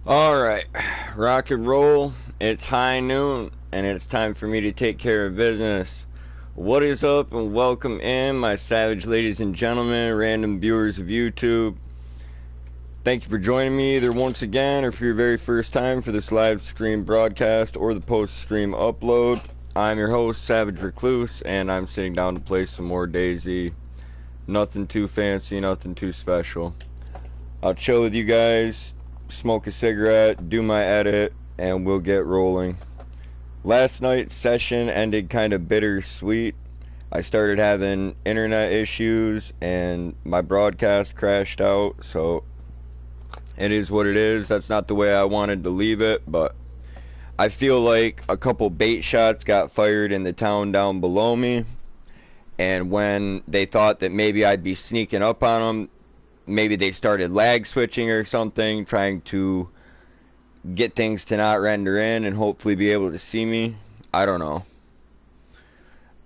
Alright, rock and roll. It's high noon, and it's time for me to take care of business. What is up, and welcome in, my savage ladies and gentlemen, random viewers of YouTube. Thank you for joining me either once again or for your very first time for this live stream broadcast or the post stream upload. I'm your host, Savage Recluse, and I'm sitting down to play some more DayZ. Nothing too fancy, nothing too special. I'll chill with you guys, smoke a cigarette, do my edit, and we'll get rolling. Last night's session ended kind of bittersweet. I started having internet issues and my broadcast crashed out, so it is what it is. That's not the way I wanted to leave it, but I feel like a couple bait shots got fired in the town down below me, and when they thought that maybe I'd be sneaking up on them, maybe they started lag switching or something, trying to get things to not render in and hopefully be able to see me. I don't know.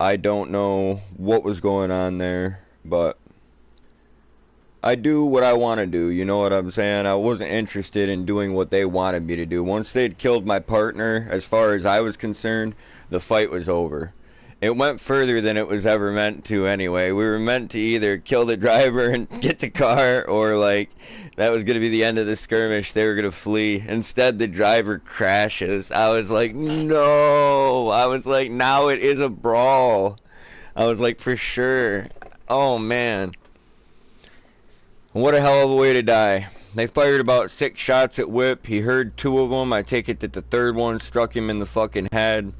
I don't know what was going on there, but I do what I want to do, you know what I'm saying? I wasn't interested in doing what they wanted me to do. Once they'd killed my partner, as far as I was concerned, the fight was over. It went further than it was ever meant to anyway. We were meant to either kill the driver and get the car, or like, that was going to be the end of the skirmish. They were going to flee. Instead, the driver crashes. I was like, no. I was like, now it is a brawl. I was like, for sure. Oh, man. What a hell of a way to die. They fired about 6 shots at Whip. He heard 2 of them. I take it that the third one struck him in the fucking head.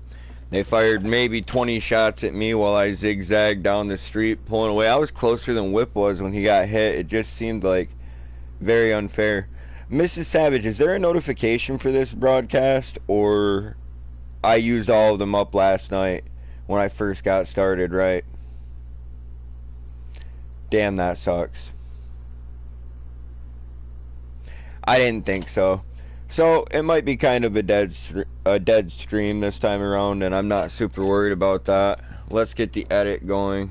They fired maybe 20 shots at me while I zigzagged down the street pulling away. I was closer than Whip was when he got hit. It just seemed like very unfair. Mrs. Savage, is there a notification for this broadcast? Or I used all of them up last night when I first got started, right? Damn, that sucks. I didn't think so. So it might be kind of a dead stream this time around, and I'm not super worried about that. Let's get the edit going.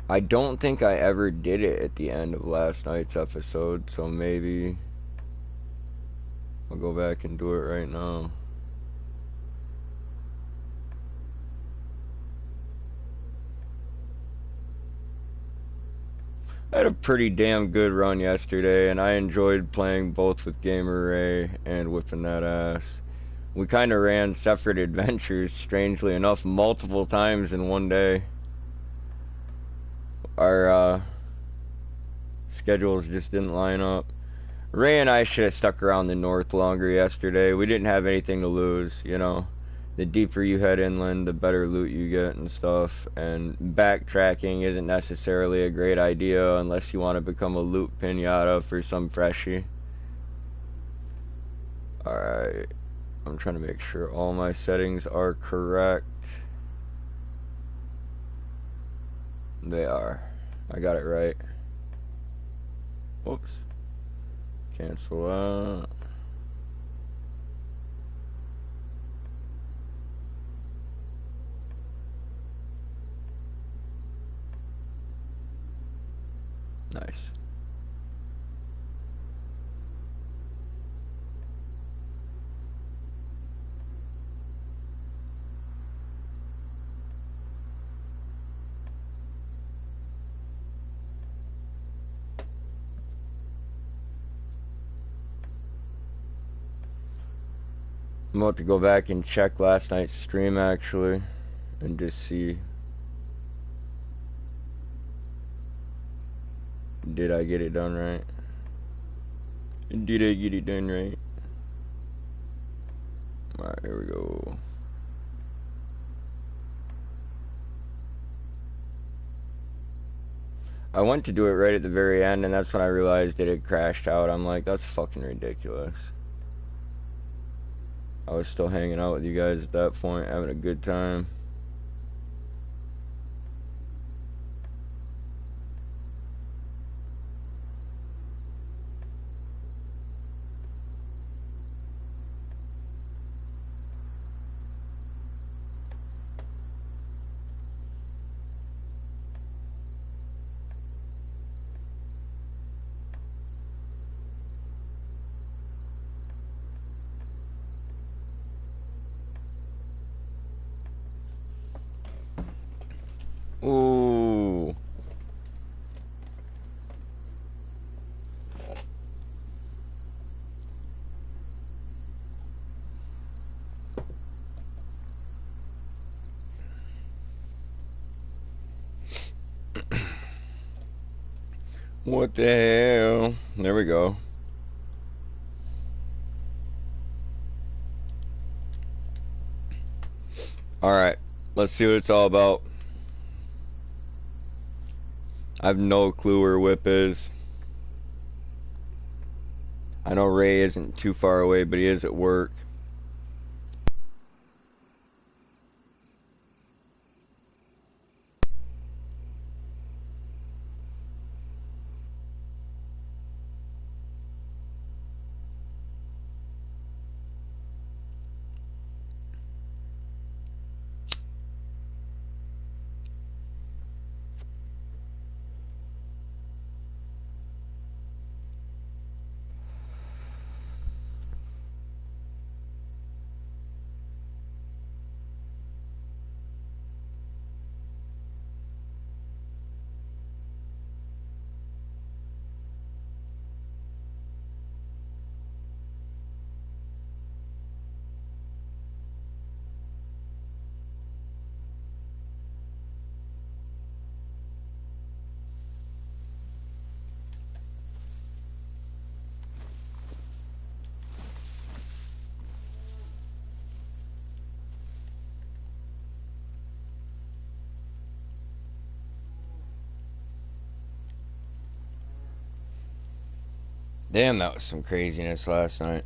I don't think I ever did it at the end of last night's episode, so maybe I'll go back and do it right now. I had a pretty damn good run yesterday, and I enjoyed playing both with Gamer Ray and whipping that ass. We kind of ran separate adventures, strangely enough, multiple times in one day. Our schedules just didn't line up. Ray and I should have stuck around the north longer yesterday. We didn't have anything to lose, you know. The deeper you head inland, the better loot you get and stuff. And backtracking isn't necessarily a great idea unless you want to become a loot pinata for some freshie. Alright. I'm trying to make sure all my settings are correct. They are. I got it right. Whoops. Cancel that. Nice. I'm about to go back and check last night's stream actually and just see, did I get it done right? Did I get it done right? Alright, here we go. I went to do it right at the very end, and that's when I realized it had crashed out. I'm like, that's fucking ridiculous. I was still hanging out with you guys at that point, having a good time. Ooh. What the hell? There we go. Alright, let's see what it's all about. I have no clue where Whip is. I know Ray isn't too far away, but he is at work. Damn, that was some craziness last night.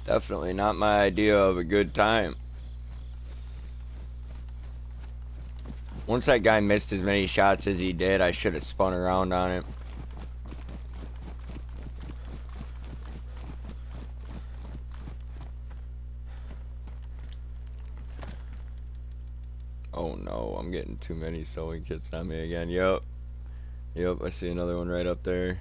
Definitely not my idea of a good time. Once that guy missed as many shots as he did, I should have spun around on him. Oh no, I'm getting too many sewing kits on me again. Yep. Yep, I see another one right up there.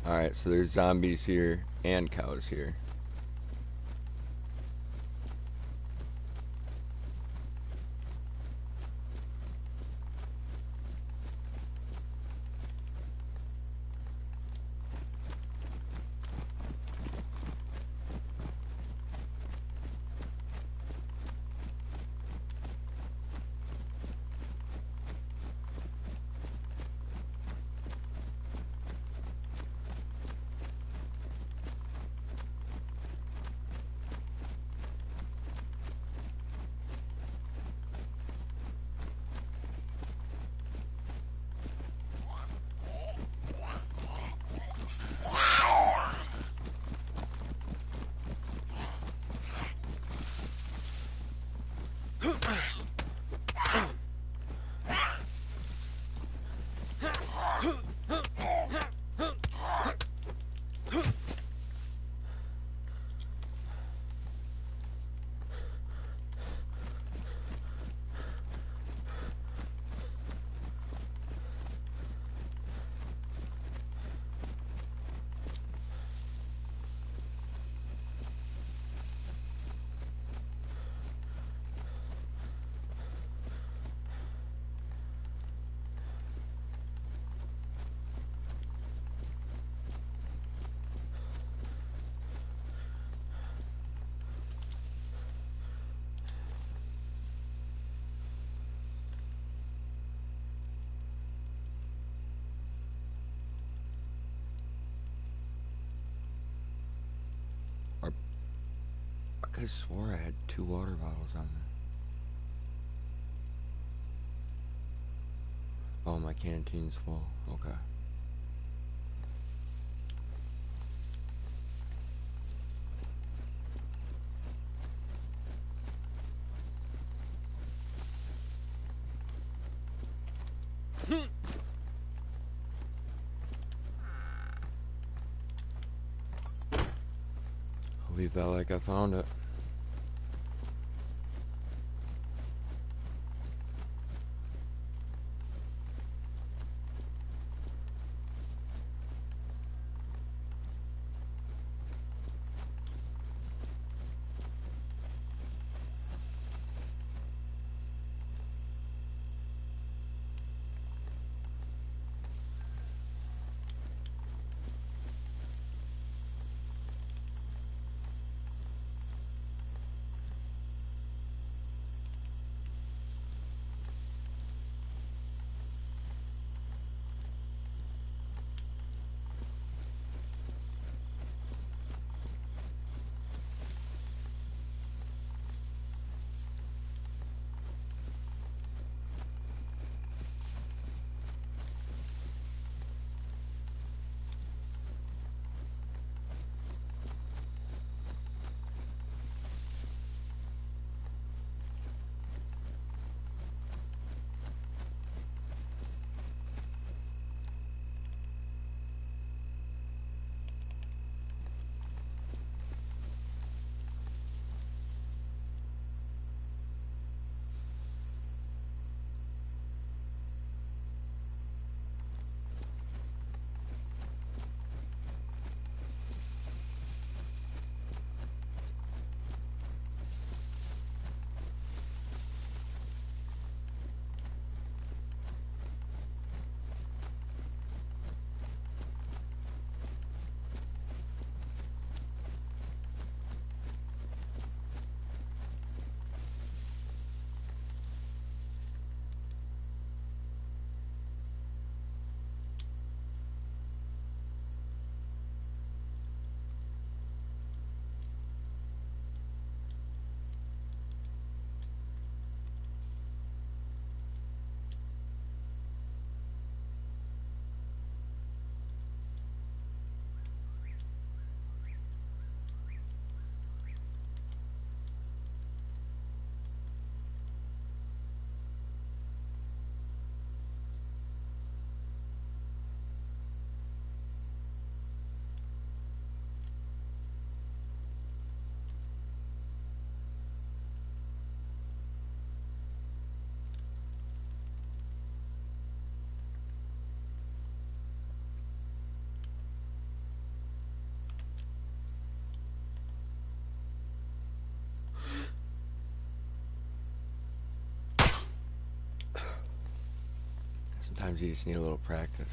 Alright, so there's zombies here and cows here. I could have swore I had 2 water bottles on me. Oh, my canteen's full. Okay. I'll leave that like I found it. Sometimes you just need a little practice.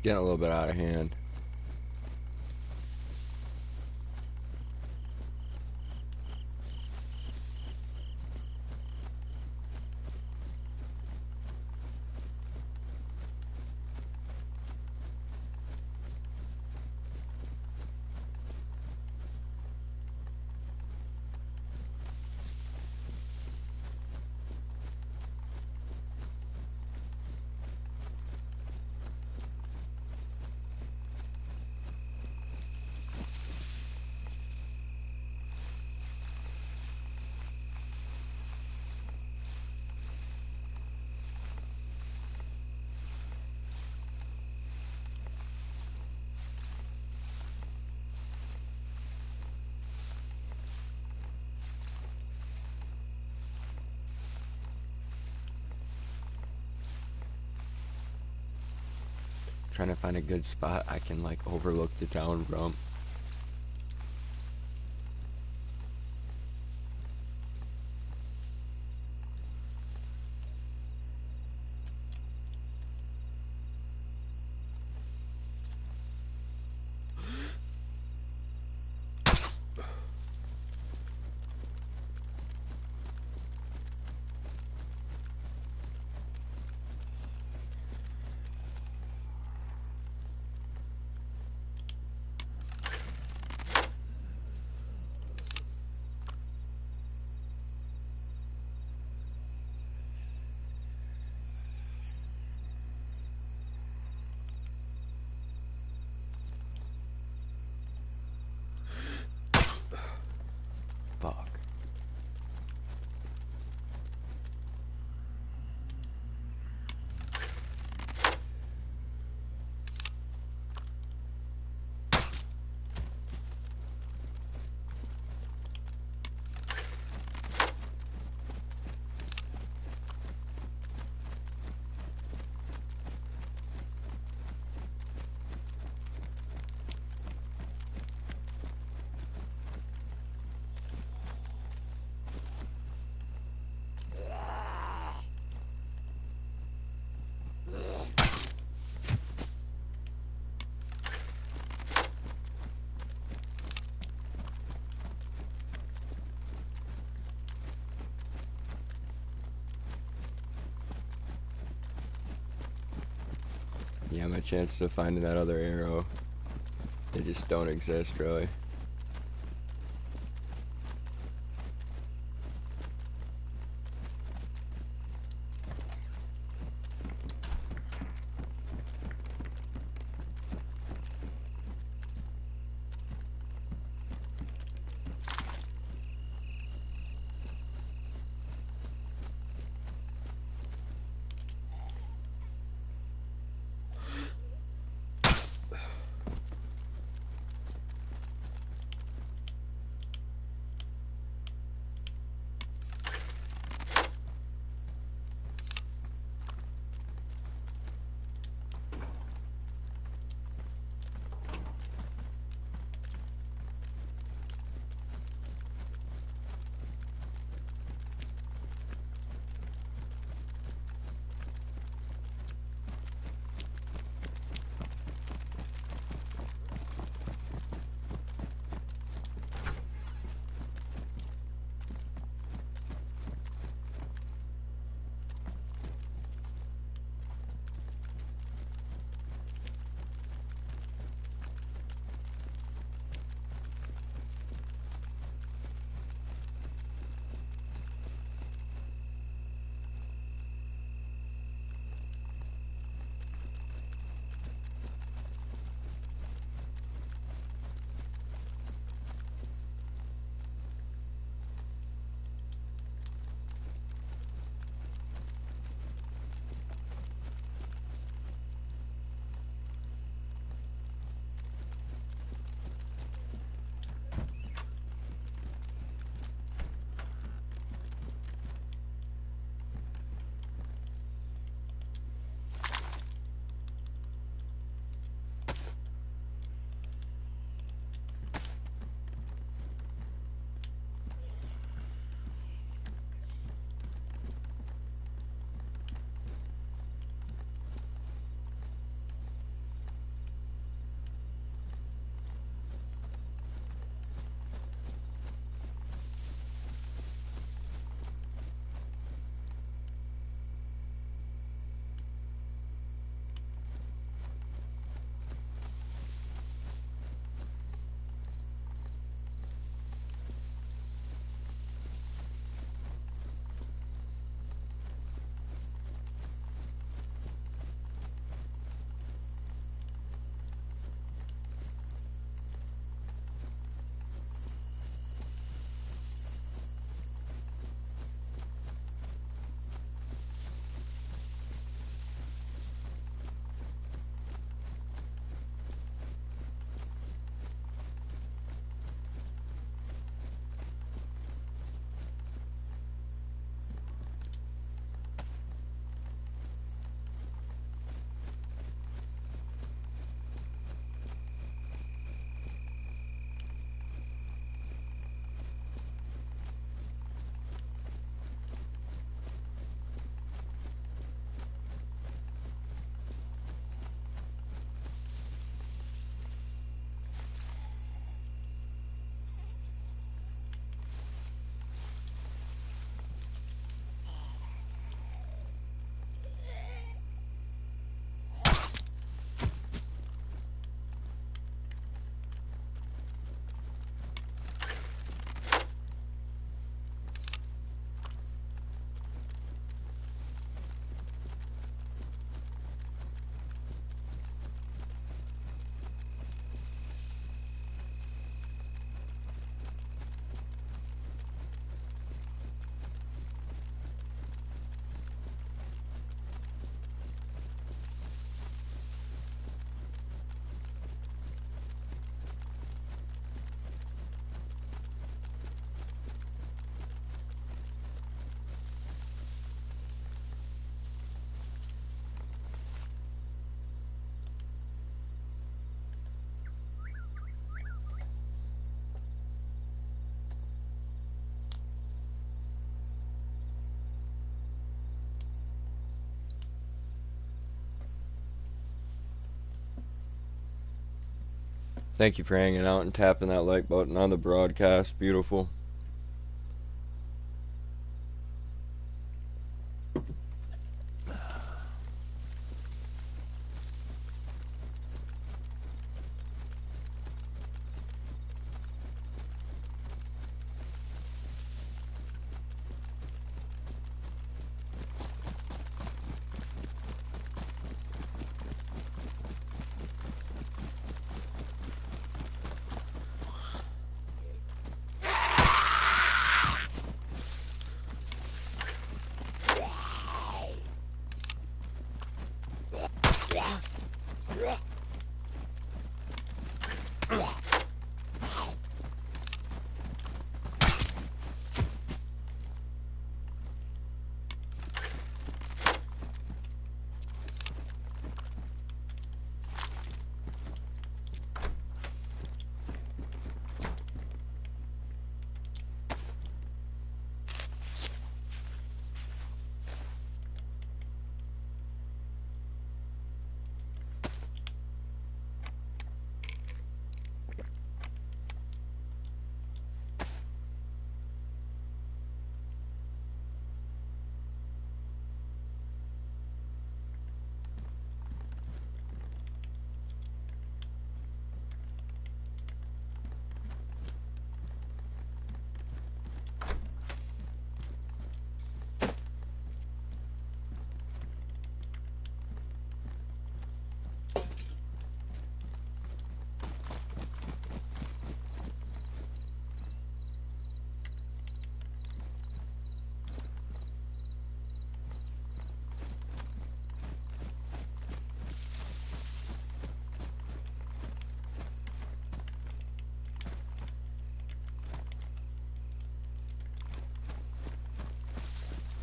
getting a little bit out of hand. Trying to find a good spot I can like overlook the town from. Fuck. Yeah, my chances of finding that other arrow, they just don't exist really. Thank you for hanging out and tapping that like button on the broadcast. Beautiful.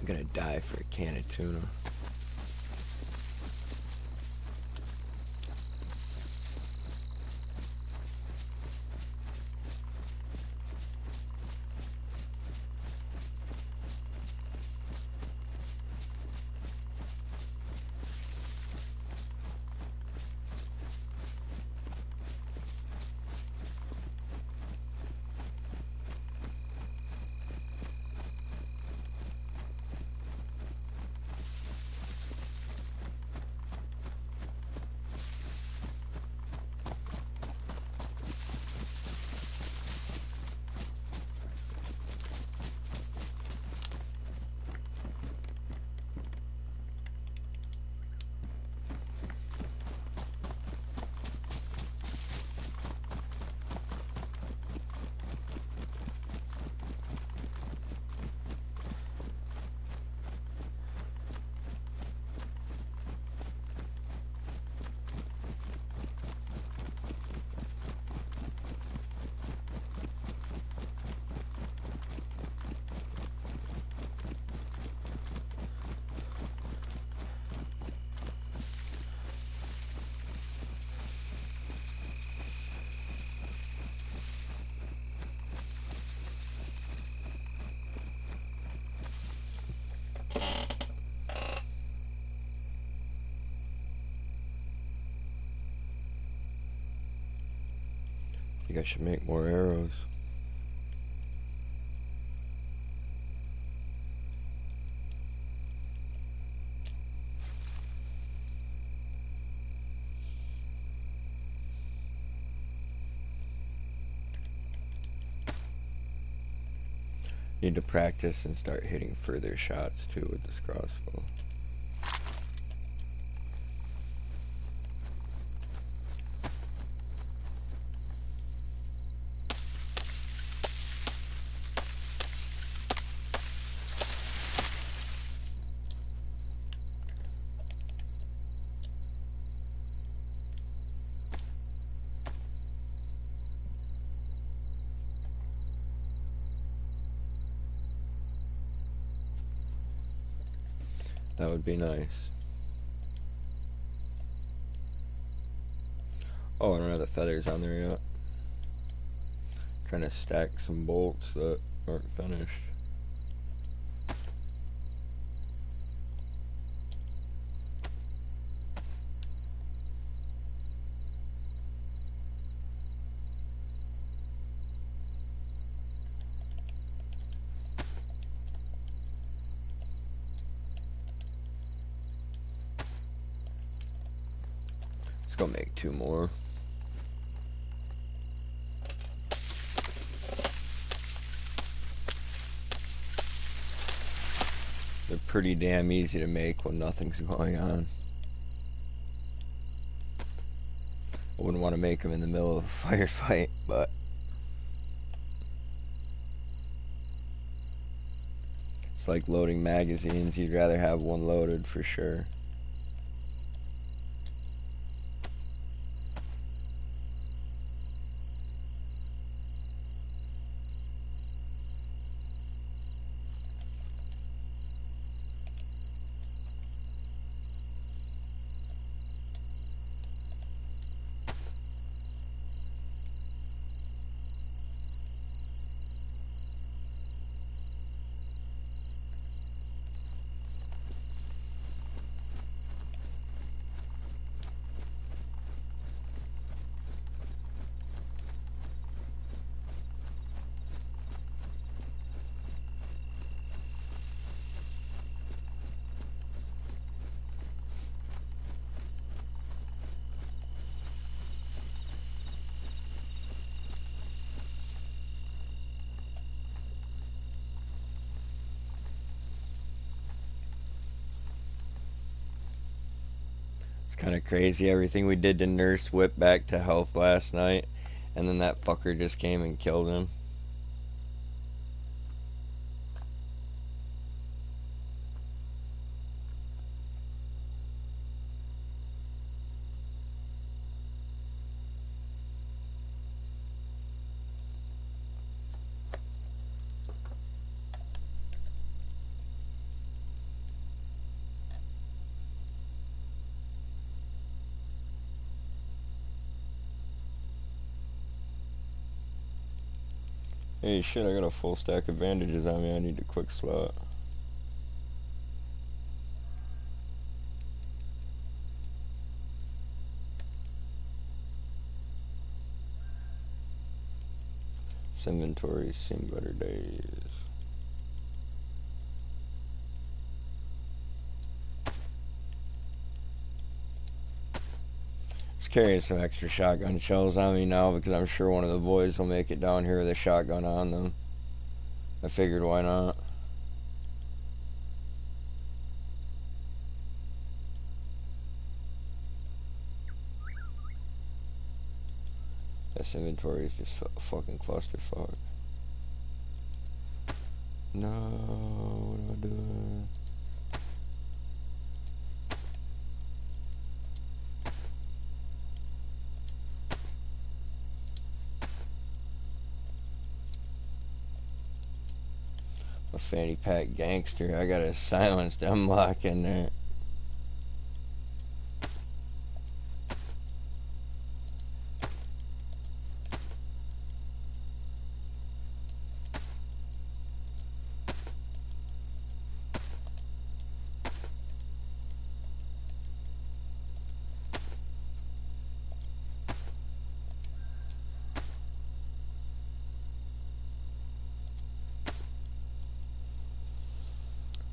I'm gonna die for a can of tuna. I think I should make more arrows. Need to practice and start hitting further shots too with this crossbow. That would be nice. Oh, I don't have the feathers on there yet. Trying to stack some bolts that aren't finished. go make 2 more. They're pretty damn easy to make when nothing's going on. I wouldn't want to make them in the middle of a firefight, but it's like loading magazines. You'd rather have one loaded for sure. Kind of crazy. Everything we did to Nurse Whip back to health last night, and then that fucker just came and killed him. Hey shit, I got a full stack of bandages on me. I need a quick slot. This inventory's seen better days. Just carrying some extra shotgun shells on me now because I'm sure one of the boys will make it down here with a shotgun on them. I figured why not. This inventory is just a fucking clusterfuck. No, what am I doing? A fanny pack gangster. I got a silenced unlock in there.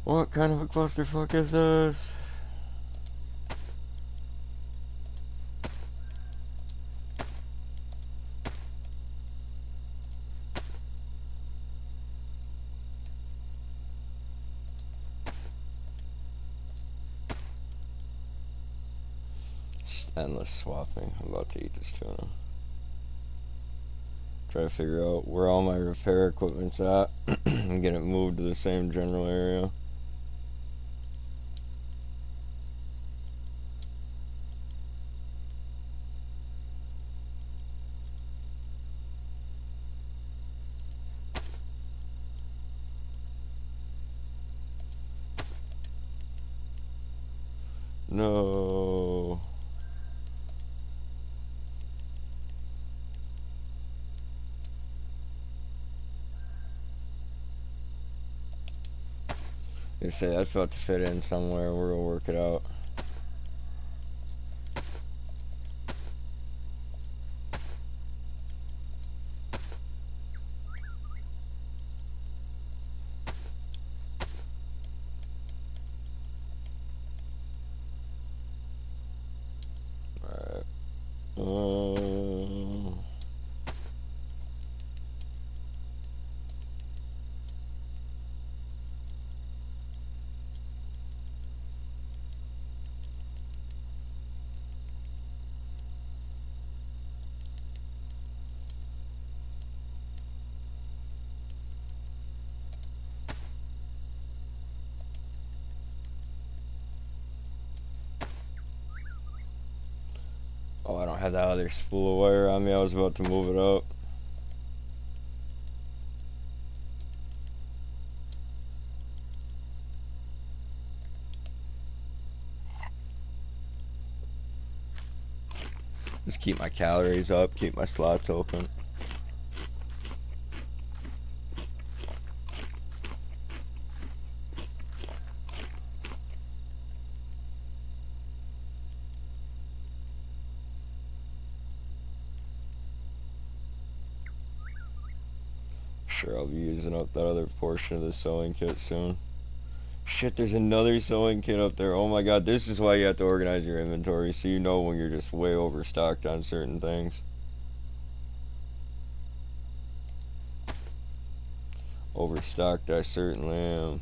What kind of a clusterfuck is this? Just endless swapping. I'm about to eat this tuna. Try to figure out where all my repair equipment's at and get it moved to the same general area. No. They say that's about to fit in somewhere. We're gonna work it out. Alright. Oh, I don't have that other spool of wire on me. I was about to move it up. Just keep my calories up, keep my slots open. Sure, I'll be using up that other portion of the sewing kit soon. Shit, there's another sewing kit up there. Oh my god, this is why you have to organize your inventory, so you know when you're just way overstocked on certain things. Overstocked, I certainly am.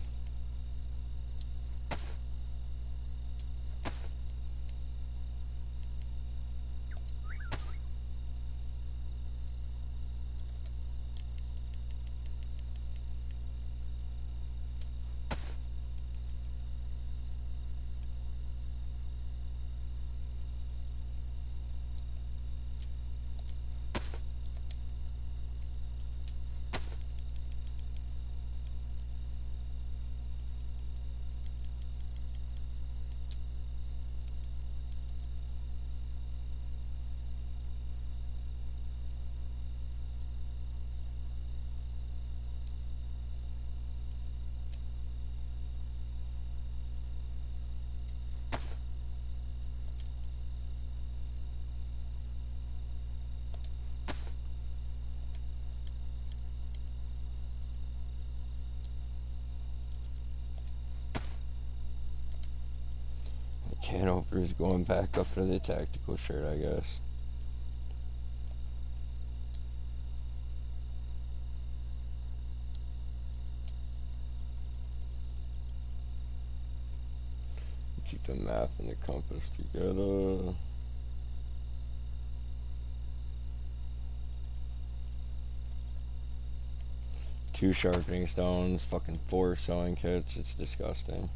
Can openers going back up to the tactical shirt, I guess. Keep the map and the compass together. Two sharpening stones, fucking 4 sewing kits. It's disgusting.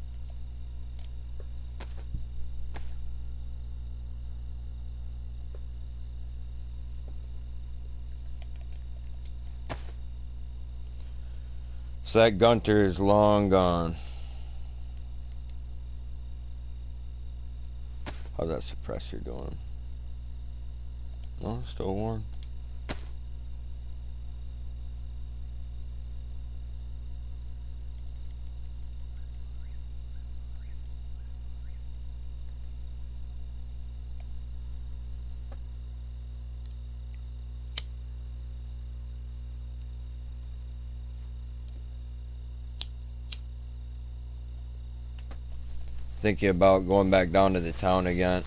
So that Gunter is long gone. How's that suppressor doing? Oh, still warm. Thinking about going back down to the town again.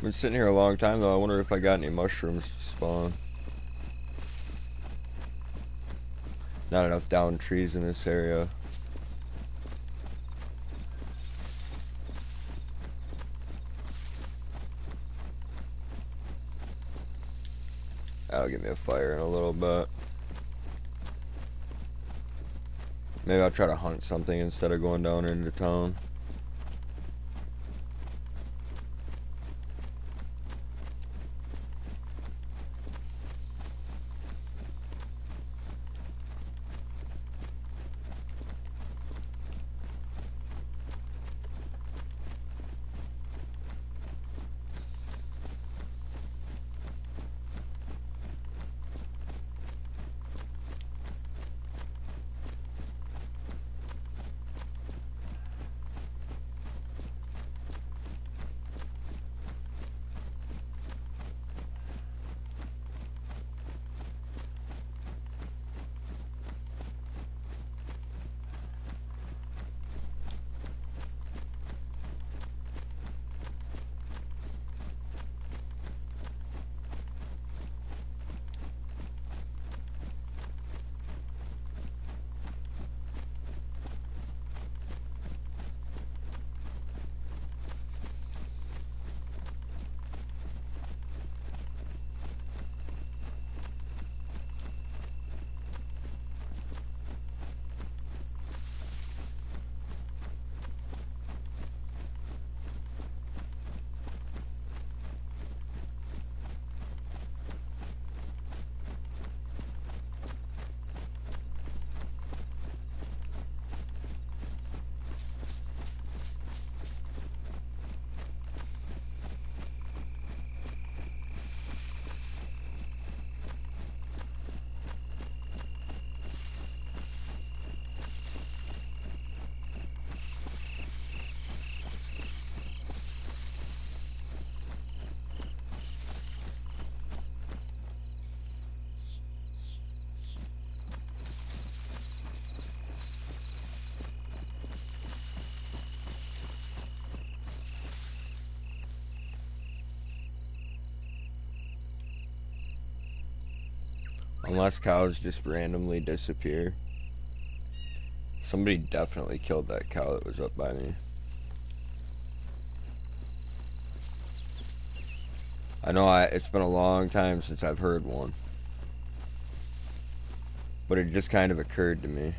Been sitting here a long time though. I wonder if I got any mushrooms to spawn. Not enough down trees in this area. That'll give me a fire in a little bit. Maybe I'll try to hunt something instead of going down into town. Unless cows just randomly disappear. Somebody definitely killed that cow that was up by me. I know it's been a long time since I've heard one. But it just kind of occurred to me.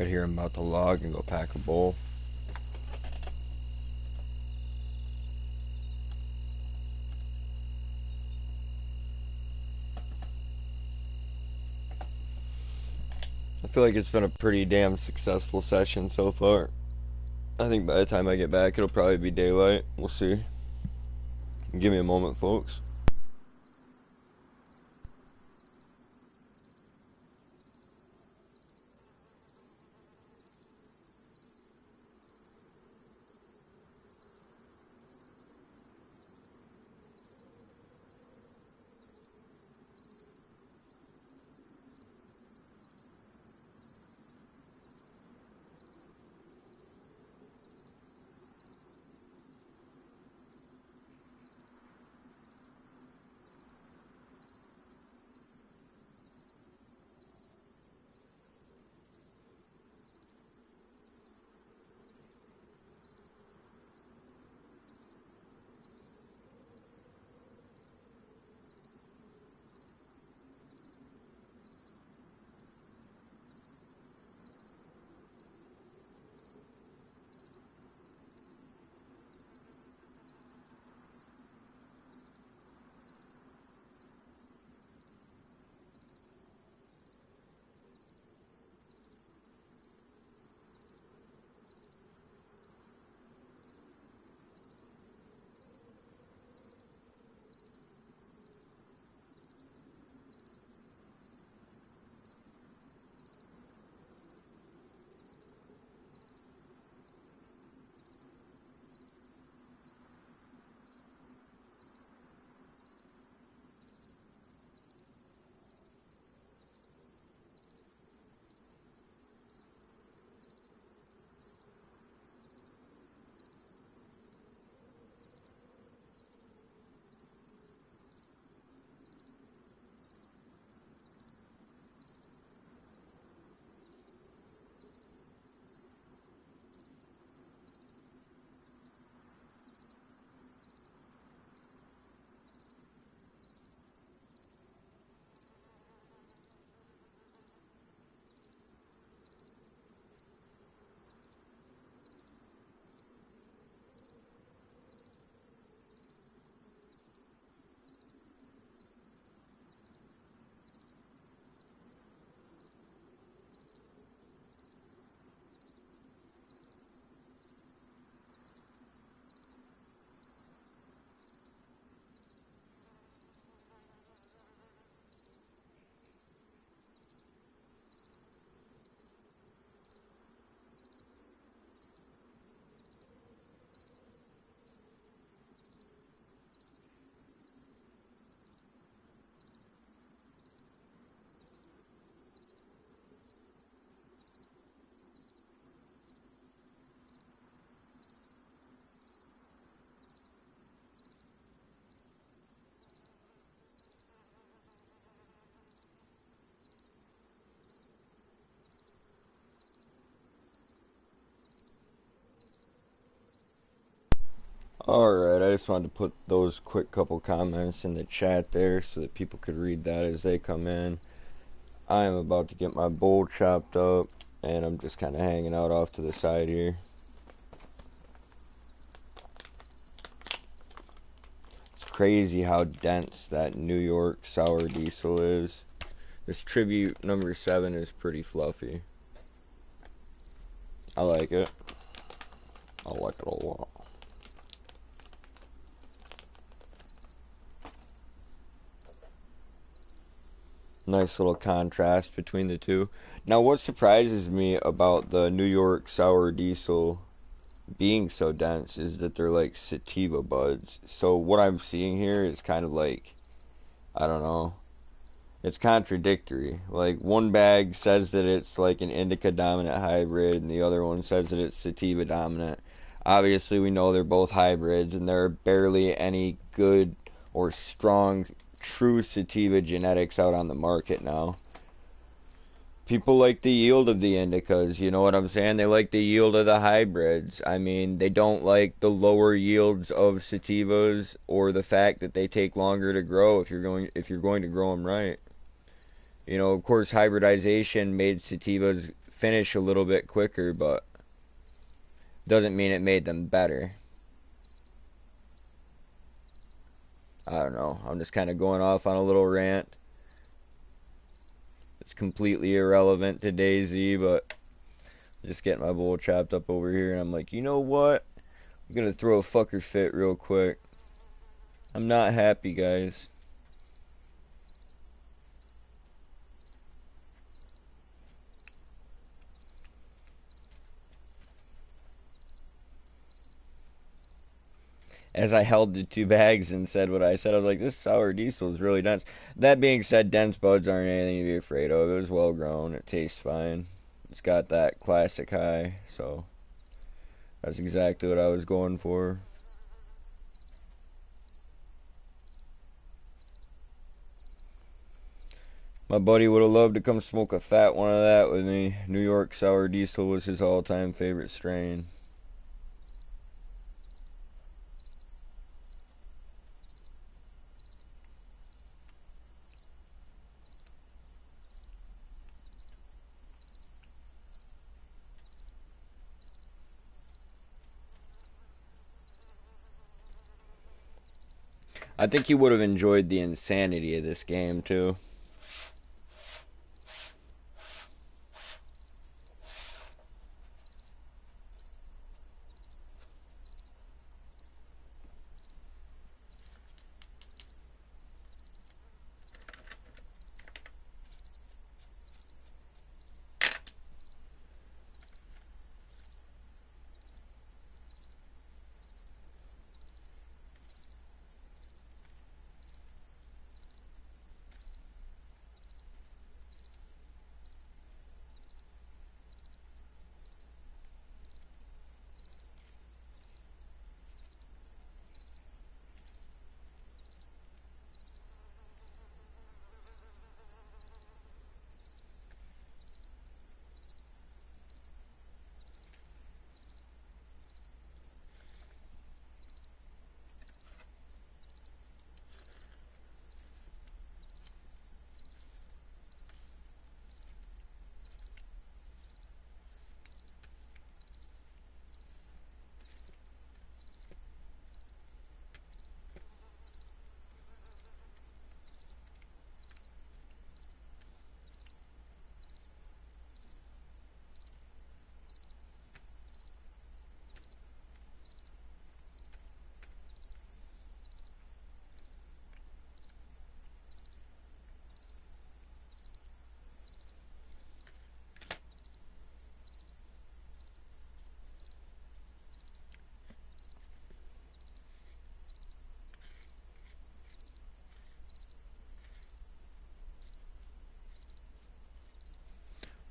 Right here, I'm about to log and go pack a bowl. I feel like it's been a pretty damn successful session so far. I think by the time I get back, it'll probably be daylight. We'll see. Give me a moment, folks. Alright, I just wanted to put those quick couple comments in the chat there so that people could read that as they come in. I am about to get my bowl chopped up, and I'm just kind of hanging out off to the side here. It's crazy how dense that New York sour diesel is. This Tribute number 7 is pretty fluffy. I like it. I like it a lot. Nice little contrast between the two. Now, what surprises me about the New York sour diesel being so dense is that they're like sativa buds. So what I'm seeing here is kind of like, I don't know, it's contradictory. Like, one bag says that it's like an indica dominant hybrid, and the other one says that it's sativa dominant. Obviously, we know they're both hybrids, and there are barely any good or strong true sativa genetics out on the market now. People like the yield of the indicas, you know what I'm saying? They like the yield of the hybrids. I mean, they don't like the lower yields of sativas or the fact that they take longer to grow if you're going to grow them right. You know, of course, hybridization made sativas finish a little bit quicker, but doesn't mean it made them better. I don't know. I'm just kind of going off on a little rant. It's completely irrelevant to DayZ, but just getting my bowl chopped up over here, and I'm like, you know what? I'm gonna throw a fucker fit real quick. I'm not happy, guys. As I held the two bags and said what I said, I was like, this sour diesel is really dense. That being said, dense buds aren't anything to be afraid of. It was well grown. It tastes fine. It's got that classic high, so that's exactly what I was going for. My buddy would have loved to come smoke a fat one of that with me. New York Sour Diesel was his all-time favorite strain. I think he would have enjoyed the insanity of this game, too.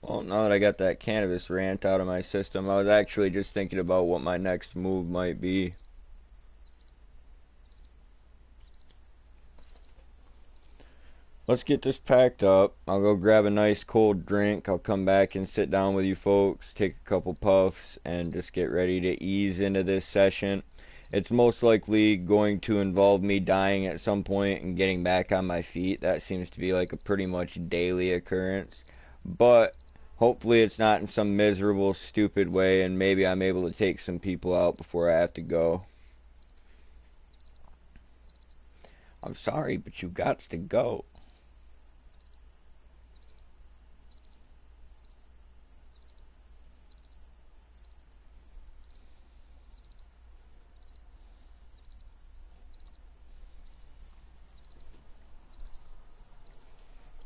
Well, now that I got that cannabis rant out of my system, I was actually just thinking about what my next move might be. Let's get this packed up. I'll go grab a nice cold drink. I'll come back and sit down with you folks, take a couple puffs, and just get ready to ease into this session. It's most likely going to involve me dying at some point and getting back on my feet. That seems to be like a pretty much daily occurrence. But hopefully it's not in some miserable, stupid way, and maybe I'm able to take some people out before I have to go. I'm sorry, but you got to go.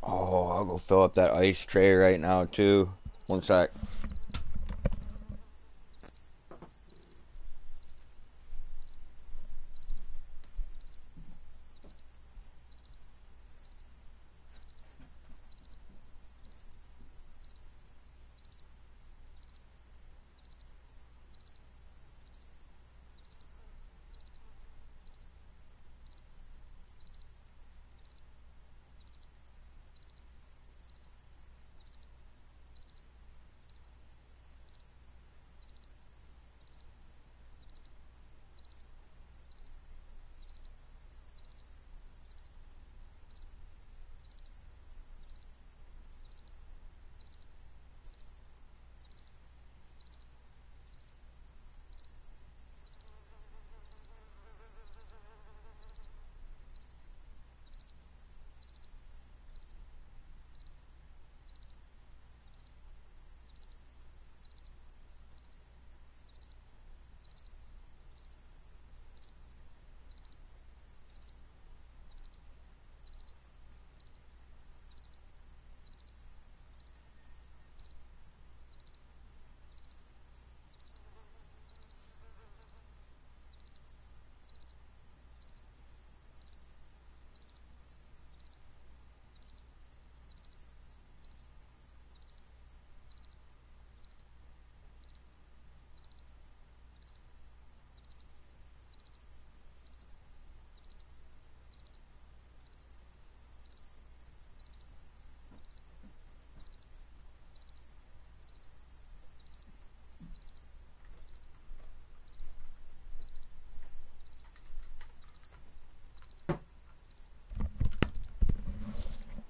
Oh, I'll go fill up that ice tray right now, too. One sec.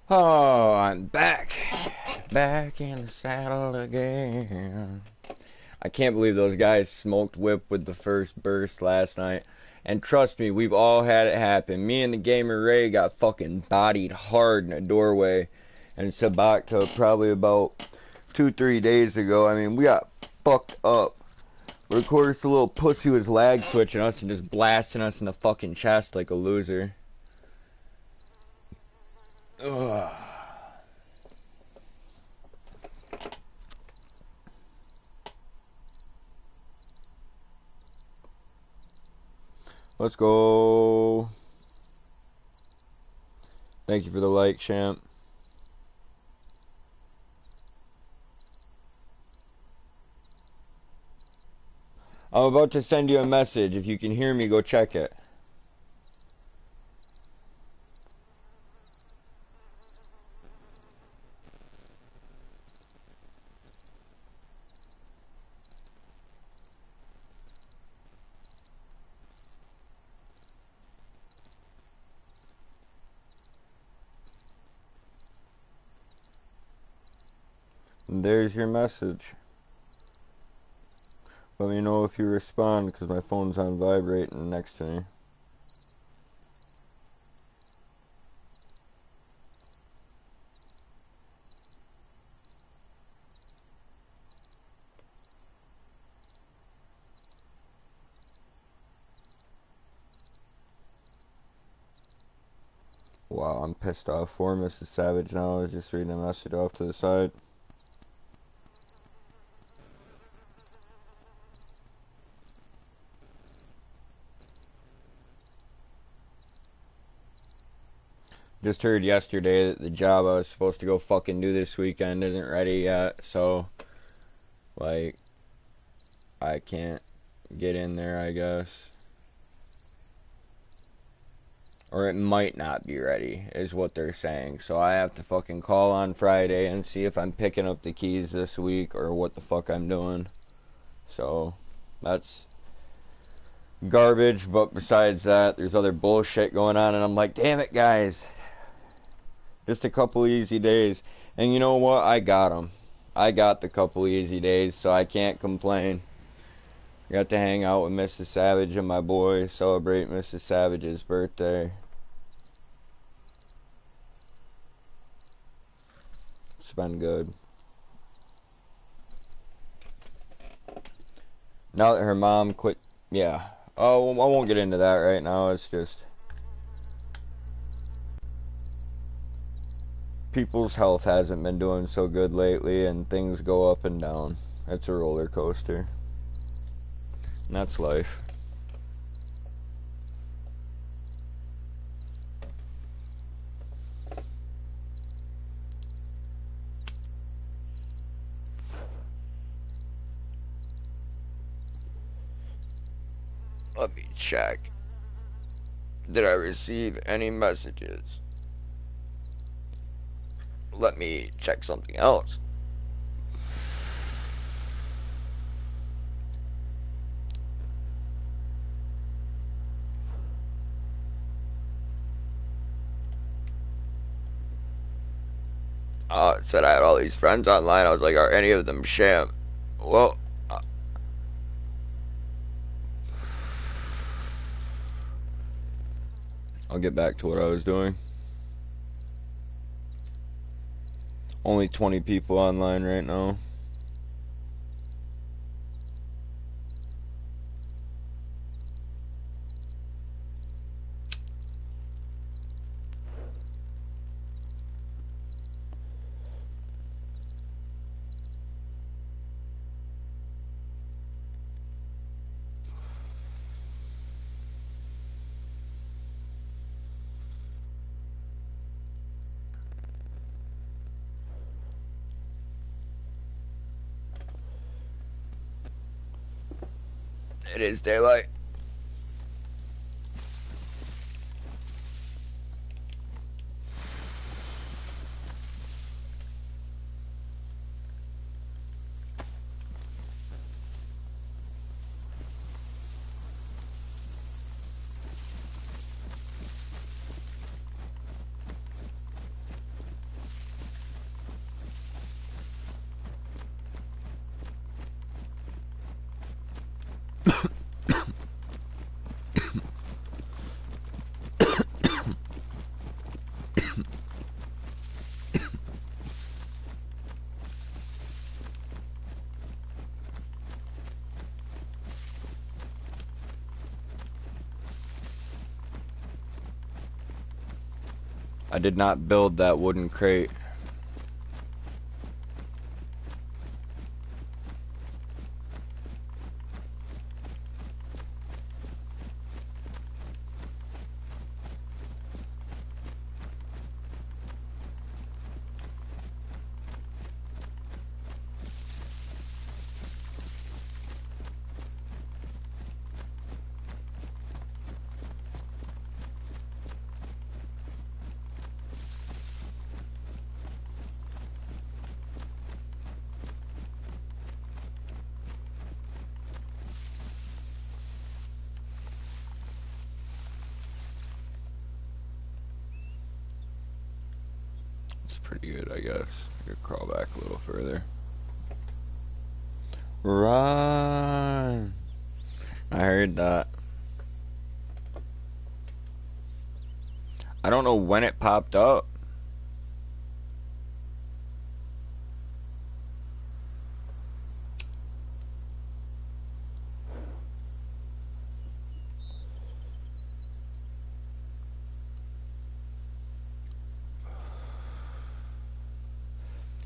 Oh, I'm back. Back in the saddle again. I can't believe those guys smoked Whip with the first burst last night. And trust me, we've all had it happen. Me and the gamer Ray got fucking bodied hard in a doorway in Sabaka probably about 2-3 days ago. I mean, we got fucked up. But of course, the little pussy was lag switching us and just blasting us in the fucking chest like a loser. Ugh. Let's go. Thank you for the like, champ. I'm about to send you a message. If you can hear me, go check it. And there's your message. Let me know if you respond, because my phone's on vibrating next to me. Wow, I'm pissed off for Mrs. Savage now. I was just reading a message off to the side. Just heard yesterday that the job I was supposed to go fucking do this weekend isn't ready yet, so, like, I can't get in there, I guess. Or it might not be ready, is what they're saying. So I have to fucking call on Friday and see if I'm picking up the keys this week or what the fuck I'm doing. So, that's garbage, but besides that, there's other bullshit going on, and I'm like, damn it, guys. Just a couple easy days. And you know what? I got them. I got the couple easy days, so I can't complain. Got to hang out with Mrs. Savage and my boy, celebrate Mrs. Savage's birthday. It's been good. Now that her mom quit, yeah. Oh, I won't get into that right now. It's just people's health hasn't been doing so good lately, and things go up and down. It's a roller coaster. And that's life. Let me check. Did I receive any messages? Let me check something else. It said I had all these friends online. I was like, are any of them sham? Well, I'll get back to what I was doing. Only 20 people online right now. It is daylight. I did not build that wooden crate. Pretty good, I guess. I could crawl back a little further. Run! I heard that. I don't know when it popped up.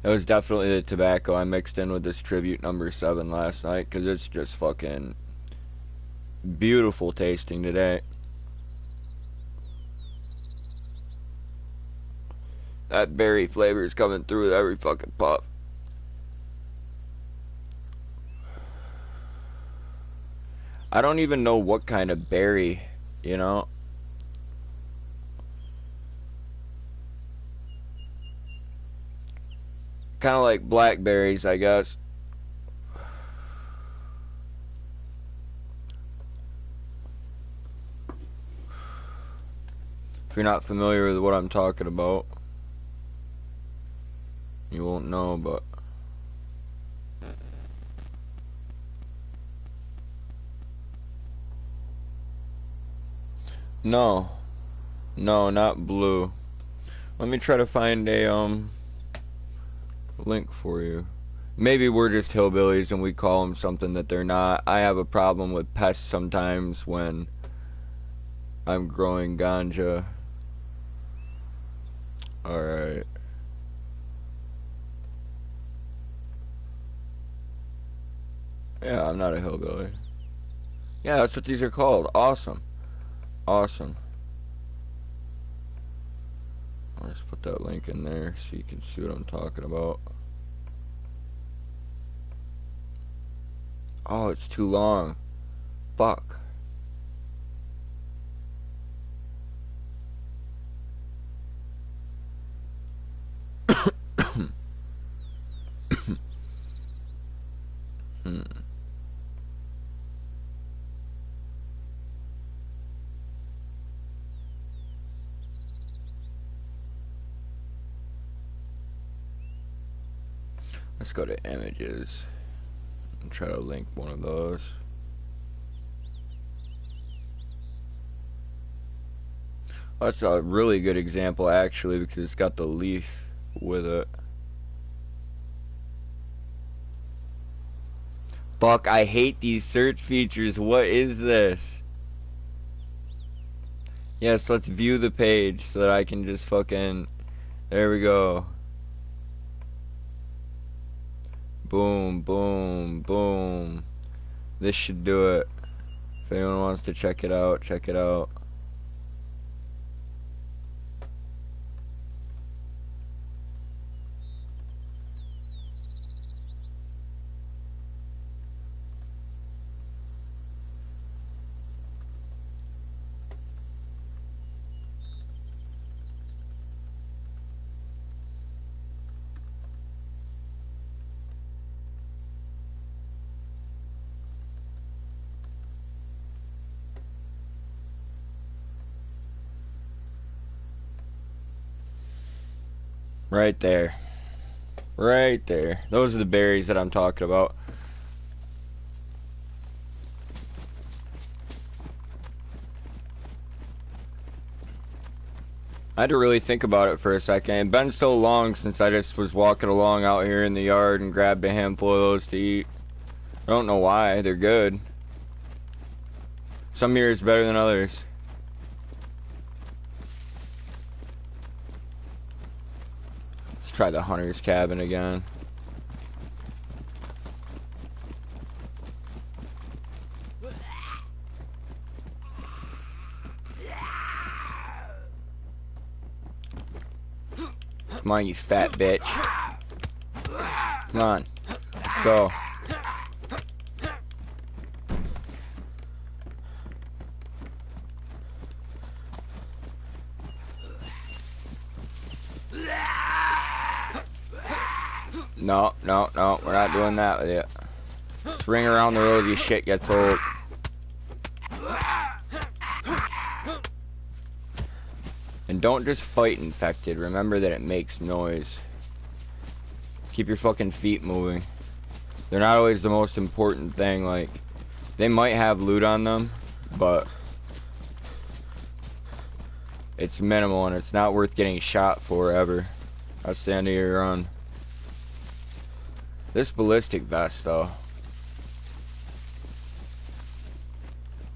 It was definitely the tobacco I mixed in with this tribute number 7 last night, because it's just fucking beautiful tasting today. That berry flavor is coming through with every fucking puff. I don't even know what kind of berry, you know? Kind of like blackberries, I guess. If you're not familiar with what I'm talking about, you won't know, but... No. No, not blue. Let me try to find a, link for you. Maybe we're just hillbillies and we call them something that they're not. I have a problem with pests sometimes when I'm growing ganja. Alright. Yeah, I'm not a hillbilly. Yeah, that's what these are called. Awesome. Awesome. I'll just put that link in there so you can see what I'm talking about. Oh, it's too long. Fuck. Let's go to images and try to link one of those. That's a really good example actually because it's got the leaf with it. Fuck, I hate these search features. What is this? Yes, let's view the page so that I can just fucking... There we go. Boom, boom, boom. This should do it. If anyone wants to check it out, check it out. Right there. Right there. Those are the berries that I'm talking about. I had to really think about it for a second. It's been so long since I just was walking along out here in the yard and grabbed a handful of those to eat. I don't know why. They're good. Some years better than others. try the hunter's cabin again. Come on, you fat bitch. Come on. Let's go. No, no, no, we're not doing that with you. This ring around the rosy shit gets old. And don't just fight infected. Remember that it makes noise. Keep your fucking feet moving. They're not always the most important thing. Like, they might have loot on them, but it's minimal and it's not worth getting shot for ever. That's the end of your run. This ballistic vest, though.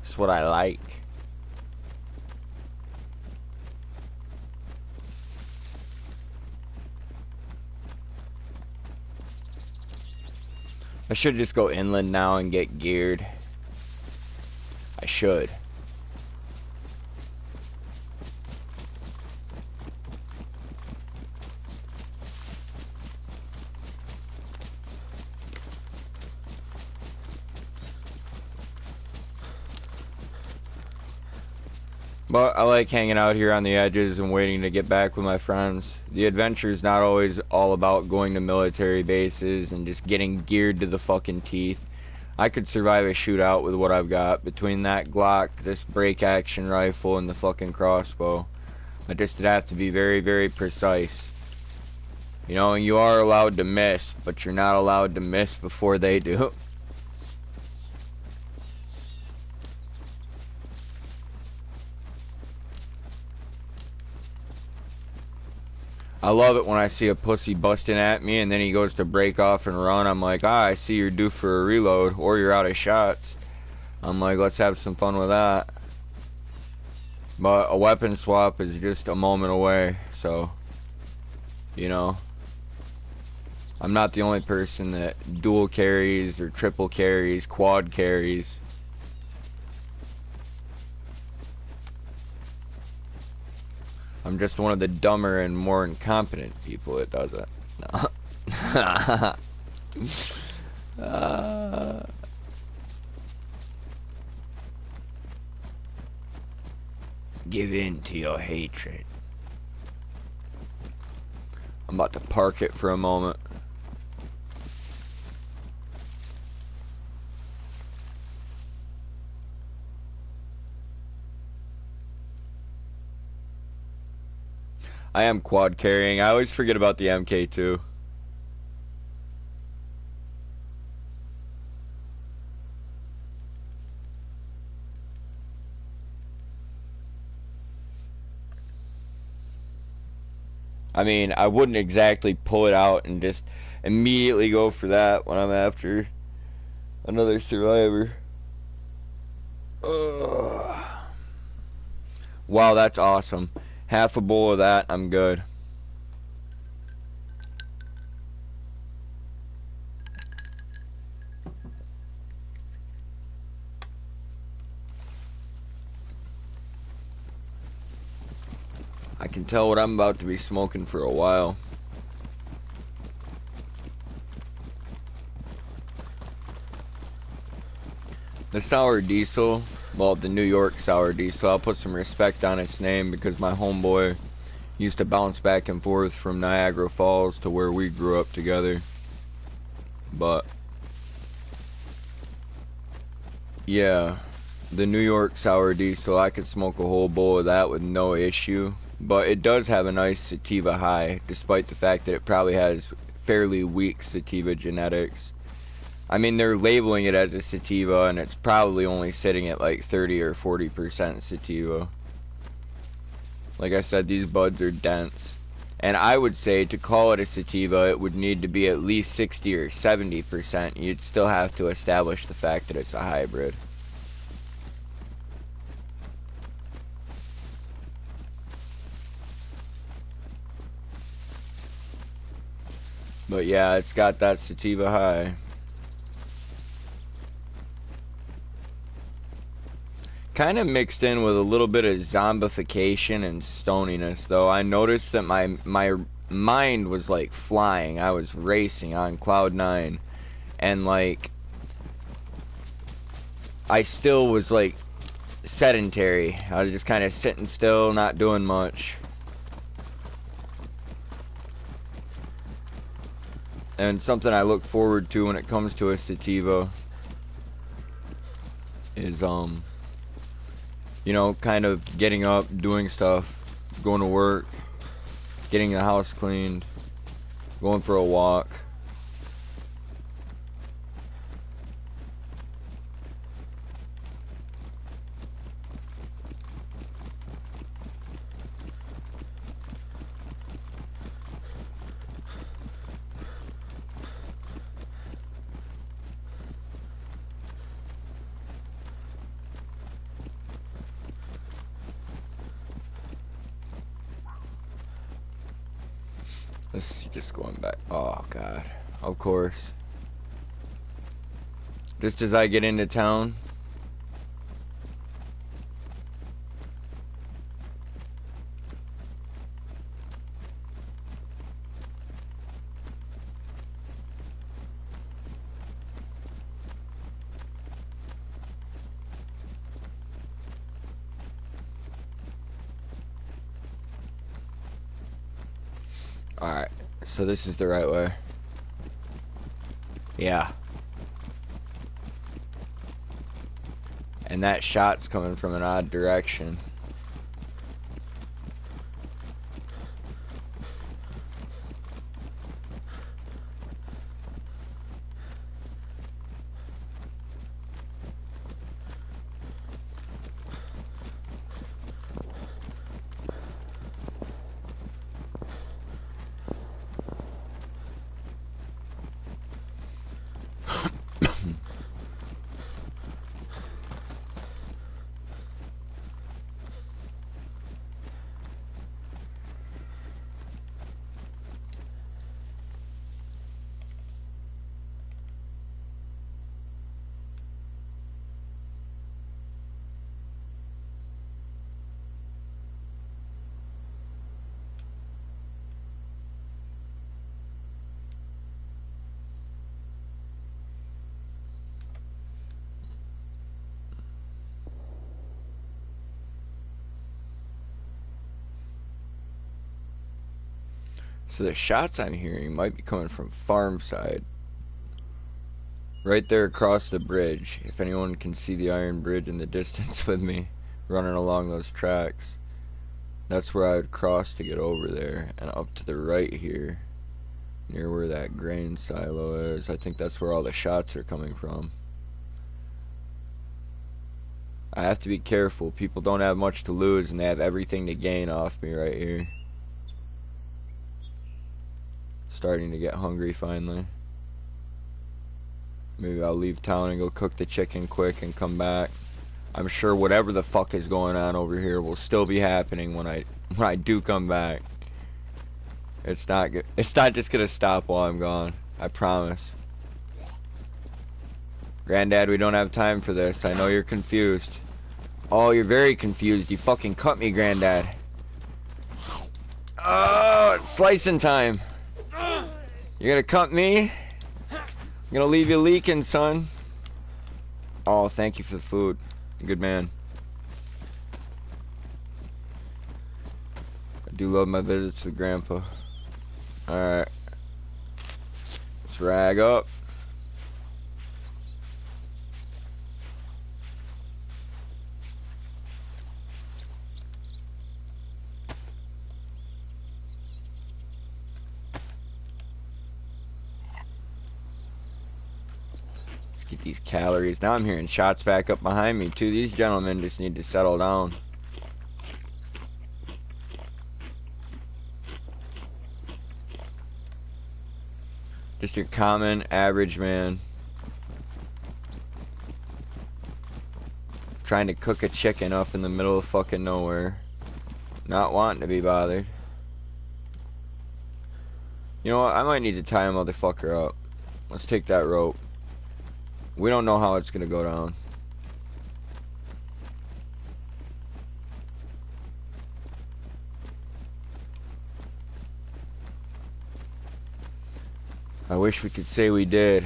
That's what I like. I should just go inland now and get geared. I should. But I like hanging out here on the edges and waiting to get back with my friends. The adventure's not always all about going to military bases and just getting geared to the fucking teeth. I could survive a shootout with what I've got. Between that Glock, this break action rifle, and the fucking crossbow. I just have to be very, very precise. You know, you are allowed to miss, but you're not allowed to miss before they do. I love it when I see a pussy busting at me and then he goes to break off and run. I'm like, ah, I see you're due for a reload or you're out of shots. I'm like, let's have some fun with that. But a weapon swap is just a moment away, so, you know. I'm not the only person that dual carries or triple carries, quad carries. I'm just one of the dumber and more incompetent people that does it. No. Give in to your hatred. I'm about to park it for a moment. I am quad carrying. I always forget about the MK2. I mean, I wouldn't exactly pull it out and just immediately go for that when I'm after another survivor. Ugh. Wow, that's awesome. Half a bowl of that, I'm good. I can tell what I'm about to be smoking for a while. The sour diesel, well, the New York sour diesel, I'll put some respect on its name because my homeboy used to bounce back and forth from Niagara Falls to where we grew up together. But yeah, the New York sour diesel, I could smoke a whole bowl of that with no issue. But it does have a nice sativa high, despite the fact that it probably has fairly weak sativa genetics. I mean, they're labeling it as a sativa, and it's probably only sitting at like 30 or 40% sativa. Like I said, these buds are dense. And I would say to call it a sativa, it would need to be at least 60 or 70%. You'd still have to establish the fact that it's a hybrid. But yeah, it's got that sativa high. Kind of mixed in with a little bit of zombification and stoniness, though. I noticed that my mind was like flying. I was racing on cloud 9, and like I still was like sedentary. I was just kind of sitting still, not doing much. And something I look forward to when it comes to a sativa is you know, kind of getting up, doing stuff, going to work, getting the house cleaned, going for a walk. Let's see, just going back. Oh, God. Of course. Just as I get into town. Alright, so this is the right way. Yeah. And that shot's coming from an odd direction. So the shots I'm hearing might be coming from farm side. Right there across the bridge. If anyone can see the iron bridge in the distance with me running along those tracks. That's where I would cross to get over there. And up to the right here, near where that grain silo is, I think that's where all the shots are coming from. I have to be careful. People don't have much to lose and they have everything to gain off me right here. Starting to get hungry finally. Maybe I'll leave town and go cook the chicken quick and come back. I'm sure whatever the fuck is going on over here will still be happening when I do come back. It's not good. It's not just gonna stop while I'm gone. I promise. Granddad, we don't have time for this. I know you're confused. Oh, you're very confused. You fucking cut me, Granddad. Oh, it's slicing time. You're gonna cut me? I'm gonna leave you leaking, son. Oh, thank you for the food. Good man. I do love my visits with Grandpa. Alright. Let's rag up. Get these calories. Now I'm hearing shots back up behind me too. These gentlemen just need to settle down. Just your common average man trying to cook a chicken up in the middle of fucking nowhere, not wanting to be bothered. You know what? I might need to tie a motherfucker up. Let's take that rope. We don't know how it's gonna go down. I wish we could say we did.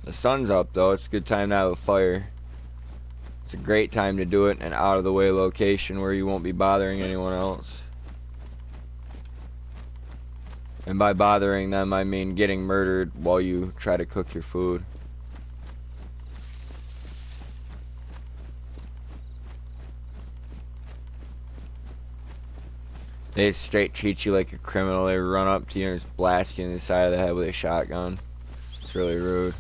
The sun's up though. It's a good time to have a fire. It's a great time to do it in an out of the way location where you won't be bothering anyone else. And by bothering them, I mean getting murdered while you try to cook your food. They straight treat you like a criminal. They run up to you and just blast you in the side of the head with a shotgun. It's really rude.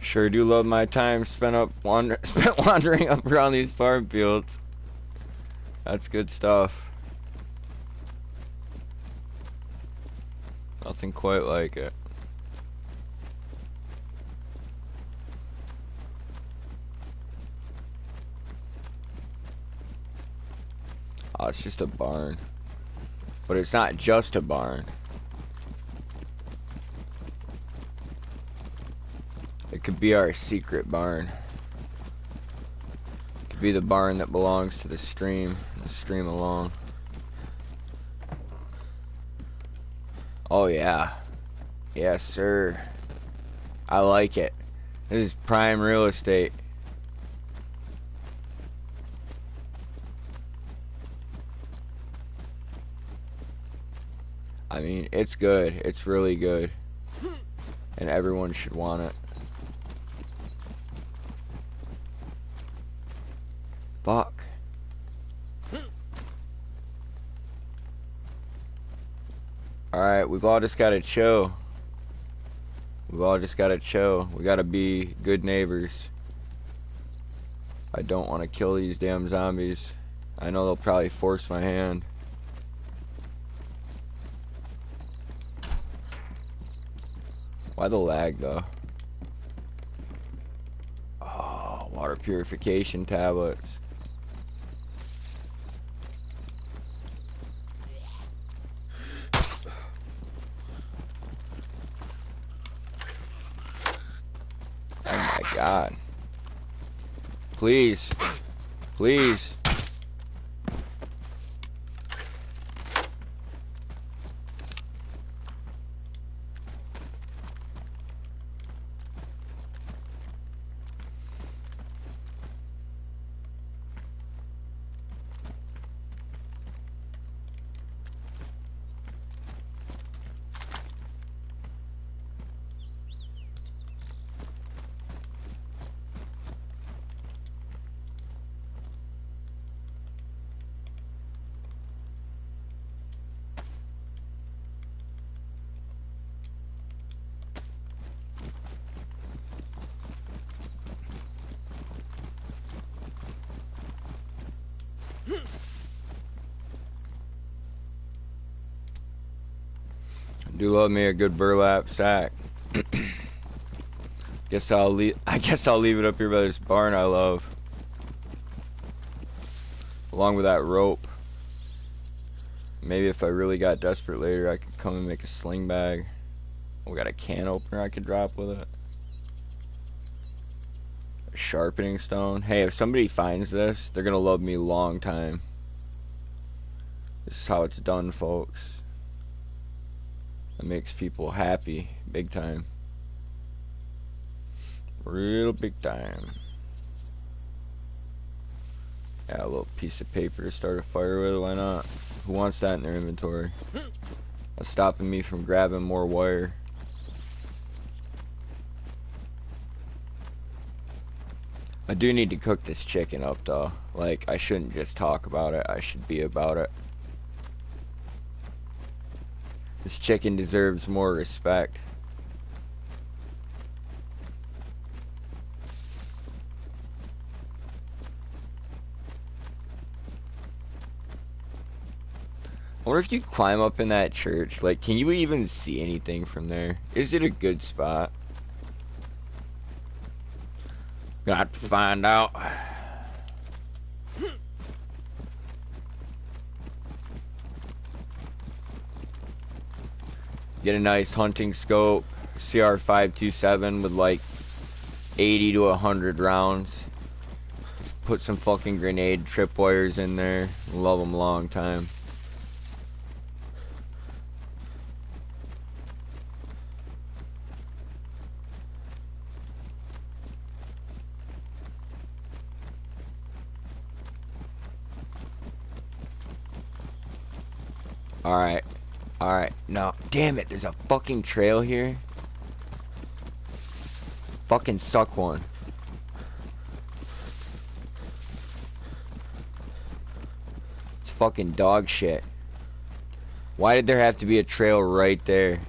Sure do love my time spent wandering up around these farm fields. That's good stuff. Nothing quite like it. Oh, it's just a barn. But it's not just a barn. It could be our secret barn. It could be the barn that belongs to the stream alone. Oh yeah. Yes, sir. I like it. This is prime real estate. I mean, it's good. It's really good. And everyone should want it. Fuck. Alright, we've all just gotta chill. We've all just gotta chill. We gotta be good neighbors. I don't want to kill these damn zombies. I know they'll probably force my hand. Why the lag though? Oh, water purification tablets. Oh my god. Please. Please. I do love me a good burlap sack. I guess I'll leave it up here by this barn I love. Along with that rope. Maybe if I really got desperate later I could come and make a sling bag. We got a can opener I could drop with it. A sharpening stone. Hey, if somebody finds this, they're gonna love me a long time. This is how it's done, folks. It makes people happy, big time. Real big time. Yeah, a little piece of paper to start a fire with, why not? Who wants that in their inventory? That's stopping me from grabbing more wire. I do need to cook this chicken up though. Like, I shouldn't just talk about it, I should be about it. This chicken deserves more respect. I wonder if you climb up in that church, like, can you even see anything from there? Is it a good spot? Got to find out. Get a nice hunting scope, CR527 with like 80 to 100 rounds. Just put some fucking grenade tripwires in there. Love them a long time. Alright. Alright. No. Damn it. There's a fucking trail here. Fucking suck one. It's fucking dog shit. Why did there have to be a trail right there?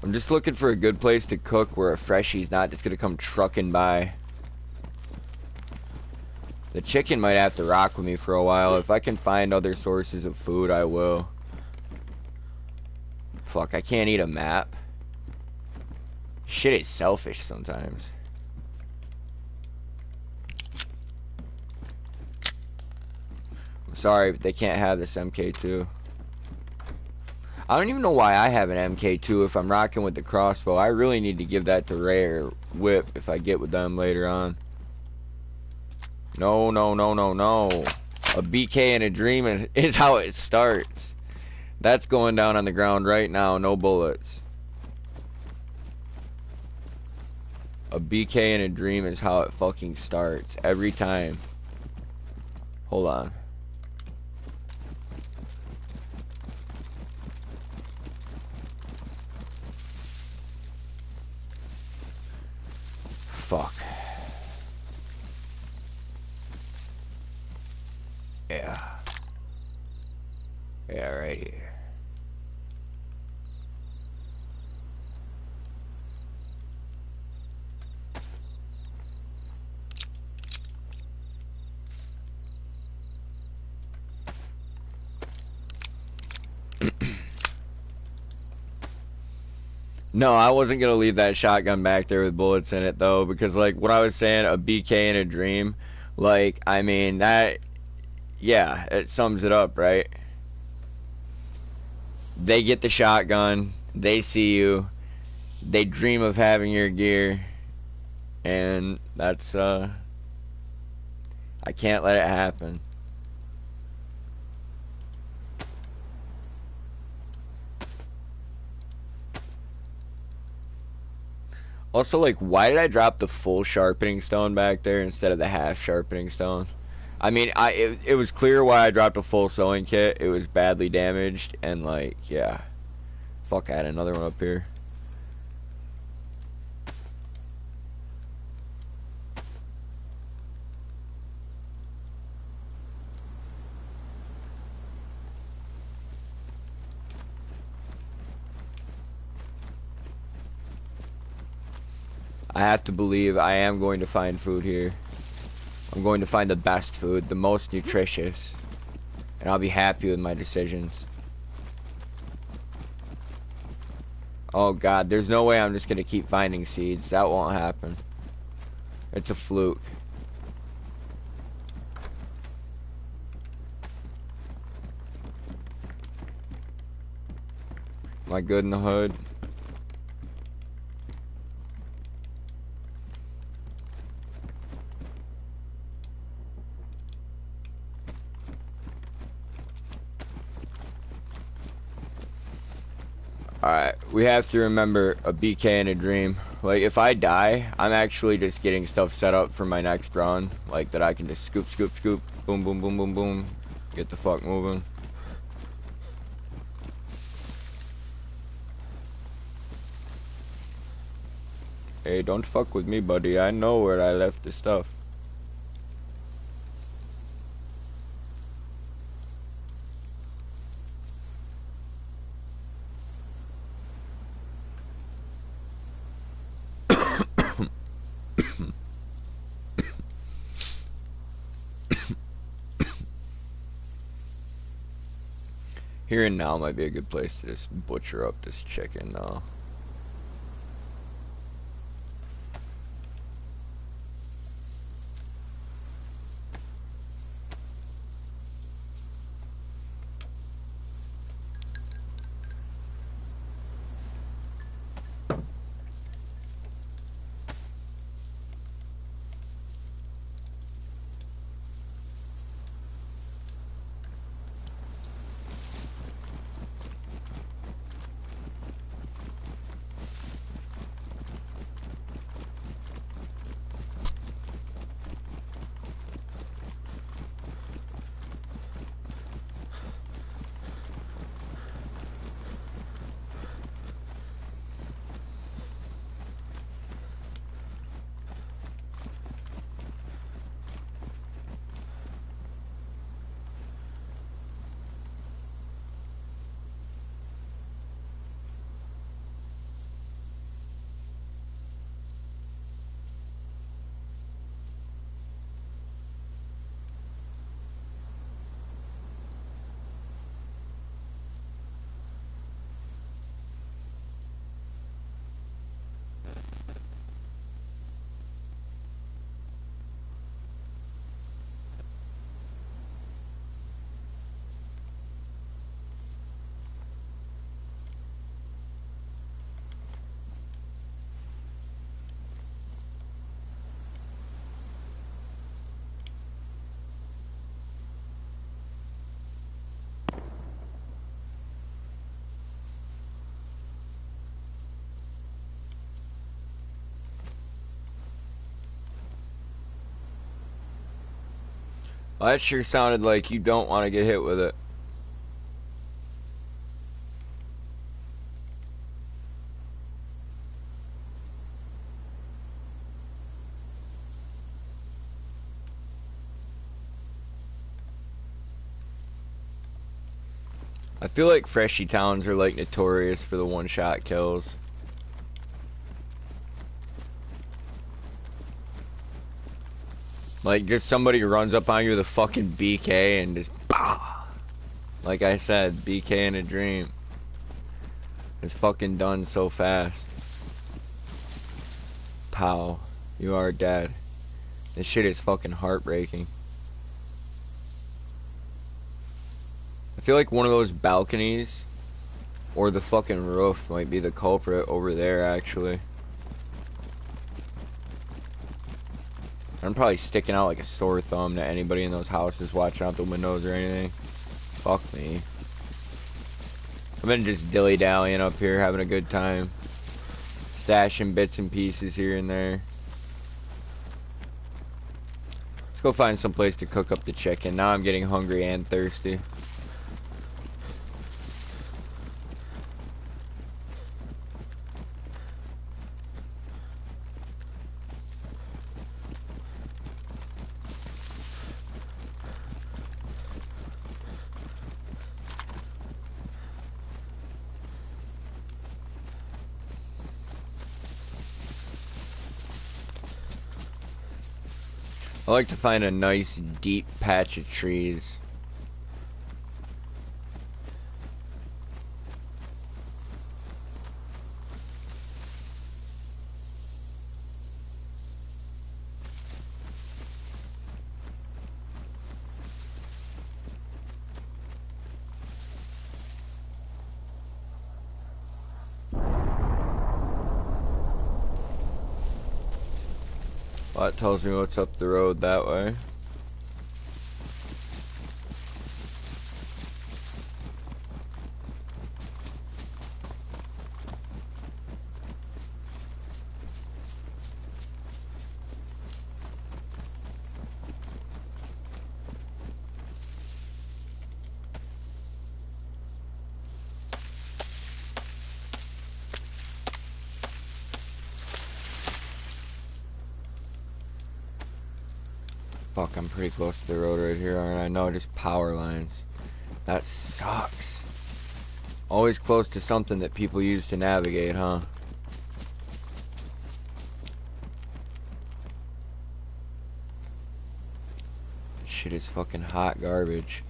I'm just looking for a good place to cook where a freshie's not just gonna come trucking by. The chicken might have to rock with me for a while. If I can find other sources of food, I will. Fuck, I can't eat a map. Shit is selfish sometimes. I'm sorry, but they can't have this MK2. I don't even know why I have an MK2 if I'm rocking with the crossbow. I really need to give that to Ray or Whip if I get with them later on. No, no, no, no, no. A BK and a dream is how it starts. That's going down on the ground right now, no bullets. A BK and a dream is how it fucking starts every time. Hold on. Fuck. Yeah. Yeah, right here. No, I wasn't gonna leave that shotgun back there with bullets in it though, because like what I was saying, a BK and a dream, like I mean that, yeah, it sums it up, right? They get the shotgun, they see you, they dream of having your gear, and that's I can't let it happen. Also, like, why did I drop the full sharpening stone back there instead of the half sharpening stone? I mean, it was clear why I dropped a full sewing kit. It was badly damaged, and like, yeah. Fuck, I had another one up here. I have to believe I am going to find food here. I'm going to find the best food, the most nutritious. And I'll be happy with my decisions. Oh god, there's no way I'm just going to keep finding seeds. That won't happen. It's a fluke. Am I good in the hood? Alright, we have to remember a BK and a dream. Like, if I die, I'm actually just getting stuff set up for my next run. Like, that I can just scoop, scoop, scoop, boom, boom, boom, boom, boom. Get the fuck moving. Hey, don't fuck with me, buddy. I know where I left the stuff. Here and now might be a good place to just butcher up this chicken, though. Well, that sure sounded like you don't want to get hit with it. I feel like Freshy Towns are like notorious for the one-shot kills. Like, just somebody runs up on you with a fucking BK and just bah! Like I said, BK in a dream. It's fucking done so fast. Pow. You are dead. This shit is fucking heartbreaking. I feel like one of those balconies or the fucking roof might be the culprit over there, actually. I'm probably sticking out like a sore thumb to anybody in those houses watching out the windows or anything. Fuck me. I've been just dilly-dallying up here, having a good time. Stashing bits and pieces here and there. Let's go find some place to cook up the chicken. Now I'm getting hungry and thirsty. I like to find a nice deep patch of trees. Well, that tells me what's up the road that way. Fuck, I'm pretty close to the road right here, aren't I? No, just power lines. That sucks. Always close to something that people use to navigate, huh? Shit is fucking hot garbage.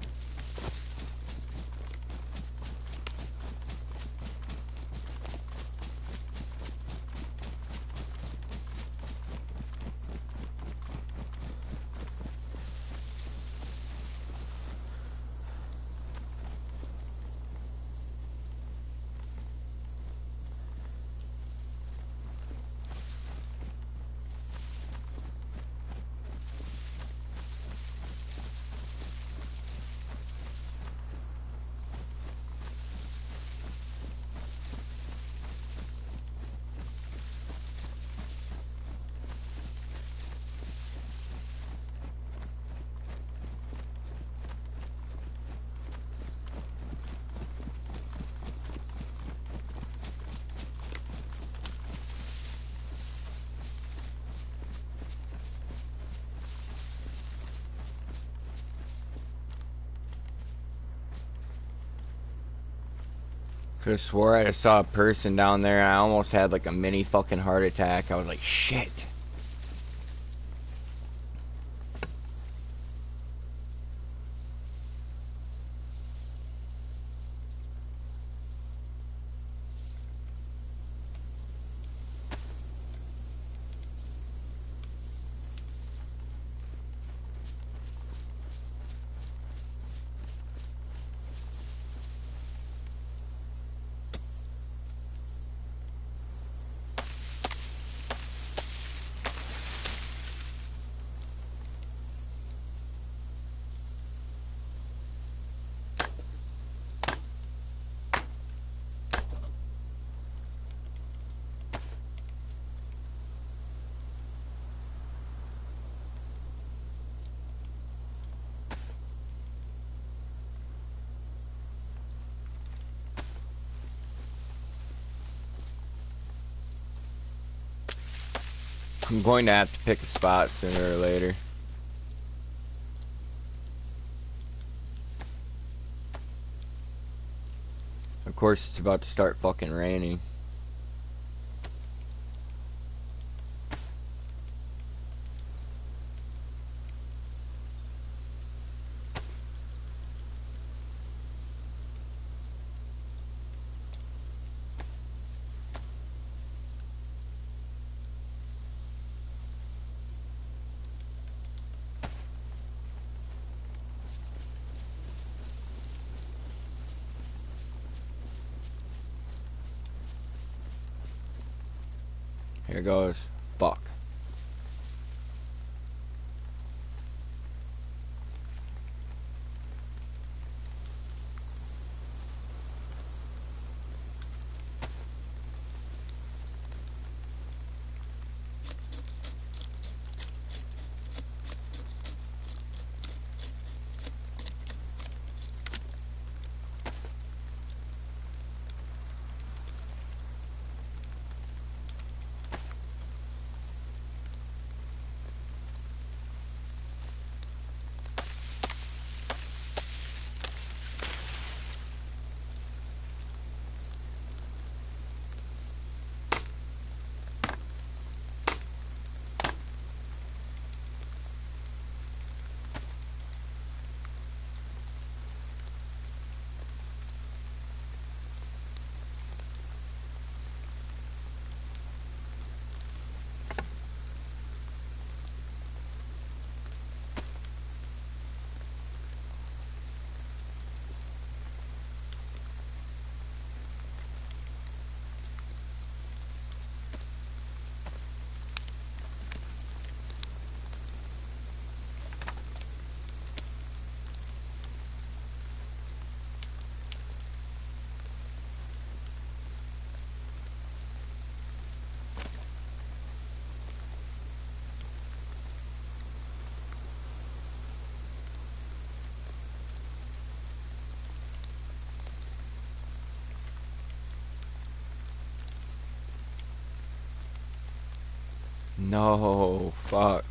Could have swore I saw a person down there and I almost had like a mini fucking heart attack. I was like, shit. I'm going to have to pick a spot sooner or later. Of course, it's about to start fucking raining. Here goes. Fuck. No, fuck.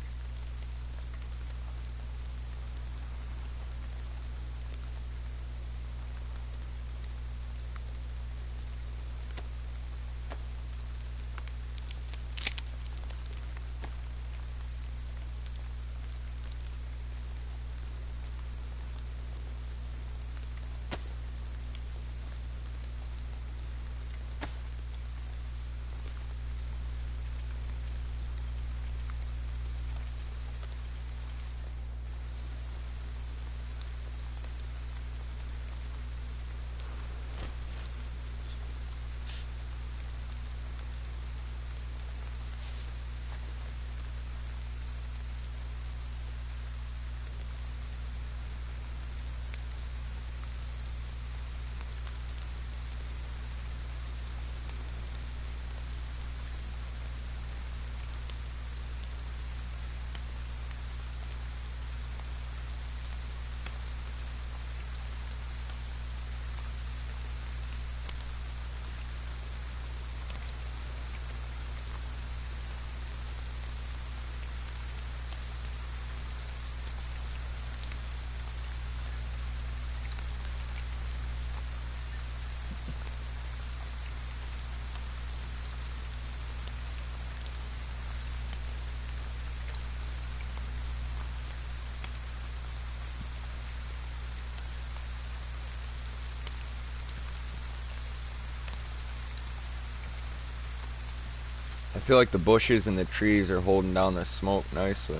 I feel like the bushes and the trees are holding down the smoke nicely.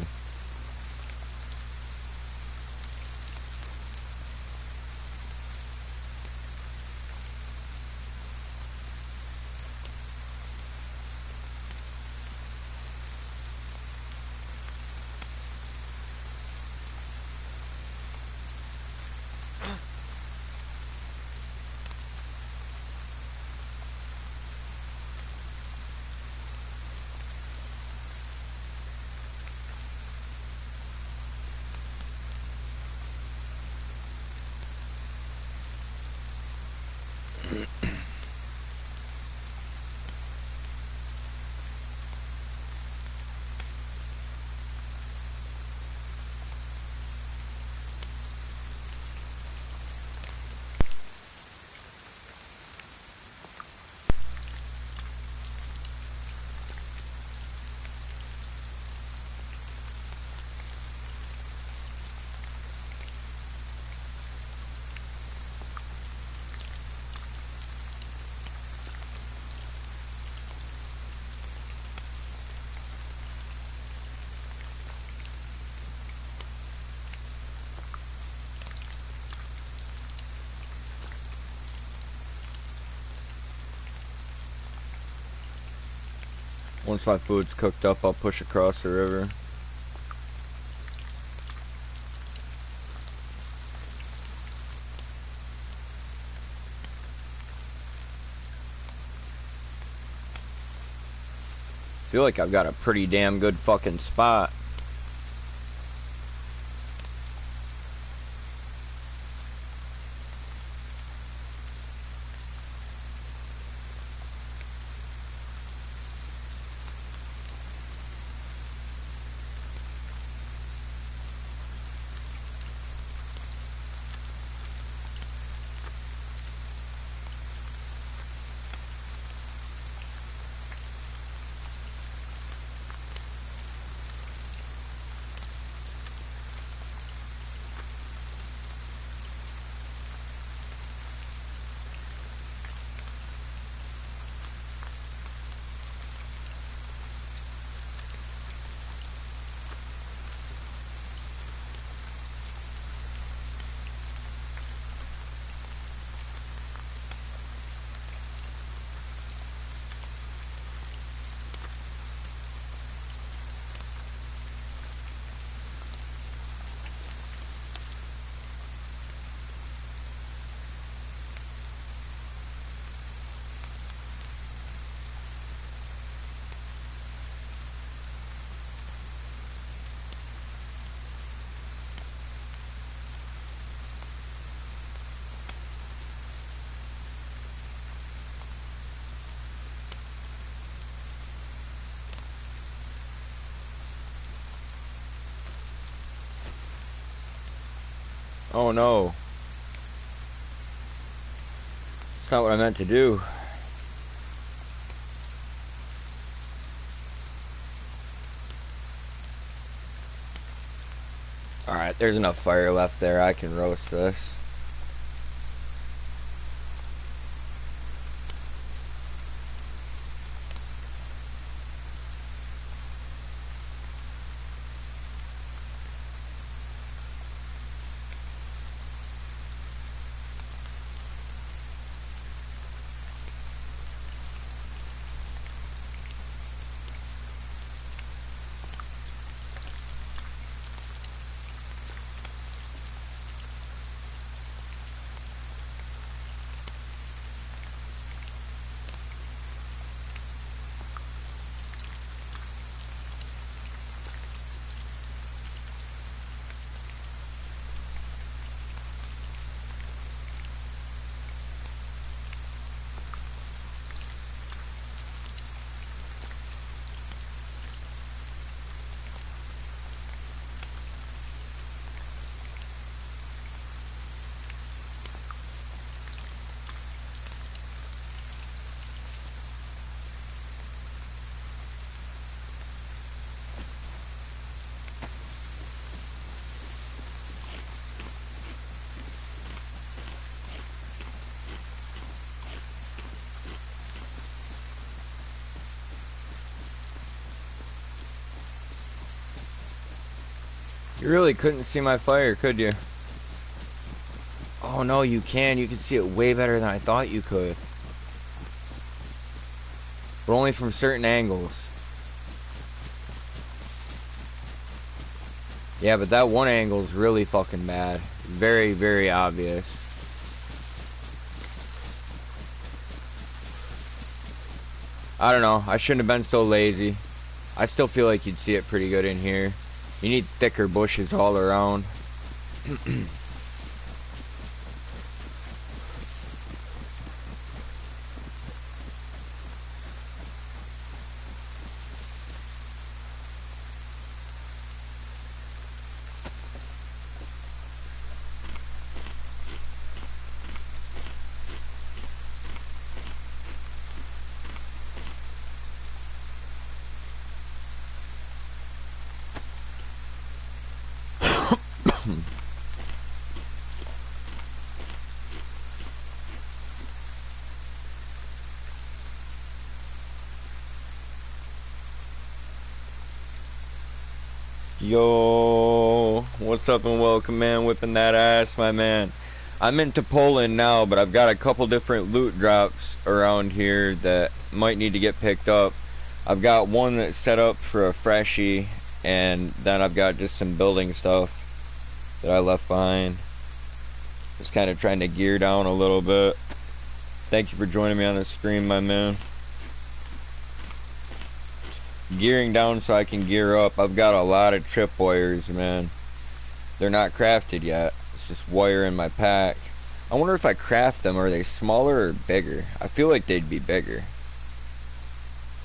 Once my food's cooked up, I'll push across the river. Feel like I've got a pretty damn good fucking spot. Oh no. That's not what I meant to do. Alright, there's enough fire left there. I can roast this. You really couldn't see my fire, could you? Oh no, you can. You can see it way better than I thought you could. But only from certain angles. Yeah, but that one angle is really fucking bad. Very, very obvious. I don't know. I shouldn't have been so lazy. I still feel like you'd see it pretty good in here. You need thicker bushes all around. Yo, what's up and welcome, man. Whipping that ass, my man. I'm into Poland now, but I've got a couple different loot drops around here that might need to get picked up. I've got one that's set up for a freshie, and then I've got just some building stuff that I left behind. Just kind of trying to gear down a little bit. Thank you for joining me on the stream, my man. Gearing down so I can gear up. I've got a lot of trip wires, man. They're not crafted yet. It's just wire in my pack. I wonder if I craft them, are they smaller or bigger? I feel like they'd be bigger.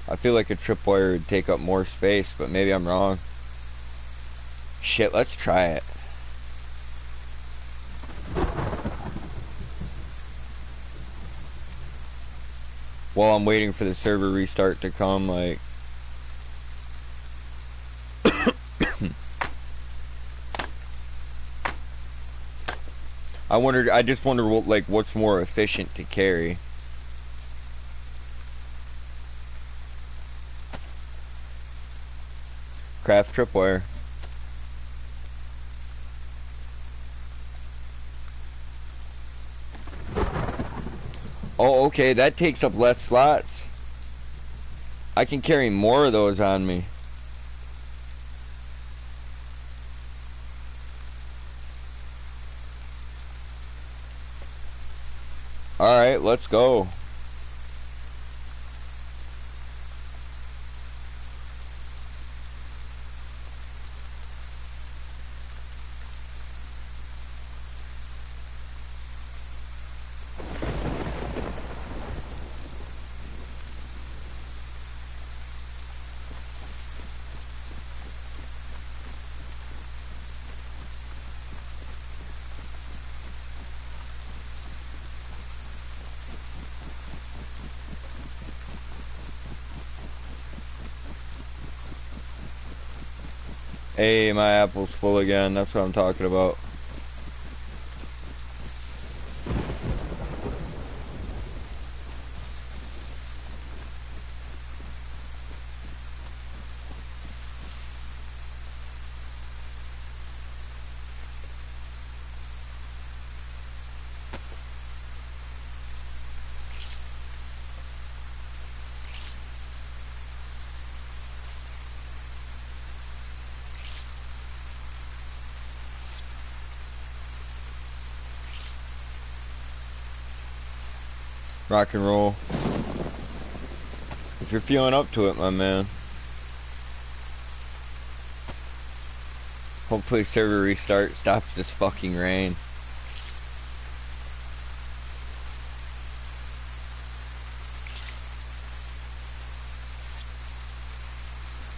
I feel like a tripwire would take up more space, but maybe I'm wrong. Shit, let's try it. While I'm waiting for the server restart to come, like... I just wonder what, like, what's more efficient to carry. Craft tripwire. Oh, okay, that takes up less slots. I can carry more of those on me. Alright, let's go. Hey, my apple's full again. That's what I'm talking about. Rock and roll. If you're feeling up to it, my man. Hopefully server restart stops this fucking rain.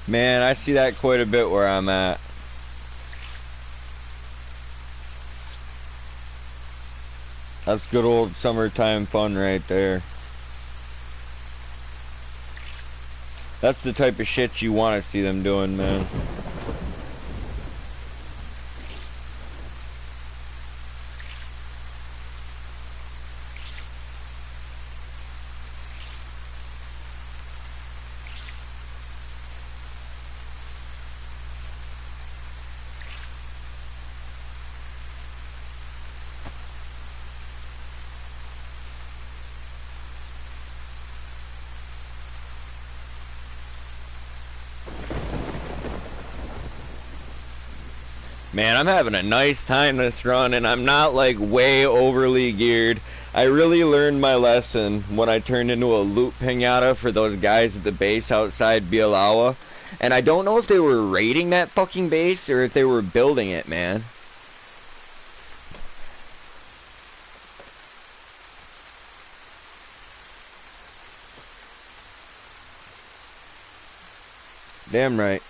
Man, I see that quite a bit where I'm at. That's good old summertime fun right there. That's the type of shit you want to see them doing, man. Man, I'm having a nice time this run, and I'm not like way overly geared. I really learned my lesson when I turned into a loot pinata for those guys at the base outside Bialawa. And I don't know if they were raiding that fucking base or if they were building it, man. Damn right.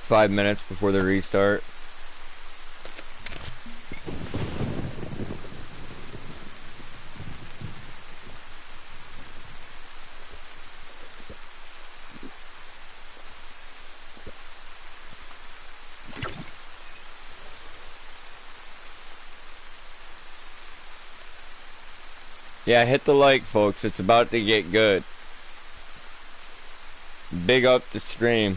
5 minutes before the restart. Yeah, hit the like, folks. It's about to get good. Big up the stream.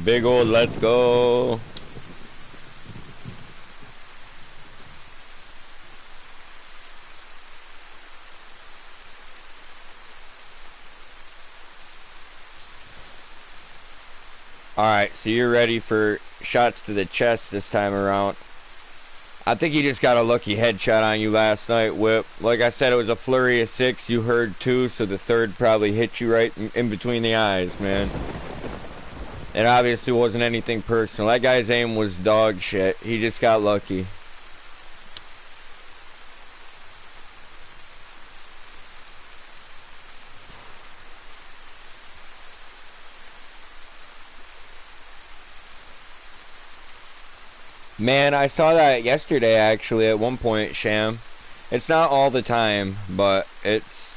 Big old let's go. Alright, so you're ready for shots to the chest this time around. I think he just got a lucky headshot on you last night, Whip. Like I said, it was a flurry of 6. You heard 2, so the third probably hit you right in between the eyes, man. It obviously wasn't anything personal. That guy's aim was dog shit. He just got lucky. Man, I saw that yesterday, actually, at one point, Sham. It's not all the time, but it's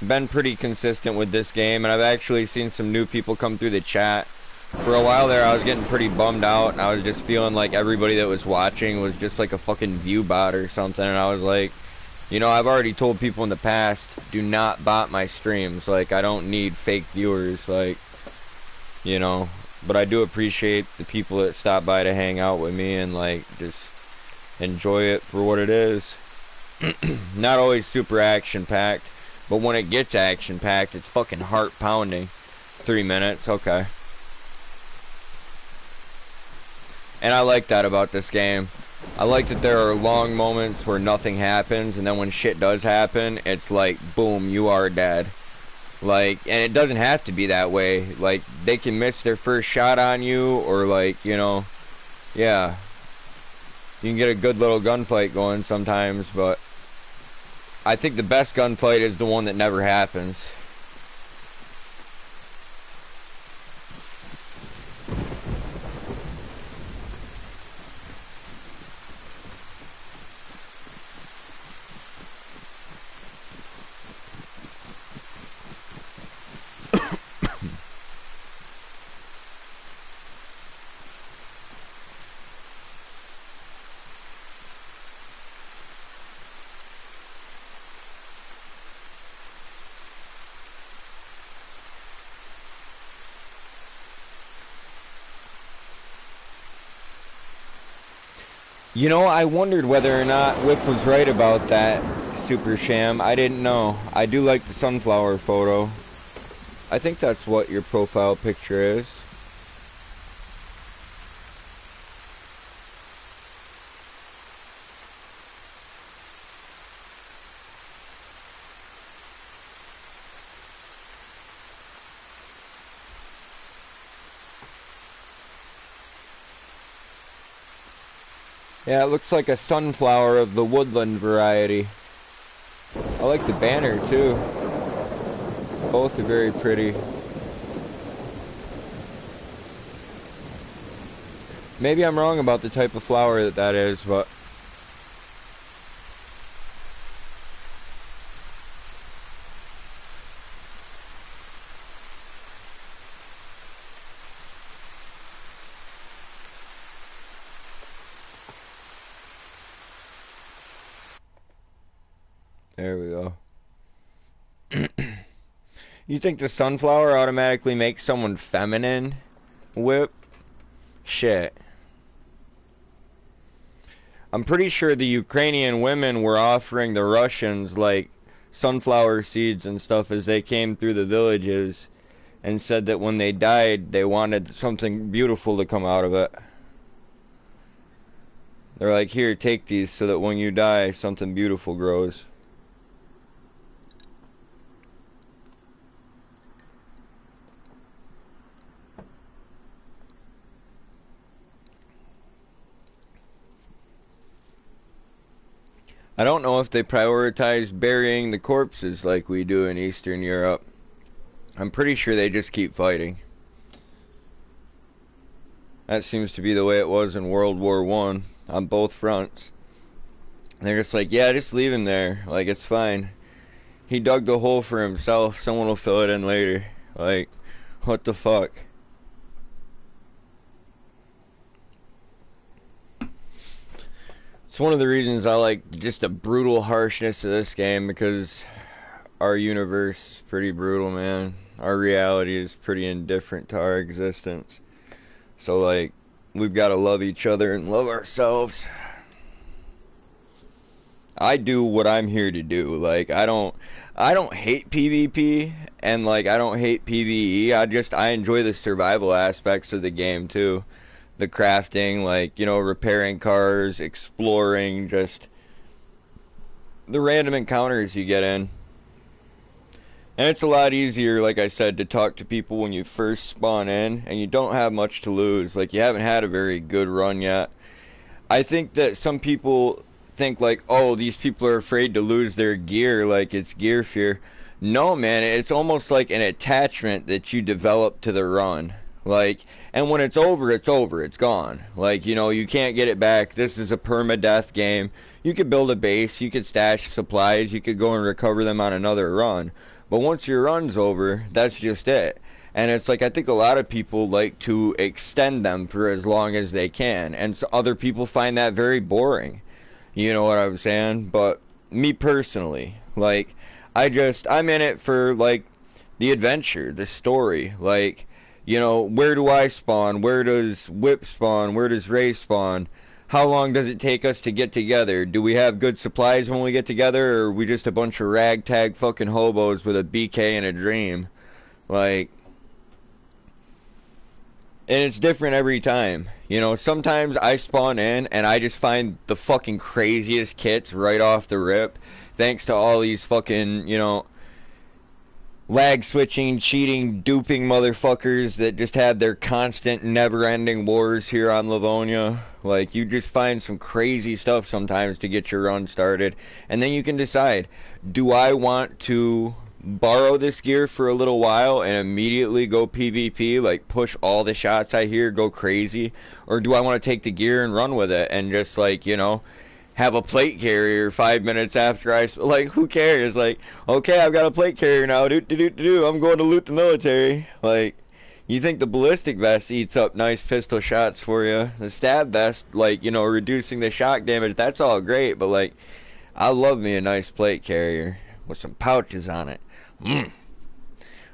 been pretty consistent with this game, and I've actually seen some new people come through the chat. For a while there, I was getting pretty bummed out, and I was just feeling like everybody that was watching was just like a fucking view bot or something, and I was like, you know, I've already told people in the past, do not bot my streams. Like, I don't need fake viewers, like, you know. But I do appreciate the people that stop by to hang out with me and, like, just enjoy it for what it is. Not always super action-packed, but when it gets action-packed, it's fucking heart-pounding. 3 minutes, okay. And I like that about this game. I like that there are long moments where nothing happens, and then when shit does happen, it's like, boom, you are dead. Like, and it doesn't have to be that way. Like, they can miss their first shot on you, or like, you know, yeah. You can get a good little gunfight going sometimes, but I think the best gunfight is the one that never happens. You know, I wondered whether or not Whip was right about that, Super Sham. I didn't know. I do like the sunflower photo. I think that's what your profile picture is. Yeah, it looks like a sunflower of the woodland variety. I like the banner too. Both are very pretty. Maybe I'm wrong about the type of flower that that is, but There we go. You think the sunflower automatically makes someone feminine? Whip? Shit. I'm pretty sure the Ukrainian women were offering the Russians, like, sunflower seeds and stuff as they came through the villages, and said that when they died, they wanted something beautiful to come out of it. They're like, here, take these so that when you die, something beautiful grows. I don't know if they prioritize burying the corpses like we do in Eastern Europe. I'm pretty sure they just keep fighting. That seems to be the way it was in World War I on both fronts. They're just like, yeah, just leave him there. Like, it's fine. He dug the hole for himself. Someone will fill it in later. Like, what the fuck? It's one of the reasons I like just the brutal harshness of this game, because our universe is pretty brutal, man. Our reality is pretty indifferent to our existence. So, like, we've got to love each other and love ourselves. I do what I'm here to do. Like, I don't hate PvP, and, like, I don't hate PvE. I enjoy the survival aspects of the game, too. The crafting, like, you know, repairing cars, exploring, just the random encounters you get in. And it's a lot easier, like I said, to talk to people when you first spawn in, and you don't have much to lose. Like, you haven't had a very good run yet. I think that some people think, like, oh, these people are afraid to lose their gear, like it's gear fear. No, man, it's almost like an attachment that you develop to the run. Like, and when it's over, it's gone. Like, you know, you can't get it back. This is a permadeath game. You could build a base, you could stash supplies, you could go and recover them on another run. But once your run's over, that's just it. And it's like, I think a lot of people like to extend them for as long as they can. And so other people find that very boring. You know what I'm saying? But me personally, like, I'm in it for, like, the adventure, the story. Like, you know, where do I spawn? Where does Whip spawn? Where does Ray spawn? How long does it take us to get together? Do we have good supplies when we get together, or are we just a bunch of ragtag fucking hobos with a BK and a dream? Like, and it's different every time. You know, sometimes I spawn in and I just find the fucking craziest kits right off the rip, thanks to all these fucking, you know, lag switching, cheating, duping motherfuckers that just have their constant never-ending wars here on Livonia. Like, you just find some crazy stuff sometimes to get your run started, and then you can decide, do I want to borrow this gear for a little while and immediately go PvP, like push all the shots I hear, go crazy, or do I want to take the gear and run with it and just, like, you know, have a plate carrier 5 minutes after like, who cares? Like, okay, I've got a plate carrier now, I'm going to loot the military. Like, you think the ballistic vest eats up nice pistol shots for you. The stab vest, like, you know, reducing the shock damage, that's all great, but, like, I love me a nice plate carrier with some pouches on it. I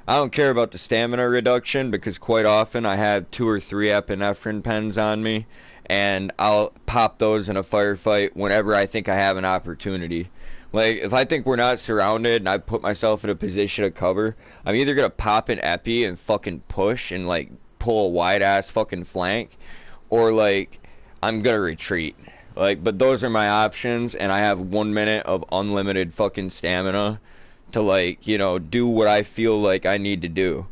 don't care about the stamina reduction, because quite often I have 2 or 3 epinephrine pens on me, and I'll pop those in a firefight whenever I think I have an opportunity. Like, if I think we're not surrounded and I put myself in a position of cover, I'm either gonna pop an epi and fucking push and, like, pull a wide-ass fucking flank, or, like, I'm gonna retreat. Like, but those are my options, and I have 1 minute of unlimited fucking stamina to, like, you know, do what I feel like I need to do.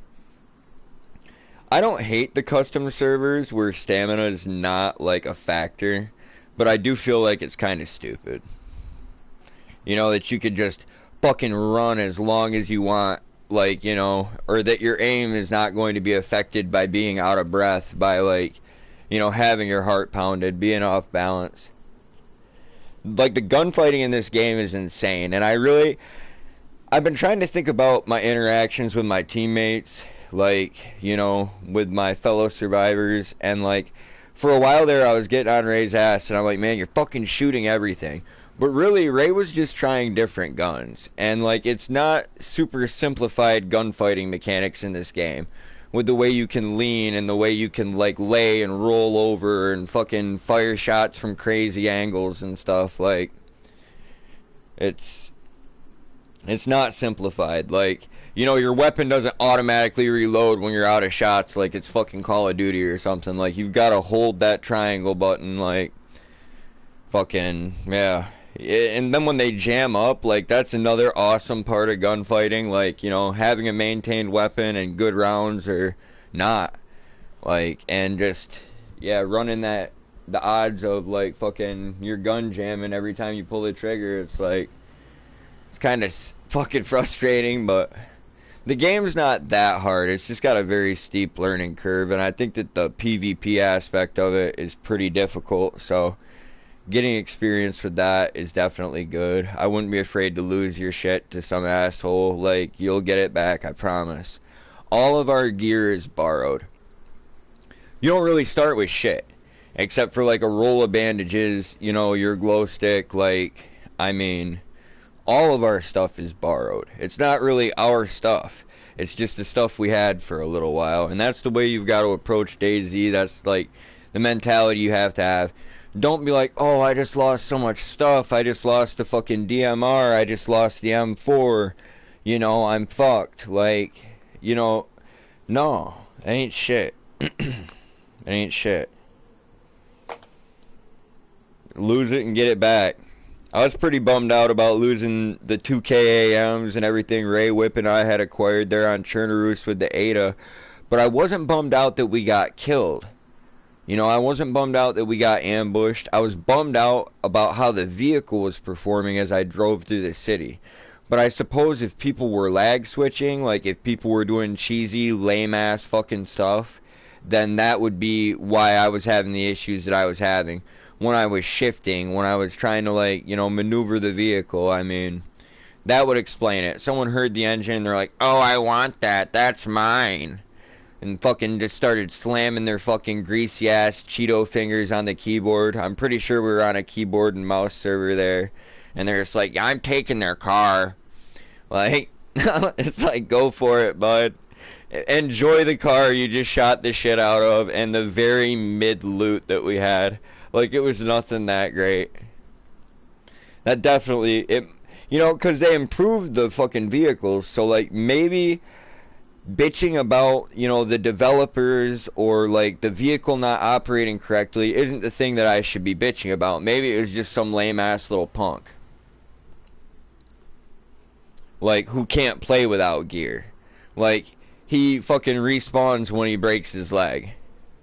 I don't hate the custom servers where stamina is not, like, a factor, but I do feel like it's kind of stupid. You know, that you could just fucking run as long as you want, like, you know, or that your aim is not going to be affected by being out of breath, by, like, you know, having your heart pounded, being off balance. Like, the gunfighting in this game is insane, and I've been trying to think about my interactions with my teammates, like, you know, with my fellow survivors, and, like, for a while there I was getting on Ray's ass, and I'm like, man, you're fucking shooting everything. But really, Ray was just trying different guns. And, like, it's not super simplified gunfighting mechanics in this game. With the way you can lean and the way you can, like, lay and roll over and fucking fire shots from crazy angles and stuff. Like, it's not simplified. Like, you know, your weapon doesn't automatically reload when you're out of shots like it's fucking Call of Duty or something. Like, you've got to hold that triangle button, like, fucking, yeah. And then when they jam up, like, that's another awesome part of gunfighting. Like, you know, having a maintained weapon and good rounds or not. Like, and just, yeah, running the odds of, like, fucking your gun jamming every time you pull the trigger. It's like, it's kind of fucking frustrating, but the game's not that hard. It's just got a very steep learning curve, and I think that the PvP aspect of it is pretty difficult, so getting experience with that is definitely good. I wouldn't be afraid to lose your shit to some asshole. Like, you'll get it back, I promise. All of our gear is borrowed. You don't really start with shit, except for, like, a roll of bandages, you know, your glow stick, like, I mean, all of our stuff is borrowed. It's not really our stuff. It's just the stuff we had for a little while, and that's the way you've got to approach DayZ. That's, like, the mentality you have to have. Don't be like, oh, I just lost so much stuff. I just lost the fucking DMR. I just lost the M4. You know, I'm fucked. Like, you know, no. It ain't shit. It ain't shit. Lose it and get it back. I was pretty bummed out about losing the 2K AMs and everything Ray Whip and I had acquired there on Chernaroos with the Ada. But I wasn't bummed out that we got killed. You know, I wasn't bummed out that we got ambushed. I was bummed out about how the vehicle was performing as I drove through the city. But I suppose if people were lag switching, like if people were doing cheesy, lame-ass fucking stuff, then that would be why I was having the issues that I was having. When I was shifting, when I was trying to, like, you know, maneuver the vehicle, I mean, that would explain it. Someone heard the engine and they're like, oh, I want that, that's mine. And fucking just started slamming their fucking greasy ass Cheeto fingers on the keyboard. I'm pretty sure we were on a keyboard and mouse server there. And they're just like, I'm taking their car. Like, it's like, go for it, bud. Enjoy the car you just shot the shit out of and the very mid loot that we had. Like, it was nothing that great. That definitely, you know, because they improved the fucking vehicles, so, like, maybe bitching about, you know, the developers or, like, the vehicle not operating correctly isn't the thing that I should be bitching about. Maybe it was just some lame-ass little punk. Like, who can't play without gear. Like, he fucking respawns when he breaks his leg.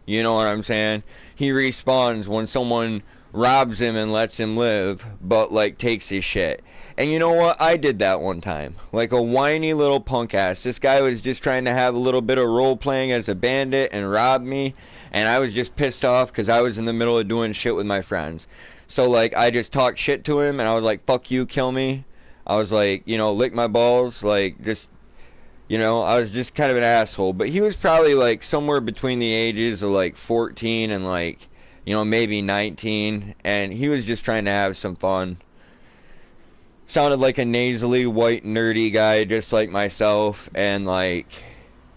You know what I'm saying? He respawns when someone robs him and lets him live, but, like, takes his shit. And you know what? I did that one time. Like a whiny little punk ass. This guy was just trying to have a little bit of role playing as a bandit and rob me. And I was just pissed off because I was in the middle of doing shit with my friends. So, like, I just talked shit to him and I was like, fuck you, kill me. I was like, you know, lick my balls. Like, just, you know, I was just kind of an asshole. But he was probably, like, somewhere between the ages of, like, 14 and, like, you know, maybe 19. And he was just trying to have some fun. Sounded like a nasally, white, nerdy guy just like myself. And, like,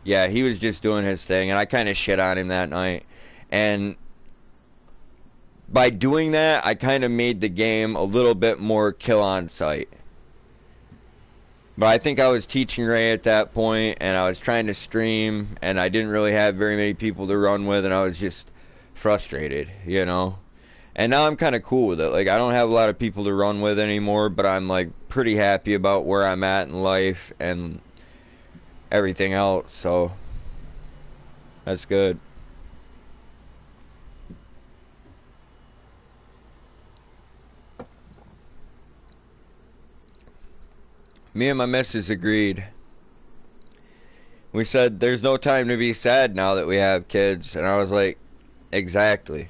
yeah, he was just doing his thing. And I kind of shit on him that night. And by doing that, I kind of made the game a little bit more kill on sight. But I think I was teaching Ray at that point, and I was trying to stream, and I didn't really have very many people to run with, and I was just frustrated, you know? And now I'm kind of cool with it. Like, I don't have a lot of people to run with anymore, but I'm, like, pretty happy about where I'm at in life and everything else, so that's good. Me and my missus agreed. We said, there's no time to be sad now that we have kids. And I was like, exactly.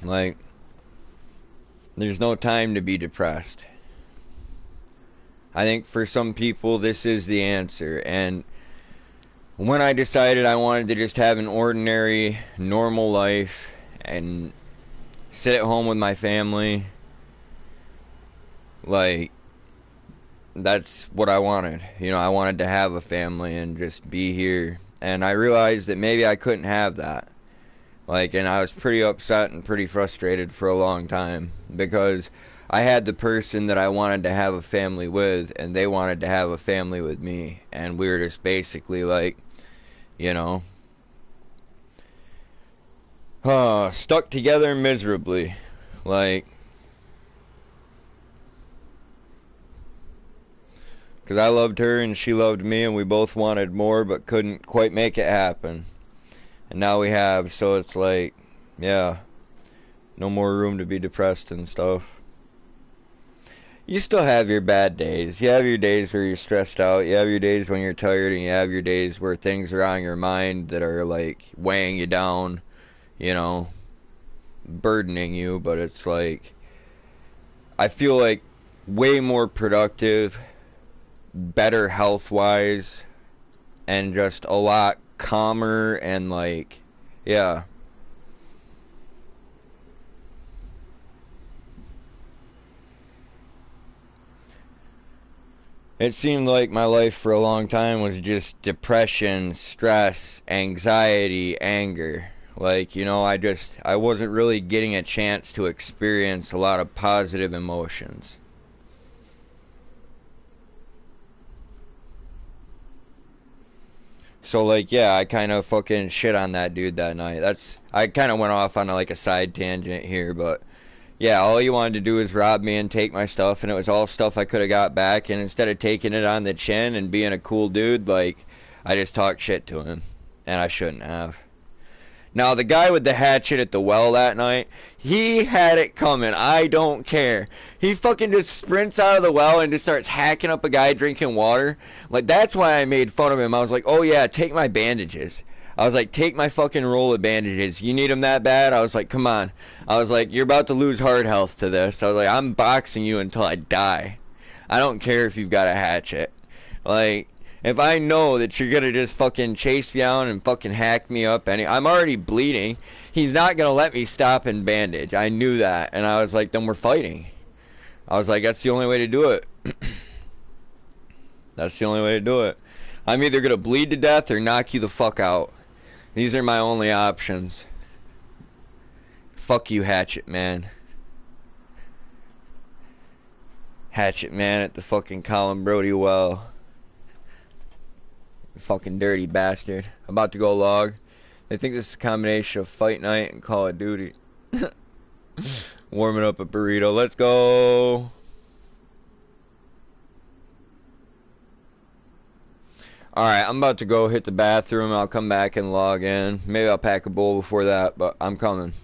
Like, there's no time to be depressed. I think for some people, this is the answer. And when I decided I wanted to just have an ordinary, normal life and sit at home with my family. Like, that's what I wanted. You know, I wanted to have a family and just be here. And I realized that maybe I couldn't have that. Like, and I was pretty upset and pretty frustrated for a long time because I had the person that I wanted to have a family with, and they wanted to have a family with me. And we were just basically like, you know, stuck together miserably. Like, because I loved her and she loved me, and we both wanted more but couldn't quite make it happen. And now we have, so it's like, yeah, no more room to be depressed and stuff. You still have your bad days. You have your days where you're stressed out. You have your days when you're tired, and you have your days where things are on your mind that are like weighing you down, you know, burdening you. But it's like, I feel like way more productive, better health wise, and just a lot calmer and like, yeah. It seemed like my life for a long time was just depression, stress, anxiety, anger. Like, you know, I wasn't really getting a chance to experience a lot of positive emotions. So, like, yeah, I kind of fucking shit on that dude that night. I kind of went off on like a side tangent here, but yeah, all he wanted to do was rob me and take my stuff, and it was all stuff I could have got back. And instead of taking it on the chin and being a cool dude, like, I just talked shit to him, and I shouldn't have. Now, the guy with the hatchet at the well that night, he had it coming. I don't care. He fucking just sprints out of the well and just starts hacking up a guy drinking water. Like, that's why I made fun of him. I was like, oh yeah, take my bandages. I was like, take my fucking roll of bandages. You need them that bad? I was like, come on. I was like, you're about to lose heart health to this. I was like, I'm boxing you until I die. I don't care if you've got a hatchet. Like, if I know that you're gonna just fucking chase me down and fucking hack me up, I'm already bleeding. He's not gonna let me stop and bandage. I knew that, and I was like, then we're fighting. I was like, that's the only way to do it. That's the only way to do it. I'm either gonna bleed to death or knock you the fuck out. These are my only options. Fuck you, Hatchet Man. Hatchet Man at the fucking Colin Brody well. Fucking dirty bastard. I'm about to go log. They think this is a combination of Fight Night and Call of Duty. Warming up a burrito. Let's go. Alright, I'm about to go hit the bathroom. I'll come back and log in. Maybe I'll pack a bowl before that, but I'm coming.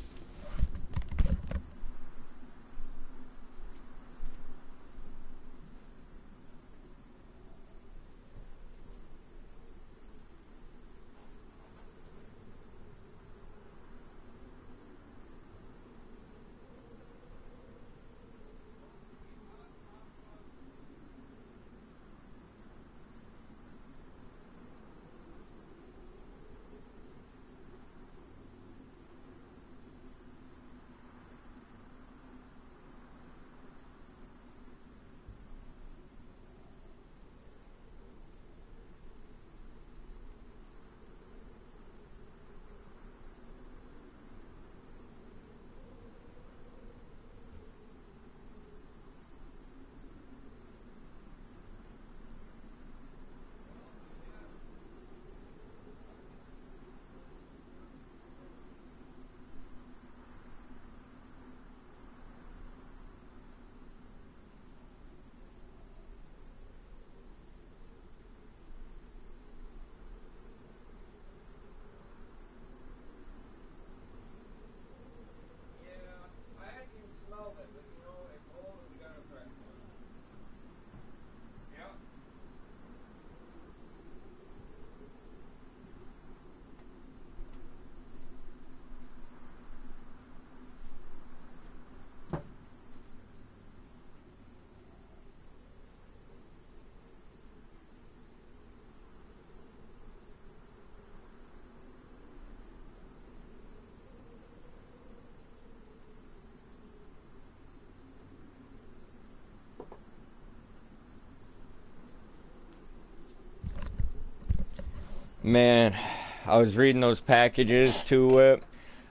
Man, I was reading those packages too, Whip.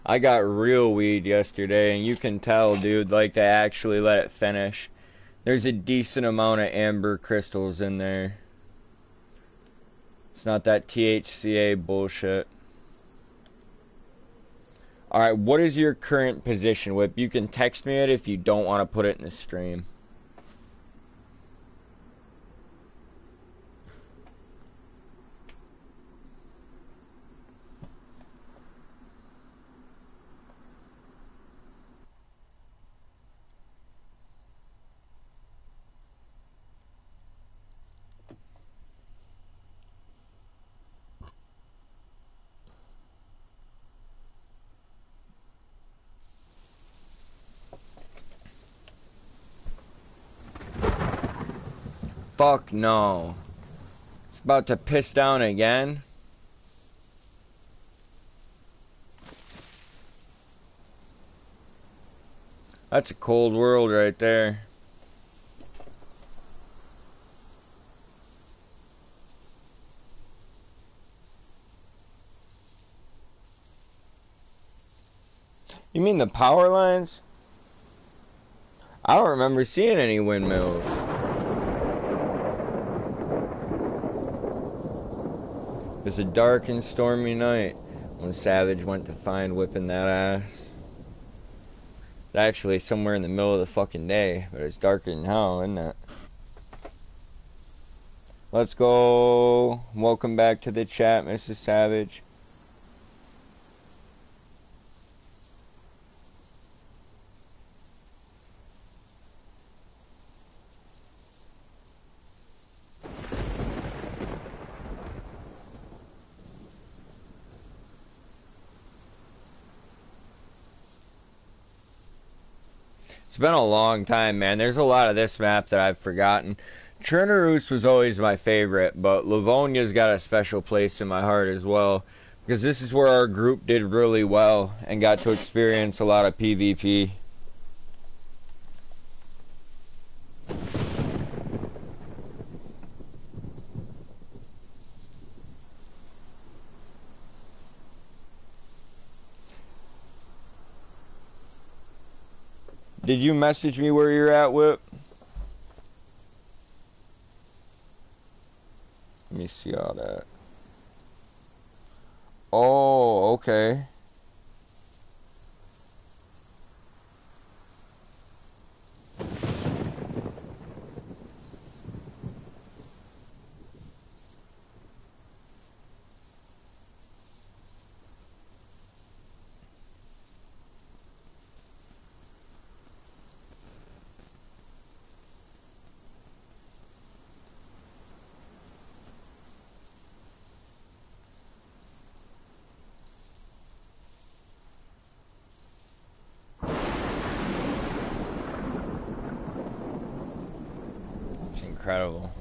I got real weed yesterday, and you can tell, dude, like they actually let it finish. There's a decent amount of amber crystals in there. It's not that THCA bullshit. Alright, what is your current position, Whip? You can text me it if you don't want to put it in the stream. Fuck no. It's about to piss down again. That's a cold world right there. You mean the power lines? I don't remember seeing any windmills. It was a dark and stormy night when Savage went to find whipping that ass. It's actually somewhere in the middle of the fucking day, but it's darker than hell, isn't it? Let's go. Welcome back to the chat, Mrs. Savage. It's been a long time, man. There's a lot of this map that I've forgotten. Chernaroos was always my favorite, but Livonia's got a special place in my heart as well, because this is where our group did really well and got to experience a lot of PvP. Did you message me where you're at, Whip? Let me see all that. Oh, okay. It's incredible.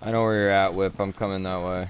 I know where you're at, Whip. I'm coming that way.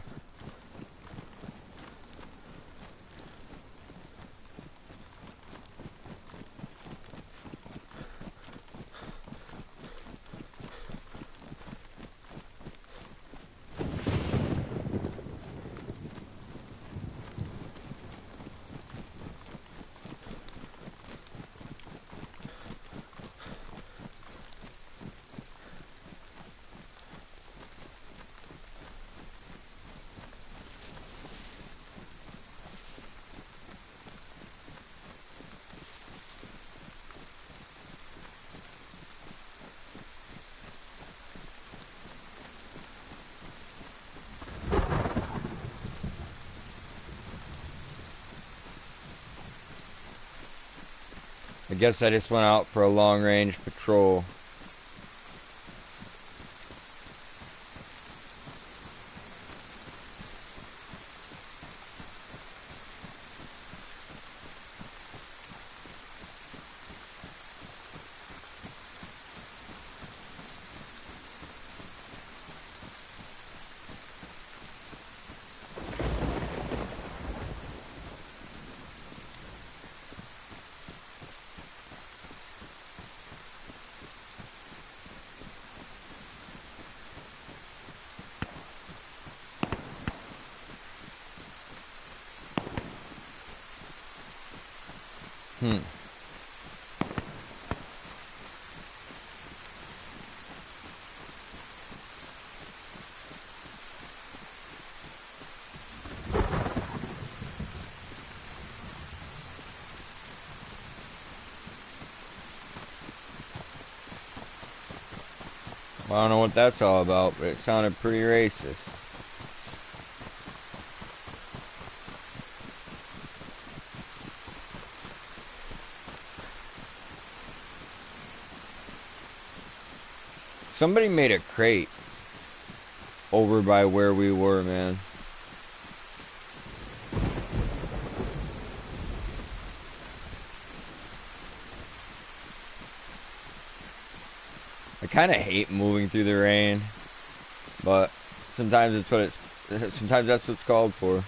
I guess I just went out for a long range patrol. Well, I don't know what that's all about, but it sounded pretty racist. Somebody made a crate over by where we were, man. I kind of hate moving through the rain, but sometimes sometimes that's what's called for.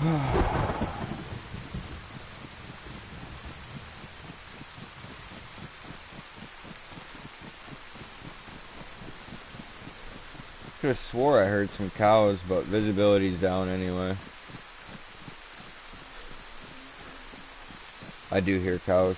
Could have swore I heard some cows, but visibility's down anyway. I do hear cows.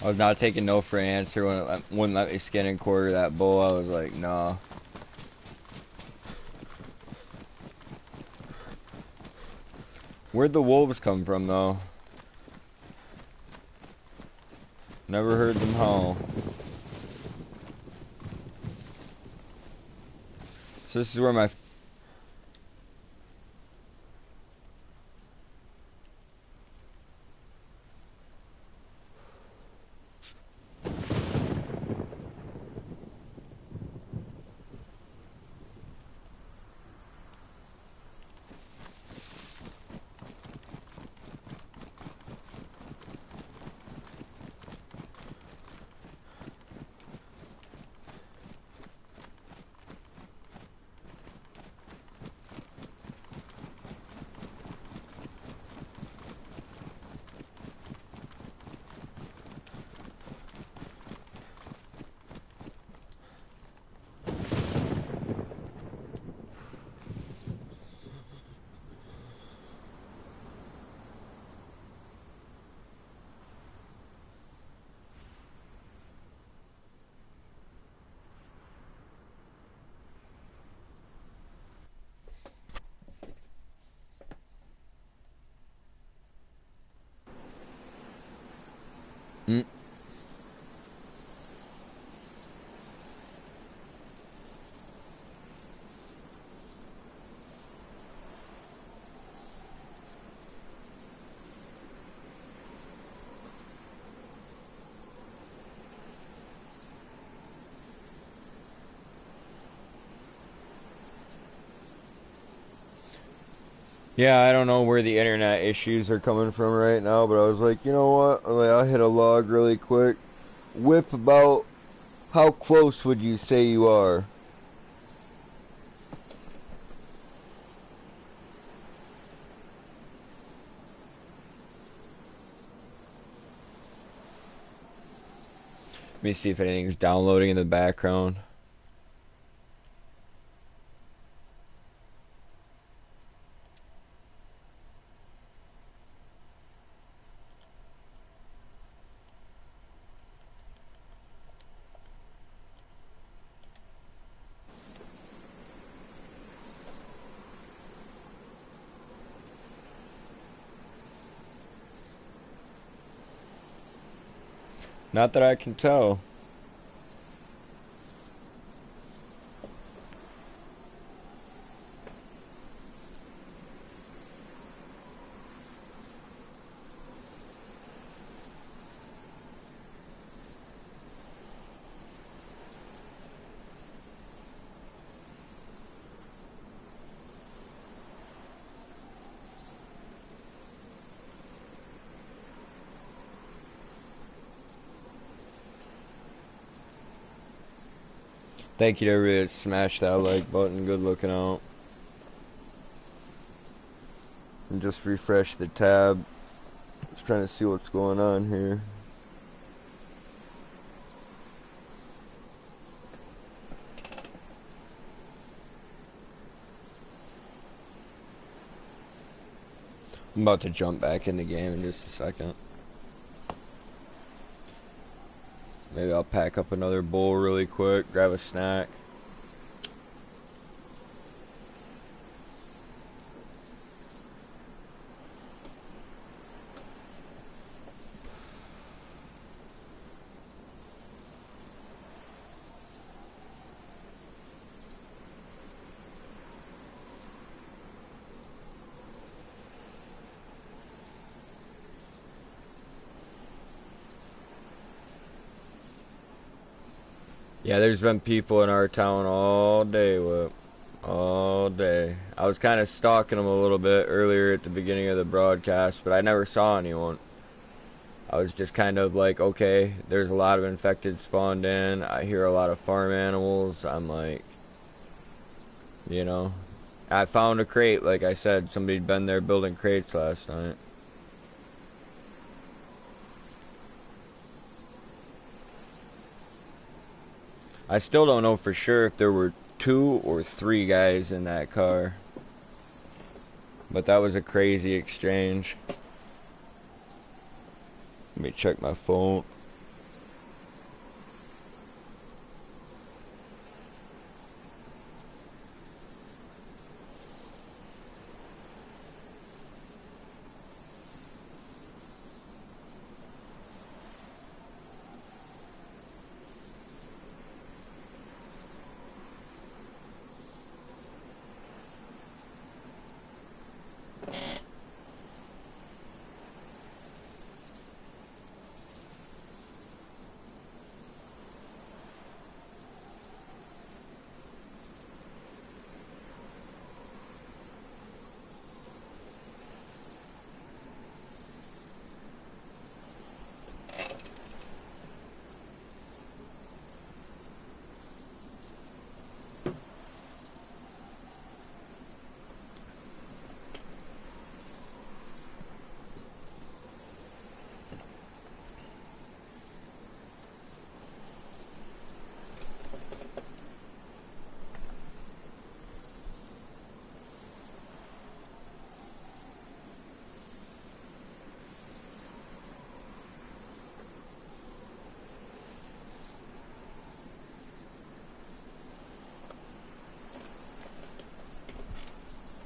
I was not taking no for an answer when it wouldn't let me skin and quarter that bull. I was like, nah. Where'd the wolves come from, though? Never heard them howl. So this is where my... Mm. Yeah, I don't know where the internet issues are coming from right now, but I was like, you know what? Like, I'll hit a log really quick. Whip about how close would you say you are? Let me see if anything's downloading in the background. Not that I can tell. Thank you to everybody that smashed that like button. Good looking out. And just refresh the tab. Just trying to see what's going on here. I'm about to jump back in the game in just a second. Maybe I'll pack up another bowl really quick, grab a snack. Yeah, there's been people in our town all day, Whip. All day. I was kind of stalking them a little bit earlier at the beginning of the broadcast, but I never saw anyone. I was just kind of like, okay, there's a lot of infected spawned in. I hear a lot of farm animals. I'm like, you know. I found a crate, like I said. Somebody'd been there building crates last night. I still don't know for sure if there were 2 or 3 guys in that car. But that was a crazy exchange. Let me check my phone.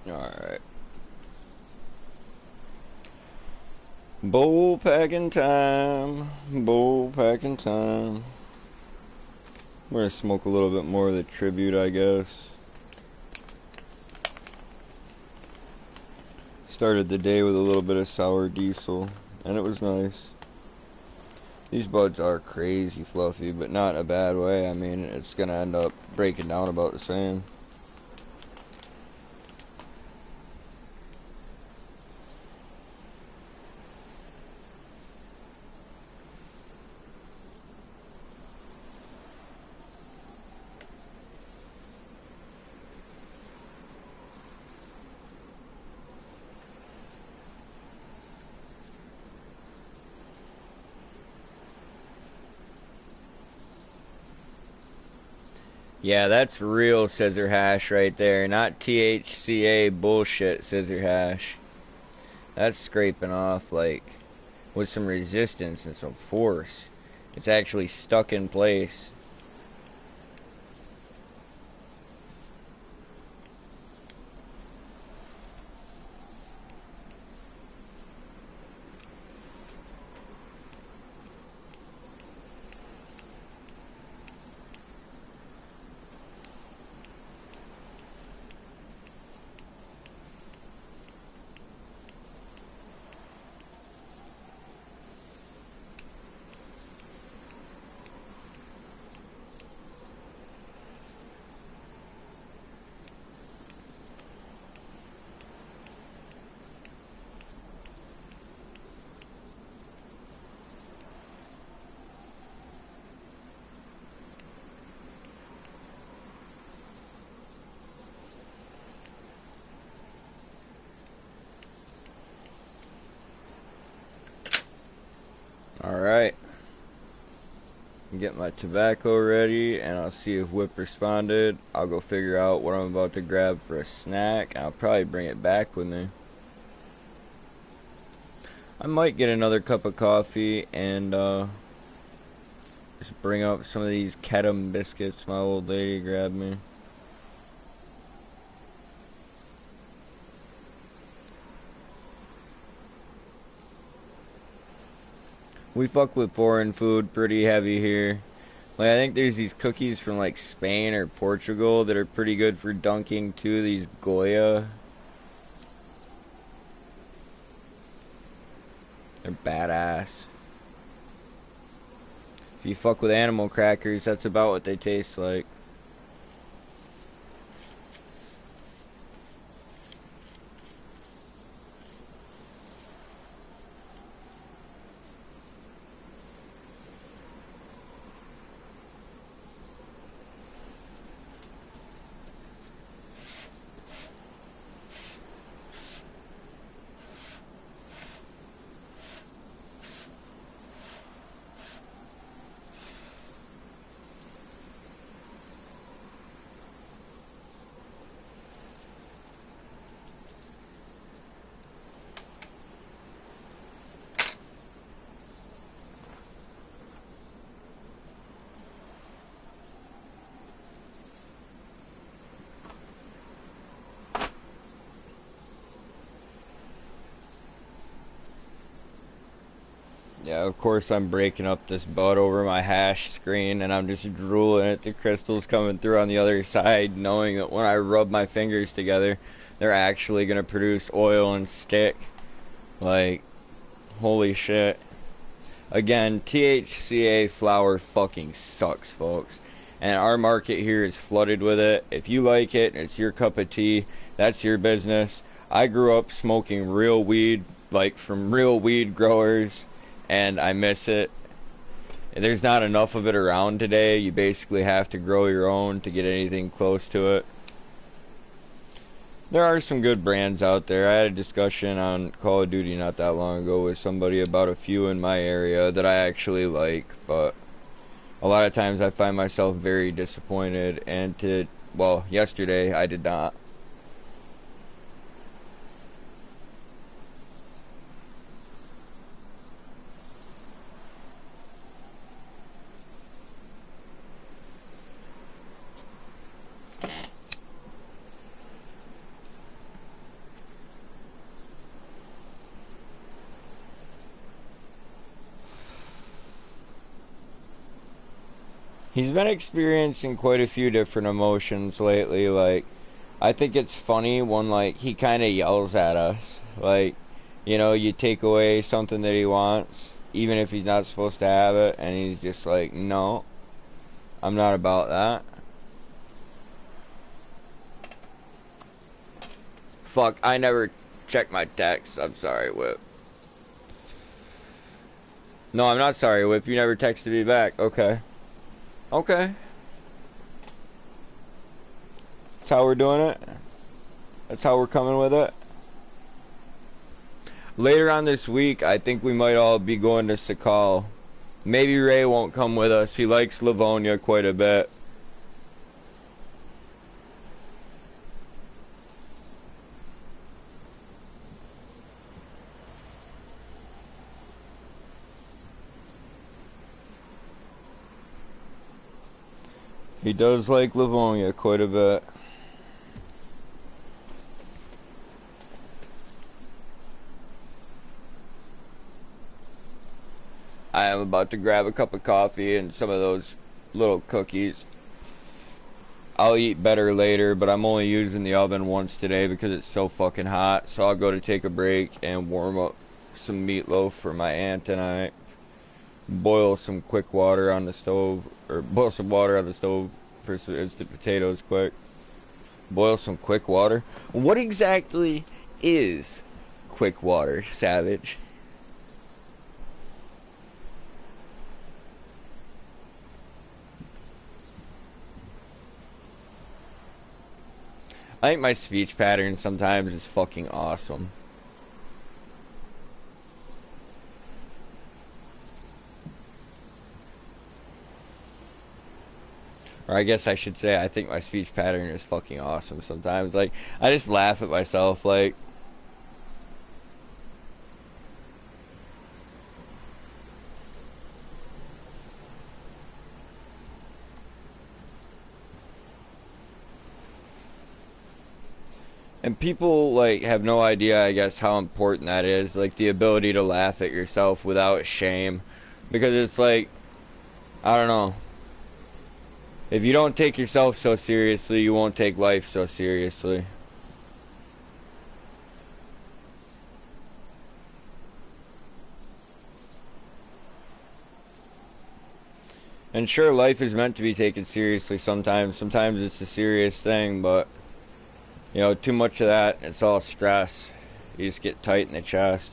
Alright. Bowl packing time. Bowl packing time. We're gonna smoke a little bit more of the tribute, I guess. Started the day with a little bit of sour diesel, and it was nice. These buds are crazy fluffy, but not in a bad way. I mean, it's gonna end up breaking down about the same. Yeah, that's real scissor hash right there, not THCA bullshit scissor hash. That's scraping off like with some resistance and some force. It's actually stuck in place. Alright. Get my tobacco ready and I'll see if Whip responded. I'll go figure out what I'm about to grab for a snack and I'll probably bring it back with me. I might get another cup of coffee and just bring up some of these Kedem biscuits my old lady grabbed me. We fuck with foreign food pretty heavy here. Like, I think there's these cookies from like Spain or Portugal that are pretty good for dunking too. These Goya. They're badass. If you fuck with animal crackers, that's about what they taste like. Yeah, of course I'm breaking up this bud over my hash screen and I'm just drooling at the crystals coming through on the other side, knowing that when I rub my fingers together, they're actually going to produce oil and stick. Like, holy shit. Again, THCA flower fucking sucks, folks. And our market here is flooded with it. If you like it and it's your cup of tea, that's your business. I grew up smoking real weed, like from real weed growers, and I miss it. There's not enough of it around today. You basically have to grow your own to get anything close to it. There are some good brands out there. I had a discussion on Call of Duty not that long ago with somebody about a few in my area that I actually like, but a lot of times I find myself very disappointed, and well, yesterday I did not. He's been experiencing quite a few different emotions lately. Like, I think it's funny when, like, he kind of yells at us. Like, you know, you take away something that he wants, even if he's not supposed to have it, and he's just like, no, I'm not about that. Fuck, I never checked my text. I'm sorry, Whip. No, I'm not sorry, Whip. You never texted me back. Okay. Okay. That's how we're doing it. That's how we're coming with it. Later on this week, I think we might all be going to Sakal. Maybe Ray won't come with us. He likes Livonia quite a bit. He does like Livonia quite a bit. I am about to grab a cup of coffee and some of those little cookies. I'll eat better later, but I'm only using the oven once today because it's so fucking hot. So I'll go to take a break and warm up some meatloaf for my aunt and I. Boil some quick water on the stove, or boil some water on the stove for some instant potatoes quick. Boil some quick water. What exactly is quick water, Savage? I think my speech pattern sometimes is fucking awesome. Or I guess I should say I think my speech pattern is fucking awesome sometimes. Like, I just laugh at myself, like... And people, like, have no idea, I guess, how important that is. Like, the ability to laugh at yourself without shame. Because it's like, I don't know. If you don't take yourself so seriously, you won't take life so seriously. And sure, life is meant to be taken seriously sometimes. Sometimes it's a serious thing, but... You know, too much of that, it's all stress. You just get tight in the chest.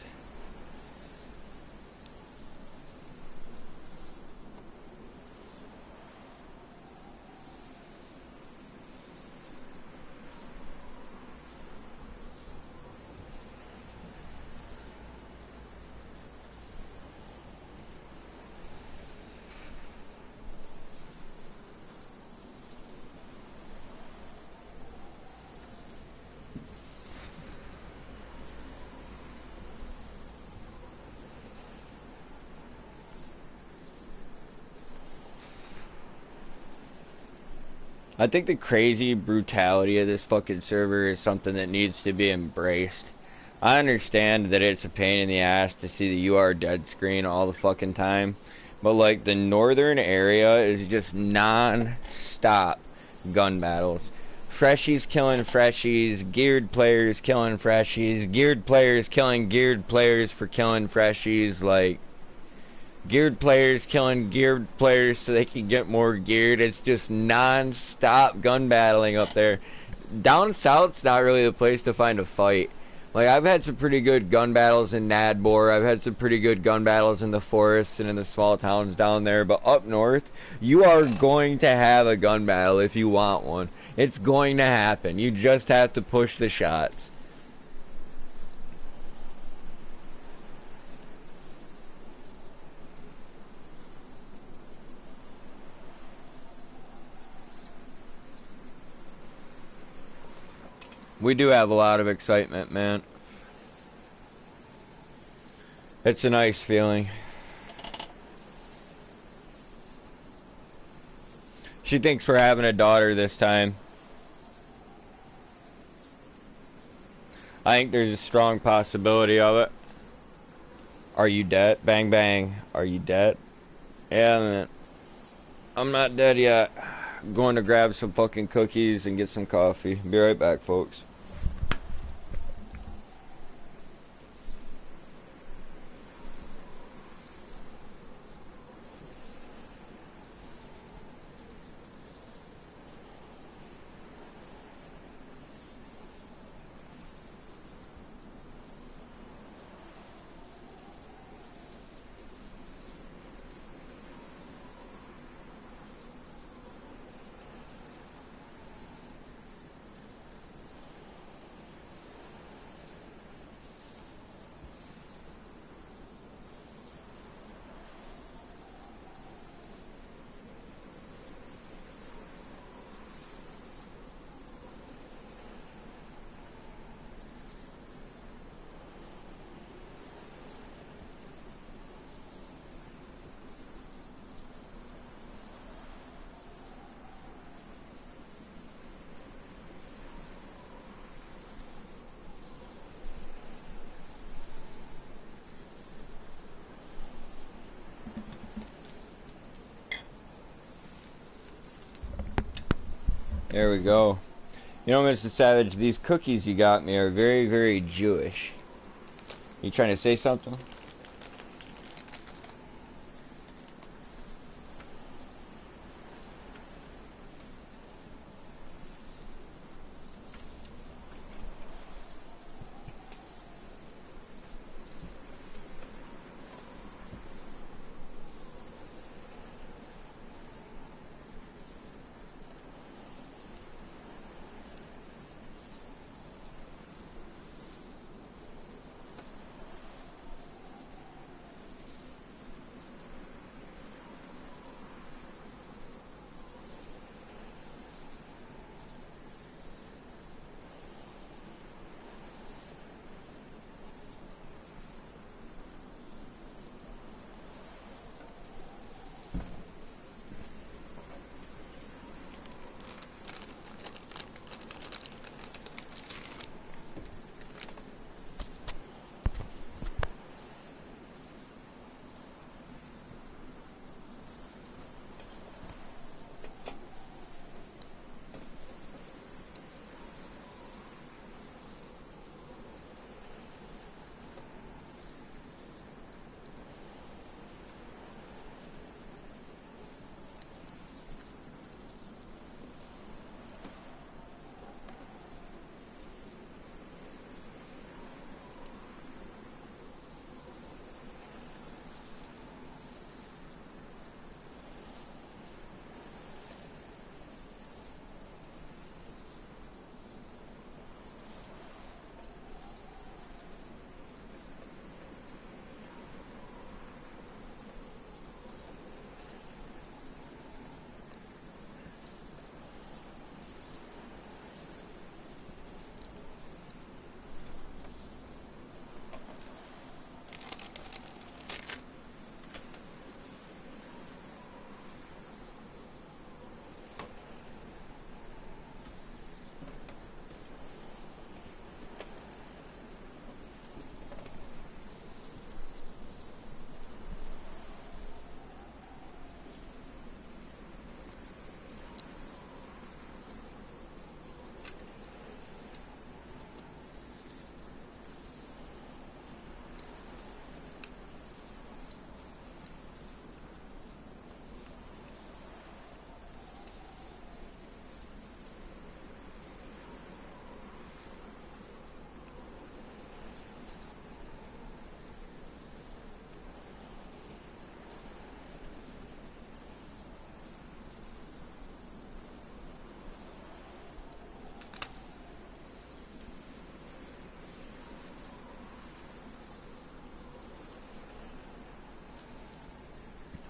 I think the crazy brutality of this fucking server is something that needs to be embraced. I understand that it's a pain in the ass to see the "you are dead" screen all the fucking time, but like the northern area is just non-stop gun battles. Freshies killing freshies, geared players killing freshies, geared players killing geared players for killing freshies, like... Geared players killing geared players so they can get more geared. It's just non-stop gun battling up there. Down south's not really the place to find a fight. Like, I've had some pretty good gun battles in Nadbor. I've had some pretty good gun battles in the forests and in the small towns down there. But up north, you are going to have a gun battle if you want one. It's going to happen. You just have to push the shots. We do have a lot of excitement, man. It's a nice feeling. She thinks we're having a daughter this time. I think there's a strong possibility of it. Are you dead? Bang bang. Are you dead? Yeah, man. I'm not dead yet. I'm going to grab some fucking cookies and get some coffee. Be right back, folks. There we go. You know, Mr. Savage, these cookies you got me are very, very Jewish. You trying to say something?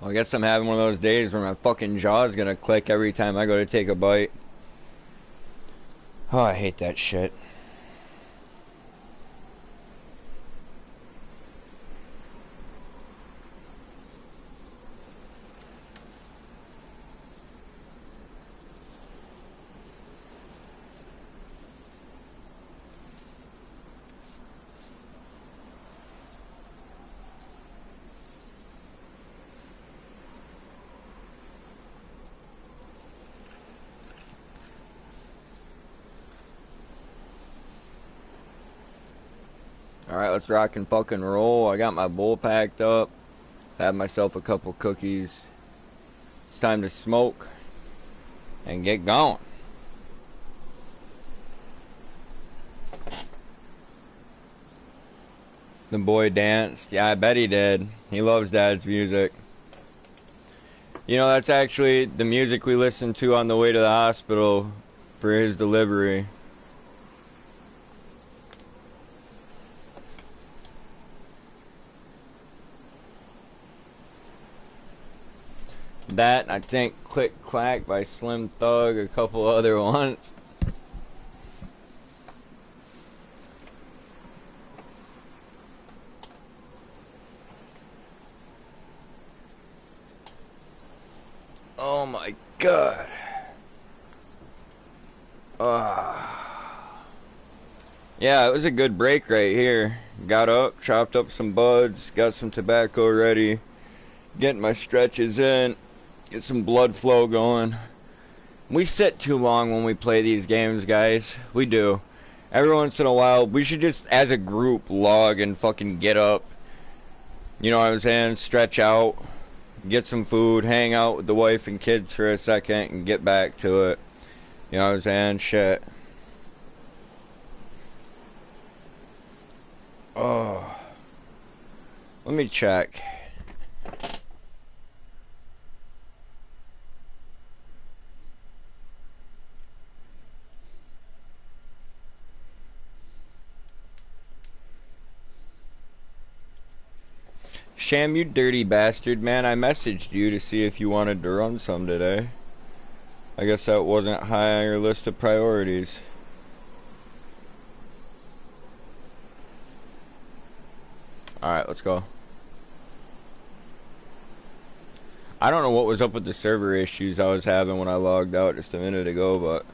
Well, I guess I'm having one of those days where my fucking jaw's gonna click every time I go to take a bite. Oh, I hate that shit. Alright, let's rock and fucking roll. I got my bowl packed up. Had myself a couple cookies. It's time to smoke and get going. The boy danced. Yeah, I bet he did. He loves Dad's music. You know, that's actually the music we listened to on the way to the hospital for his delivery. That, I think, Click Clack by Slim Thug, a couple other ones. Oh my god. Yeah, it was a good break right here. Got up, chopped up some buds, got some tobacco ready, getting my stretches in, get some blood flow going. We sit too long when we play these games, guys. We do. Every once in a while, we should just, as a group, log and fucking get up. You know what I'm saying? Stretch out, get some food, hang out with the wife and kids for a second, and get back to it. You know what I'm saying? Shit. Oh. Let me check. Sham, you dirty bastard, man. I messaged you to see if you wanted to run some today. I guess that wasn't high on your list of priorities. Alright, let's go. I don't know what was up with the server issues I was having when I logged out just a minute ago, but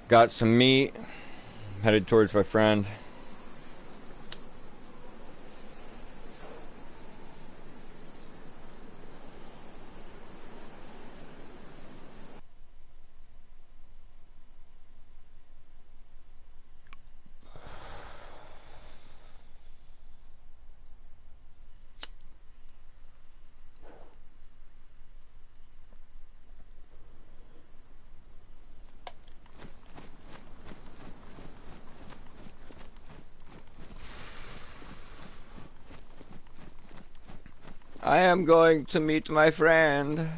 got some meat, headed towards my friend. I am going to meet my friend.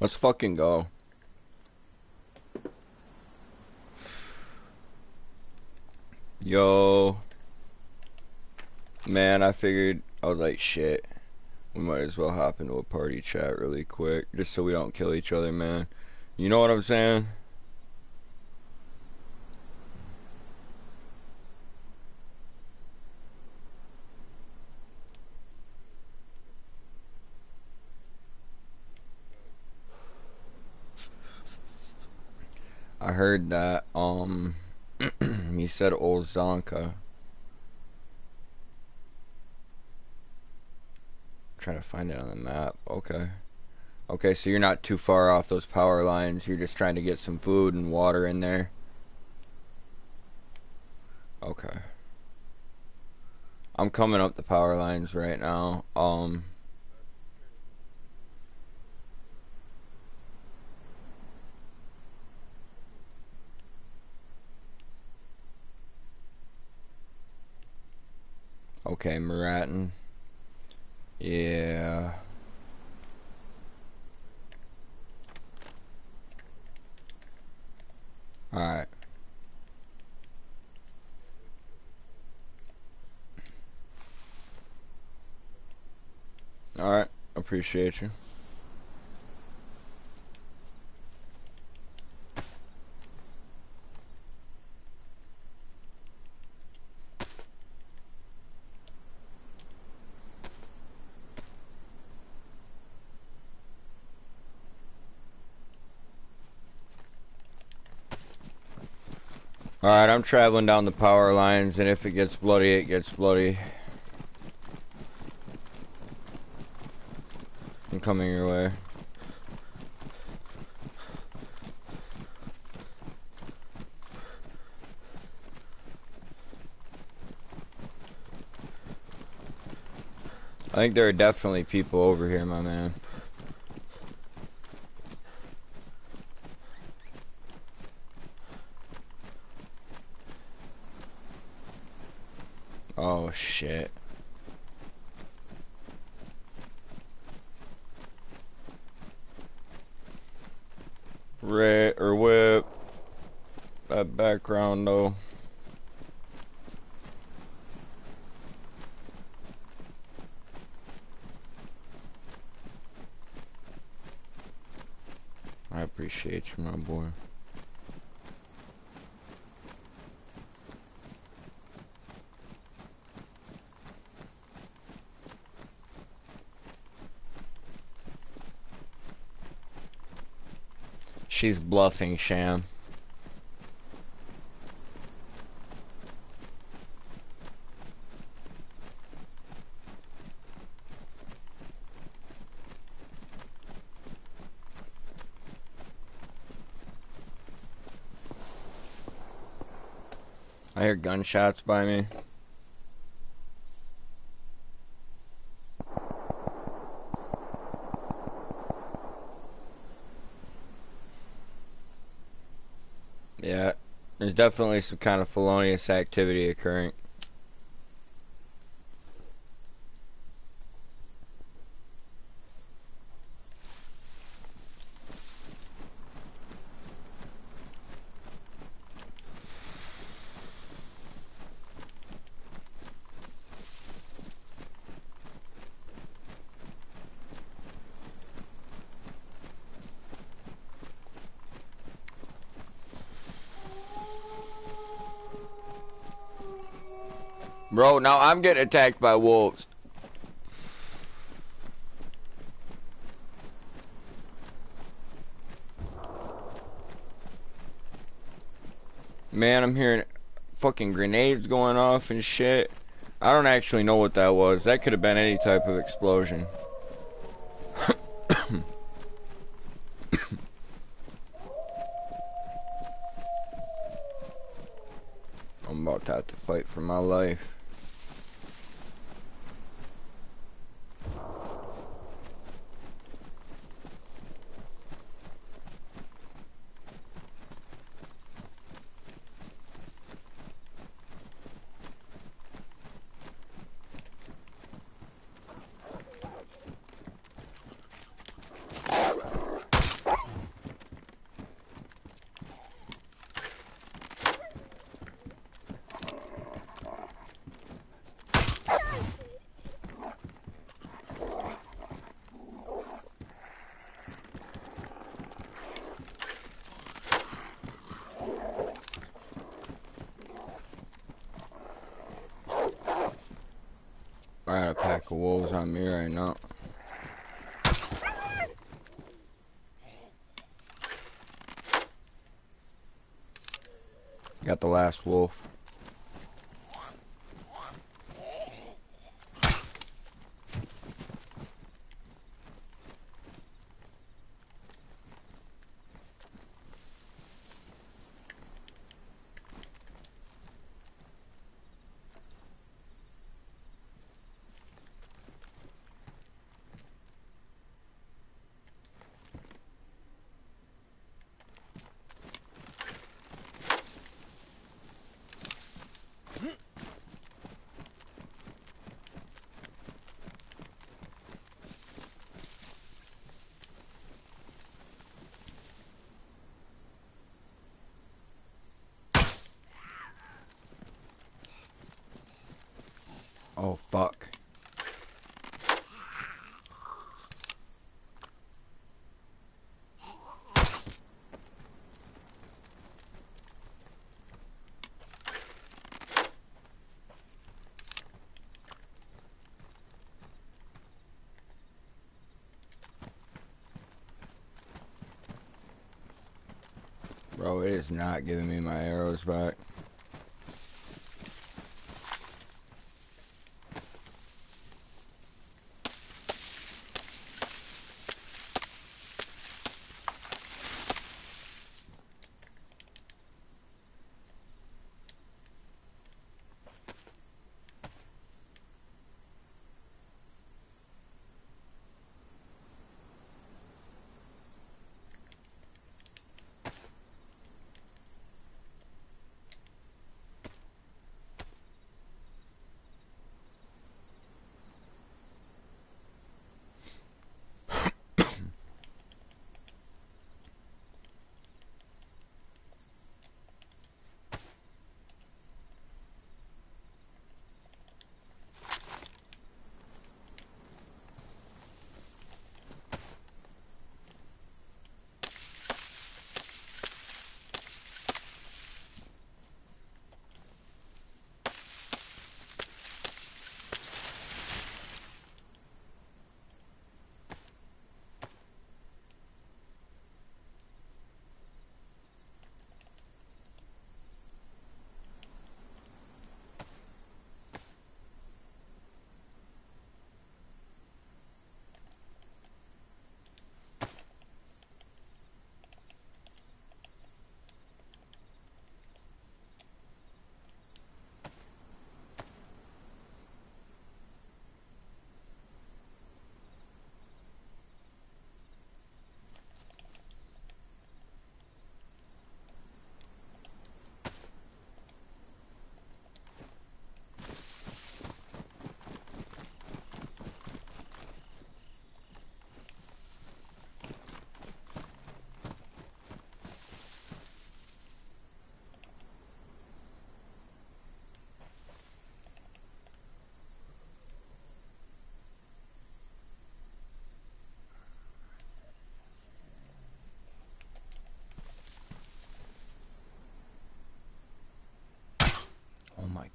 Let's fucking go. Yo. Man, I figured, I was like, shit. We might as well hop into a party chat really quick, just so we don't kill each other, man. You know what I'm saying? I heard that, he said old Zonka. Trying to find it on the map. Okay. Okay, so you're not too far off those power lines. You're just trying to get some food and water in there. Okay. I'm coming up the power lines right now. Okay, Maratin. Yeah. Alright. Alright, appreciate you. Alright, I'm traveling down the power lines, and if it gets bloody, it gets bloody. I'm coming your way. I think there are definitely people over here, my man. Oh shit. Whip. That background though. Appreciate you, my boy. She's bluffing, Sham. I hear gunshots by me. Yeah, there's definitely some kind of felonious activity occurring. Bro, now I'm getting attacked by wolves. Man, I'm hearing fucking grenades going off and shit. I don't actually know what that was. That could have been any type of explosion. I'm about to have to fight for my life. I got a pack of wolves on me right now. Got the last wolf. Oh, fuck. Bro, it is not giving me my arrows back.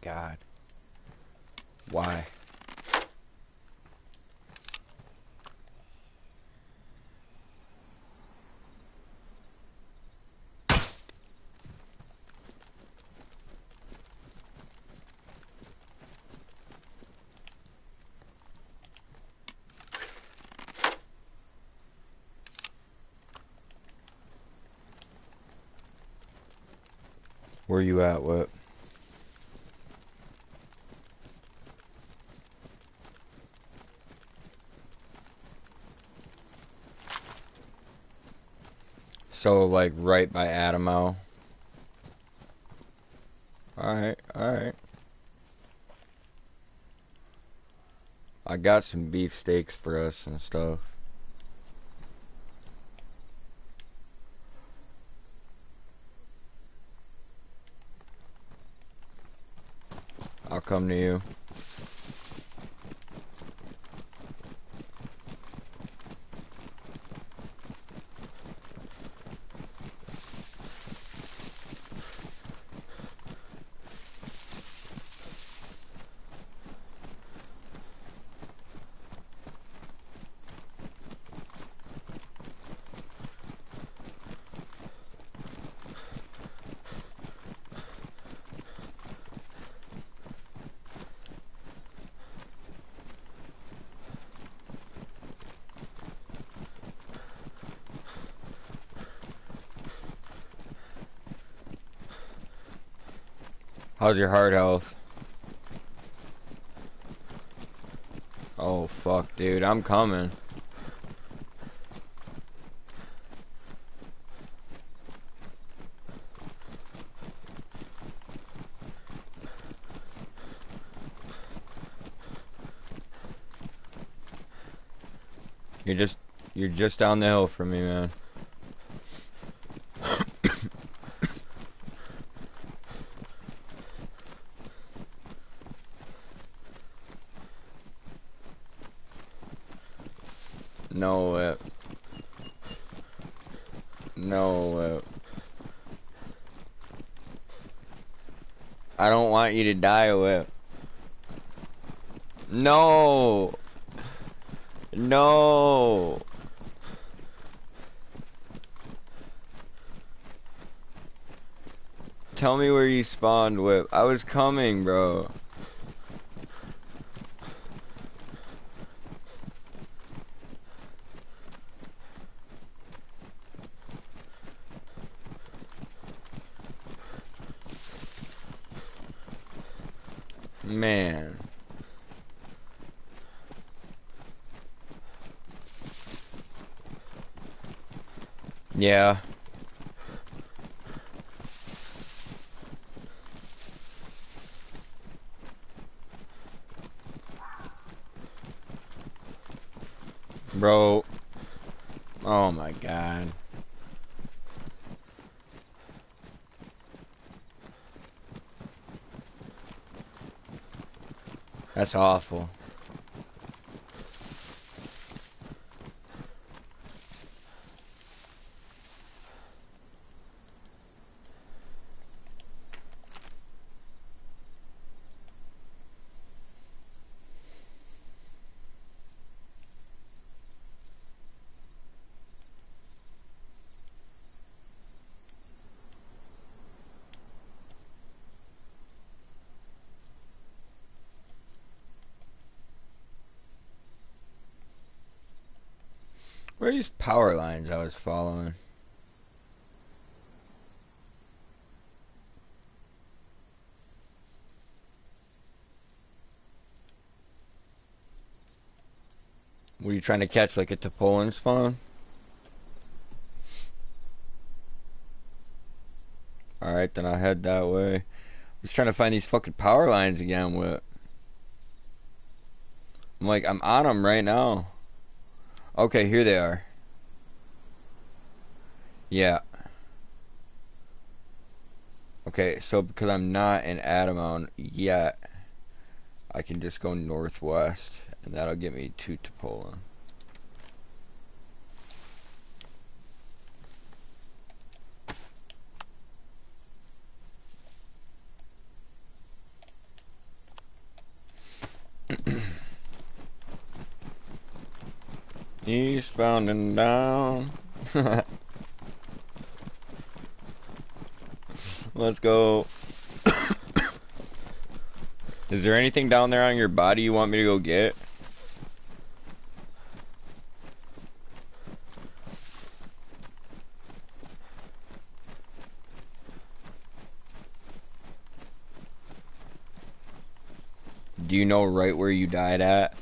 god. Why? Where you at, what? So, like, right by Adamo. Alright, alright. I got some beef steaks for us and stuff. I'll come to you. How's your heart health? Oh fuck, dude, I'm coming. You're just down the hill from me, man. No whip. No whip. I don't want you to die, whip. No. No. Tell me where you spawned, whip. I was coming, bro. Man. Yeah. Bro. Oh my god. That's awful. Where are these power lines I was following? Were you trying to catch like a Topolin spawn? Alright, then I'll head that way. I was trying to find these fucking power lines again, with. I'm like, I'm on them right now. Okay, here they are. Yeah. Okay, so because I'm not in Adamon yet, I can just go northwest, and that'll get me to Topolin. Eastbound and down. Let's go. Is there anything down there on your body you want me to go get? Do you know right where you died at?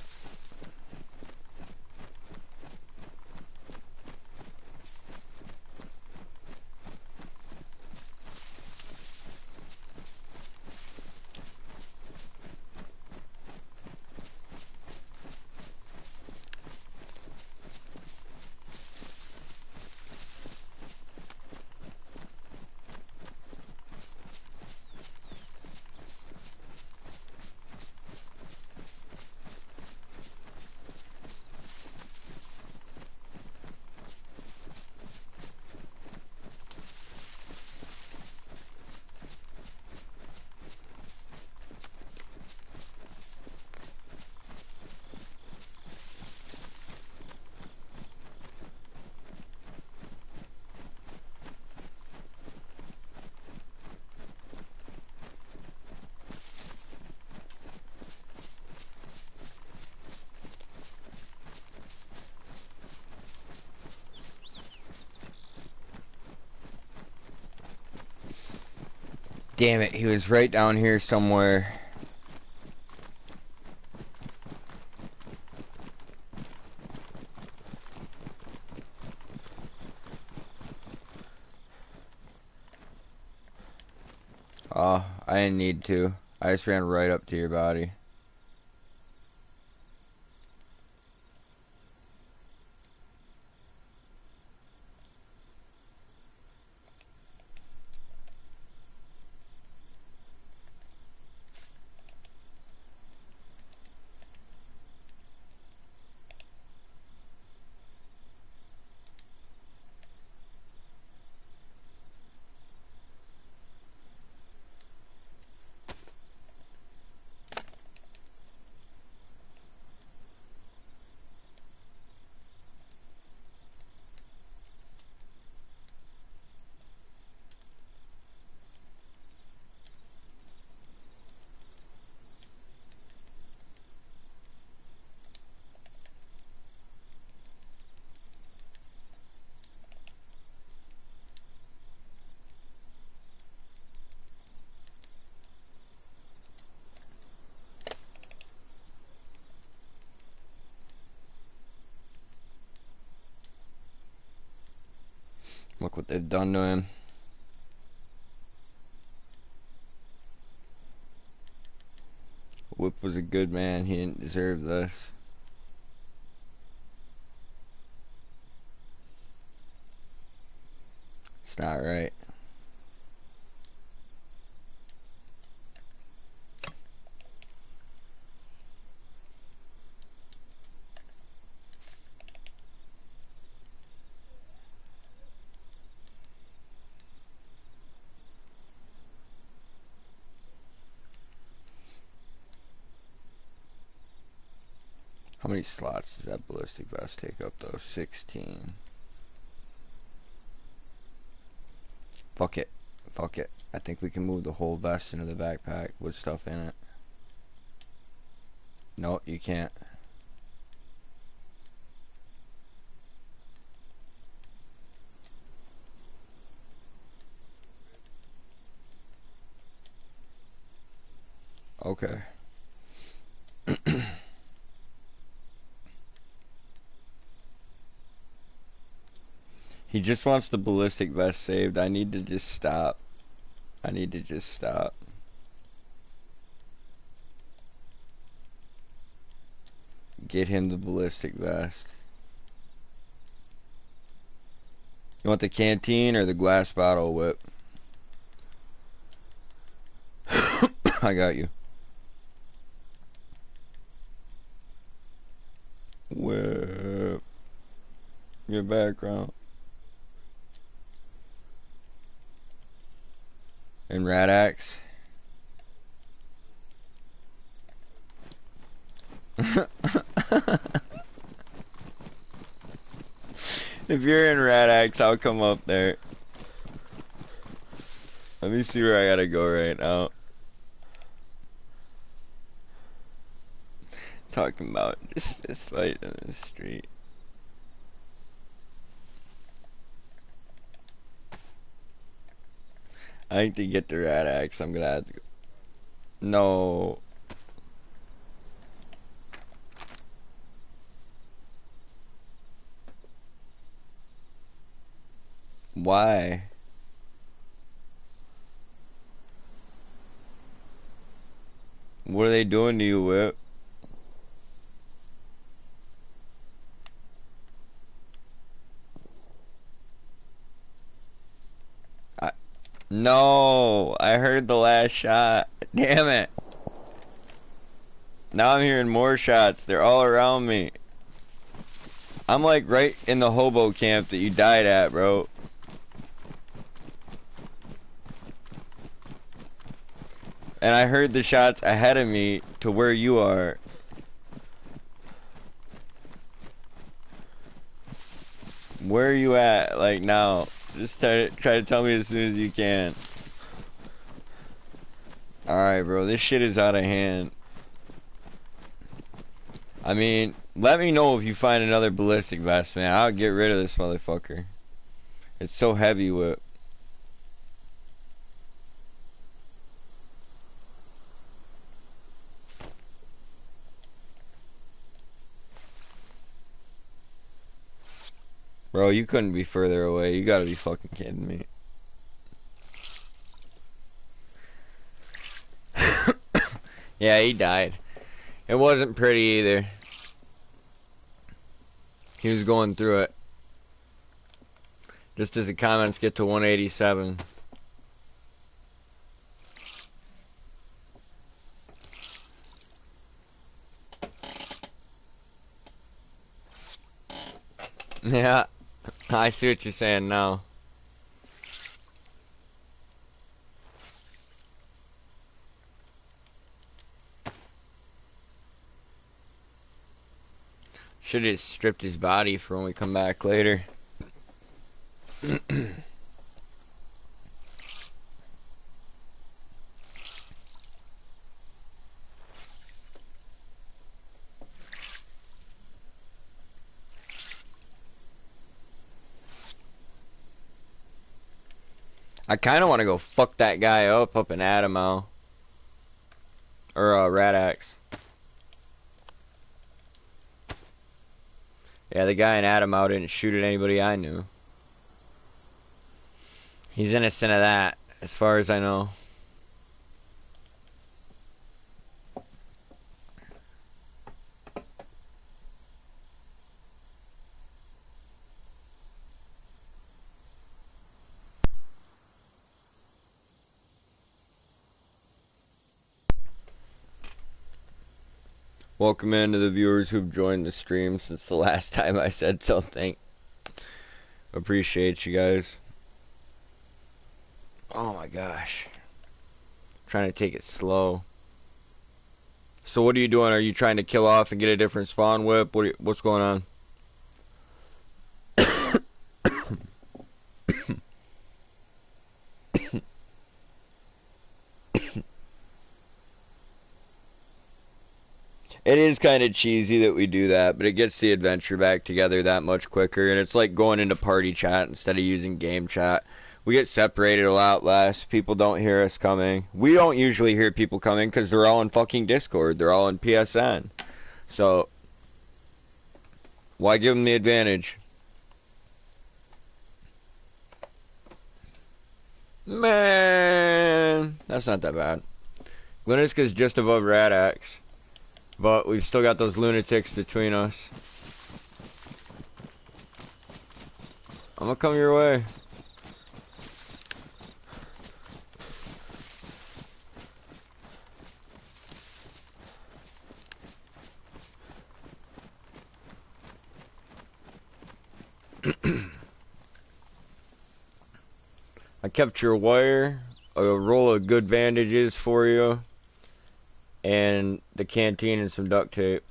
Damn it, he was right down here somewhere. Oh, I didn't need to. I just ran right up to your body. Look what they've done to him. Whip was a good man. He didn't deserve this. It's not right. How many slots does that ballistic vest take up though? 16. Fuck it. Fuck it. I think we can move the whole vest into the backpack with stuff in it. No, you can't. Okay. He just wants the ballistic vest saved. I need to just stop. I need to just stop. Get him the ballistic vest. You want the canteen or the glass bottle, Whip? I got you. Whip. Your background. And Rat Axe. If you're in Rat Axe, I'll come up there. Let me see where I gotta go right now. Talking about just fist fight in the street. I think to get the Rat Axe, I'm gonna have to go. No. Why? What are they doing to you, Whip? No, I heard the last shot. Damn it. Now I'm hearing more shots. They're all around me. I'm like right in the hobo camp that you died at, bro. And I heard the shots ahead of me to where you are. Where are you at, like, now? Just try to tell me as soon as you can. Alright, bro. This shit is out of hand. I mean, let me know if you find another ballistic vest, man. I'll get rid of this motherfucker. It's so heavy, Whip. Bro, you couldn't be further away. You gotta be fucking kidding me. Yeah, he died. It wasn't pretty either. He was going through it. Just as the comments get to 187. Yeah, I see what you're saying now. Should have stripped his body for when we come back later. I kind of want to go fuck that guy up in Adamo. Or Rat Axe. Yeah, the guy in Adamo didn't shoot at anybody I knew. He's innocent of that, as far as I know. Welcome in to the viewers who've joined the stream since the last time I said something. Appreciate you guys. Oh my gosh. I'm trying to take it slow. So what are you doing? Are you trying to kill off and get a different spawn whip? What's going on? It is kind of cheesy that we do that, but it gets the adventure back together that much quicker, and it's like going into party chat instead of using game chat. We get separated a lot less. People don't hear us coming. We don't usually hear people coming because they're all in fucking Discord. They're all in PSN. So, why give them the advantage? Man, that's not that bad. Gliniska's just above Rat Axe. But we've still got those lunatics between us. I'm gonna come your way. I kept your wire, a roll of good bandages for you, and the canteen and some duct tape.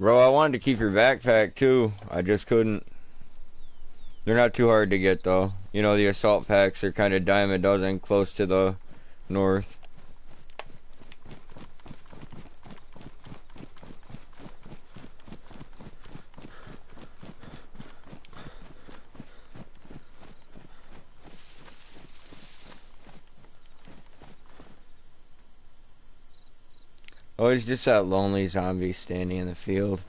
Bro, I wanted to keep your backpack too. I just couldn't. They're not too hard to get though. You know, the assault packs are kind of dime a dozen close to the north. Oh, it's just that lonely zombie standing in the field.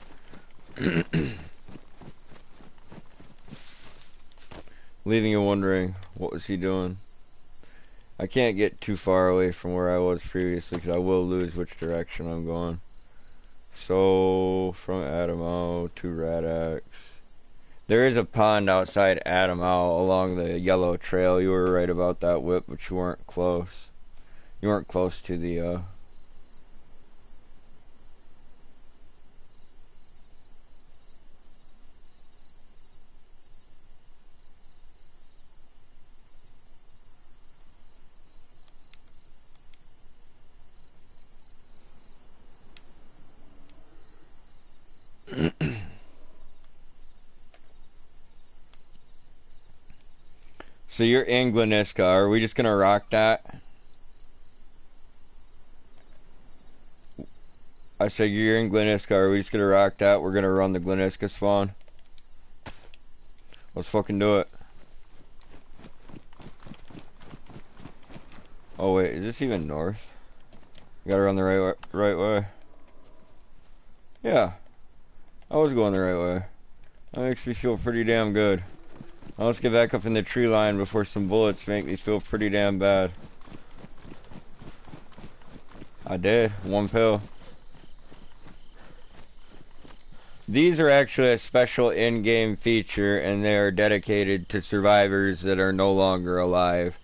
Leaving you wondering, what was he doing? I can't get too far away from where I was previously because I will lose which direction I'm going. So, from Adamo to Radax. There is a pond outside Adamo along the yellow trail. You were right about that, Whip, but you weren't close. You weren't close to the, So you're in Gleniska. Are we just gonna rock that? I said you're in Gleniska. Are we just gonna rock that? We're gonna run the Gleniska spawn. Let's fucking do it. Oh wait, is this even north? You gotta run the right way. Yeah, I was going the right way. That makes me feel pretty damn good. Now let's get back up in the tree line before some bullets make me feel pretty damn bad. I did. One pill. These are actually a special in-game feature, and they are dedicated to survivors that are no longer alive.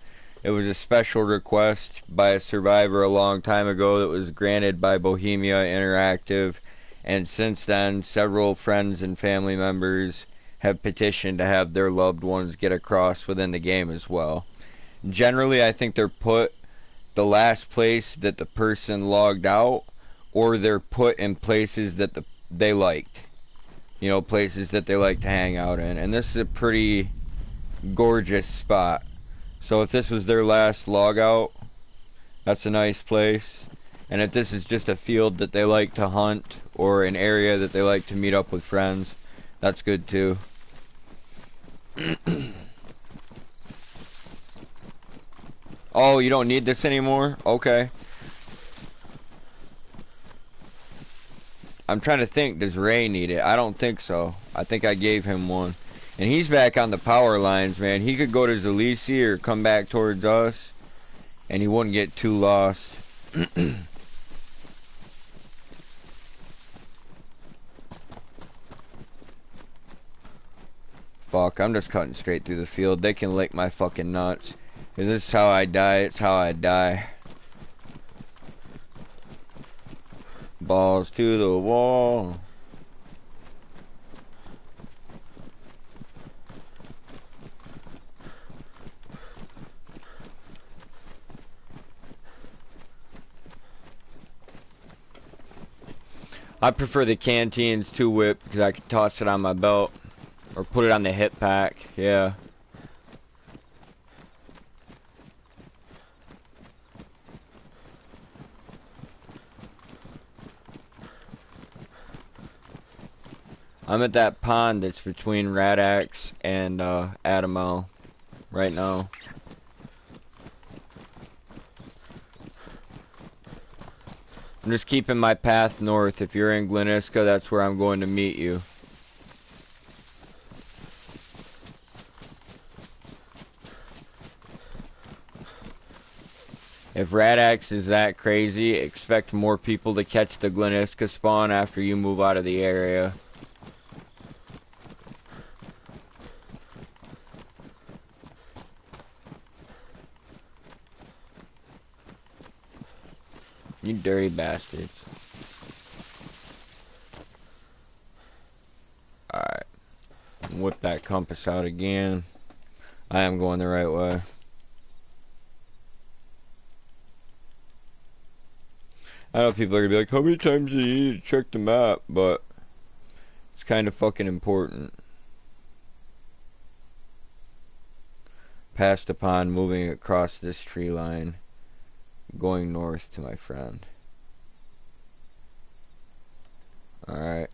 It was a special request by a survivor a long time ago that was granted by Bohemia Interactive, and since then several friends and family members have petitioned to have their loved ones get across within the game as well. Generally, I think they're put the last place that the person logged out, or they're put in places that they liked. You know, places that they like to hang out in. And this is a pretty gorgeous spot. So if this was their last log out, that's a nice place. And if this is just a field that they like to hunt, or an area that they like to meet up with friends, that's good too. Oh, you don't need this anymore? Okay. I'm trying to think, does Ray need it? I don't think so. I think I gave him one. And he's back on the power lines, man. He could go to Zalisi or come back towards us, and he wouldn't get too lost. Fuck, I'm just cutting straight through the field. They can lick my fucking nuts. If this is how I die, it's how I die. Balls to the wall. I prefer the canteens to Whip because I can toss it on my belt. Or put it on the hip pack, yeah. I'm at that pond that's between Radax and Adamo right now. I'm just keeping my path north. If you're in Gleniska, that's where I'm going to meet you. If Radax is that crazy, expect more people to catch the Gleniska spawn after you move out of the area. You dirty bastards. Alright. Whip that compass out again. I am going the right way. I know people are gonna be like, how many times do you need to check the map? But It's kind of fucking important. Passed upon moving across this tree line, going north to my friend. Alright.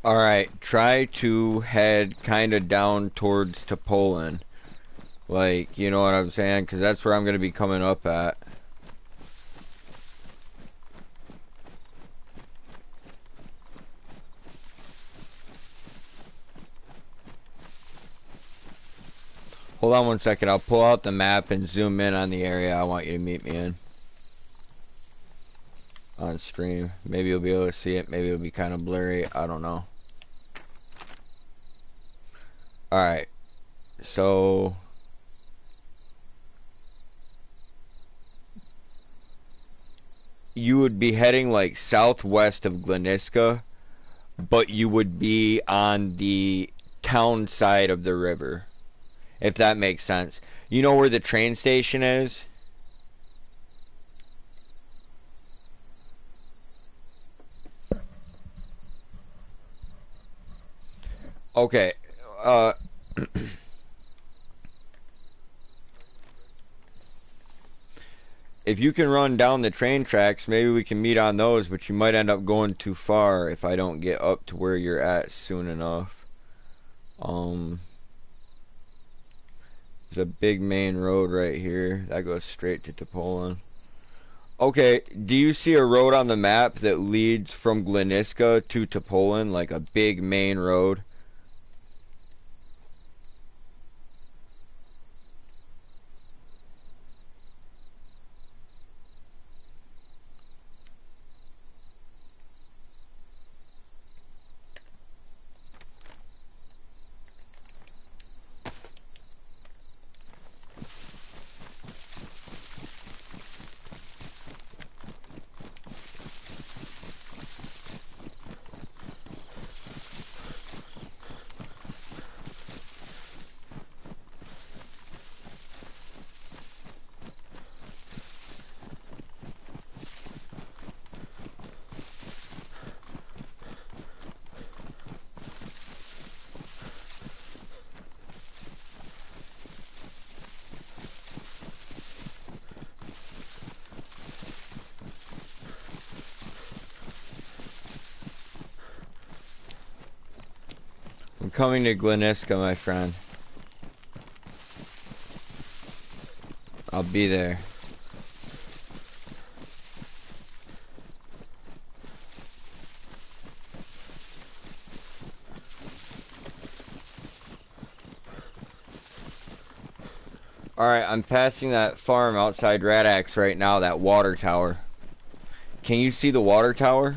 Alright, try to head kind of down towards Topolin. Like, you know what I'm saying? Because that's where I'm going to be coming up at. Hold on one second, I'll pull out the map and zoom in on the area I want you to meet me in. On stream. Maybe you'll be able to see it, maybe it'll be kind of blurry, I don't know. Alright, so you would be heading like southwest of Gleniska, but you would be on the town side of the river, if that makes sense. You know where the train station is? Okay, if you can run down the train tracks, maybe we can meet on those, but you might end up going too far if I don't get up to where you're at soon enough. There's a big main road right here that goes straight to Topolin. Okay, do you see a road on the map that leads from Gleniska to Topolin, like a big main road? I'm coming to Gleniska, my friend. I'll be there. Alright, I'm passing that farm outside Radax right now, that water tower. Can you see the water tower?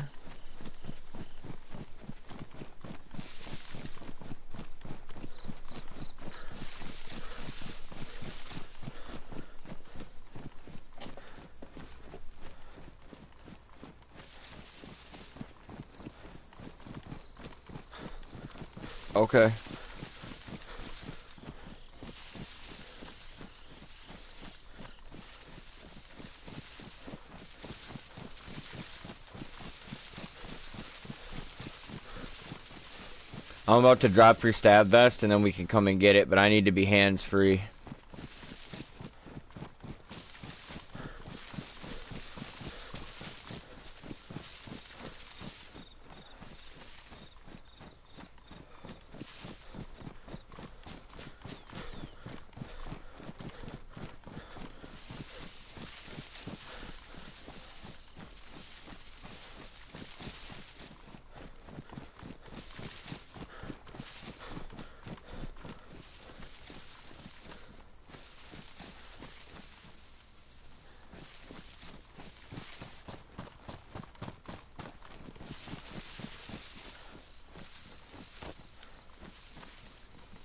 Okay. I'm about to drop your stab vest and then we can come and get it, but I need to be hands free.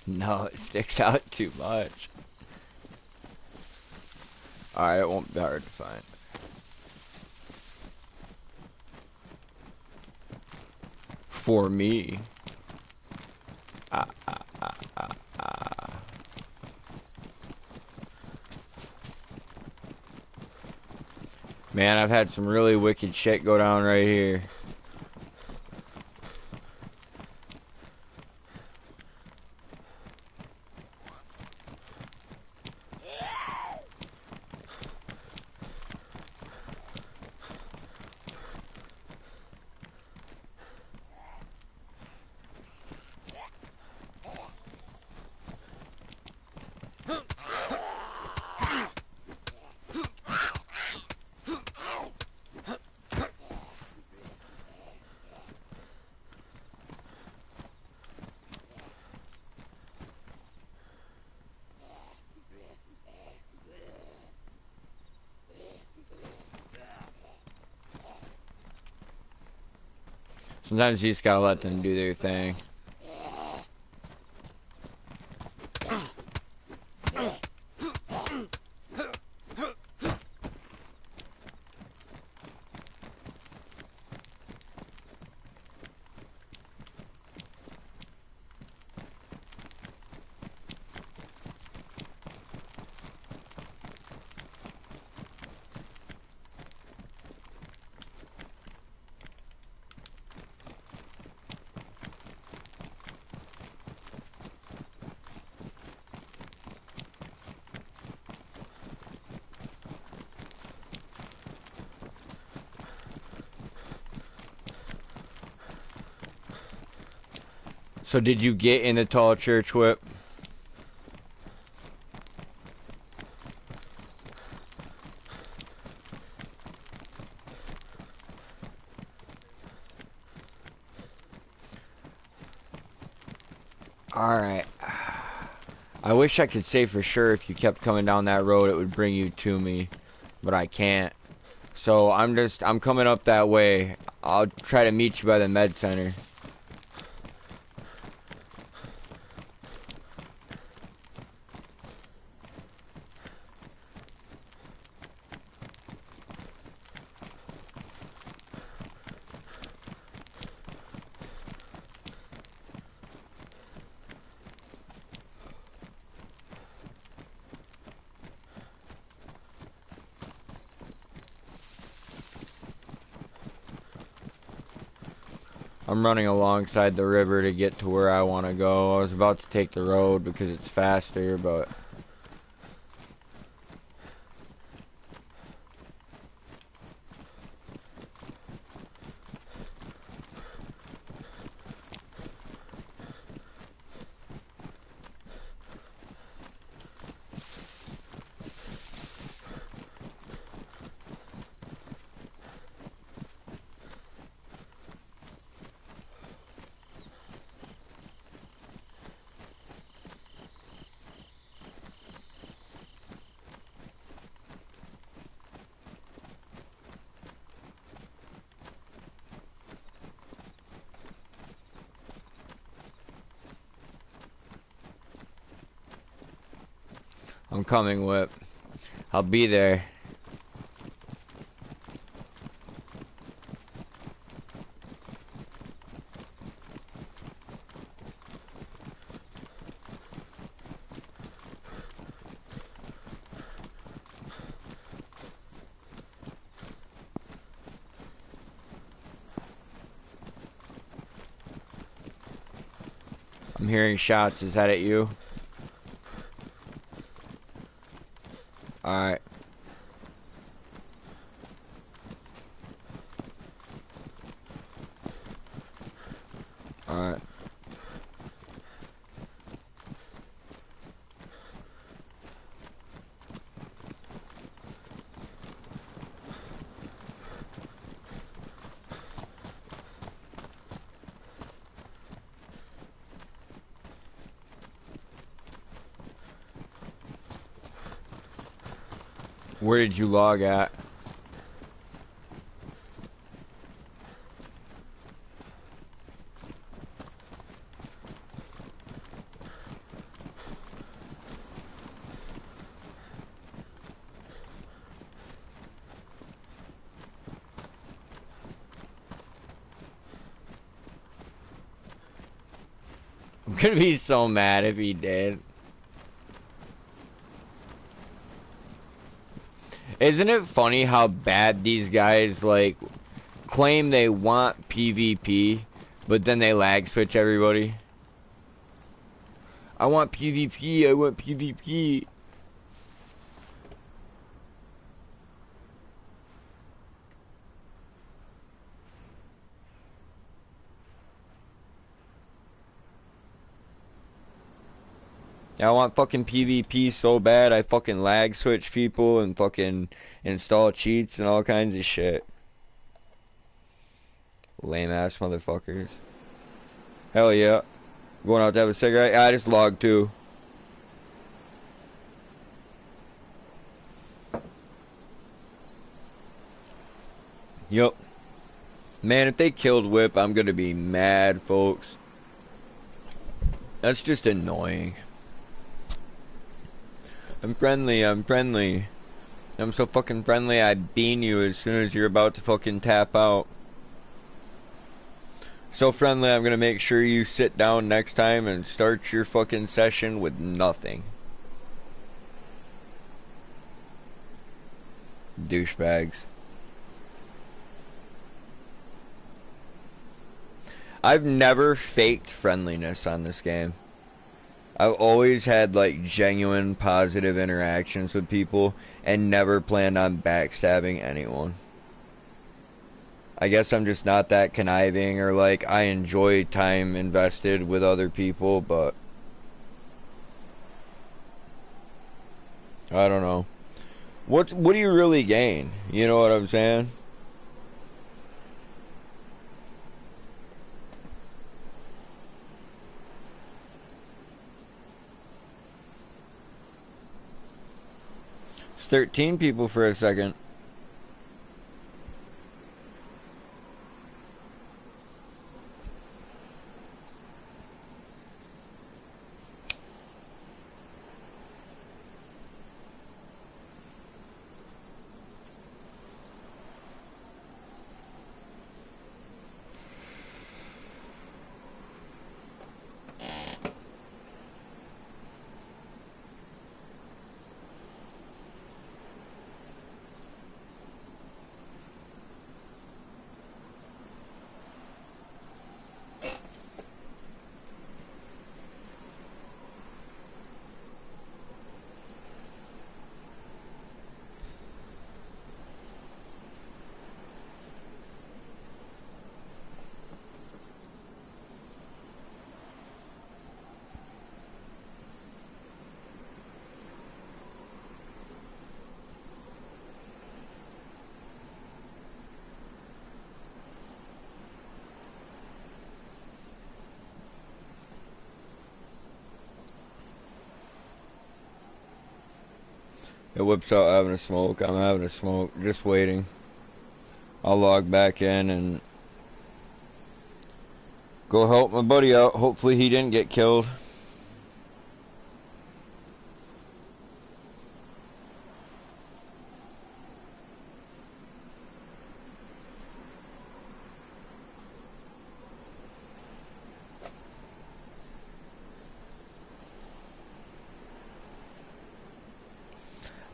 No, it sticks out too much. Alright, it won't be hard to find. For me. Man, I've had some really wicked shit go down right here. Sometimes you just gotta let them do their thing. So did you get in the tall church whip? Alright. I wish I could say for sure if you kept coming down that road it would bring you to me, but I can't. So I'm coming up that way. I'll try to meet you by the med center. I'm running alongside the river to get to where I want to go. I was about to take the road because it's faster, but... I'm coming, Whip. I'll be there. hearing shots. Is that at you? Alright. Alright. Where did you log at? I'm gonna be so mad if he did. Isn't it funny how bad these guys, like, claim they want PvP, but then they lag switch everybody? I want PvP, I want PvP. I want fucking PvP so bad I fucking lag switch people and fucking install cheats and all kinds of shit. Lame ass motherfuckers. Hell yeah. Going out to have a cigarette? Yeah, I just logged too. Yup. Man, if they killed Whip, I'm gonna be mad, folks. That's just annoying. I'm friendly, I'm friendly. I'm so fucking friendly, I bean you as soon as you're about to fucking tap out. So friendly, I'm gonna make sure you sit down next time and start your fucking session with nothing. Douchebags. I've never faked friendliness on this game. I've always had like genuine positive interactions with people and never planned on backstabbing anyone. I guess I'm just not that conniving, or like I enjoy time invested with other people, but I don't know. What do you really gain? You know what I'm saying? It's 13 people for a second. It whips out having a smoke. I'm having a smoke. Just waiting. I'll log back in and go help my buddy out. Hopefully he didn't get killed.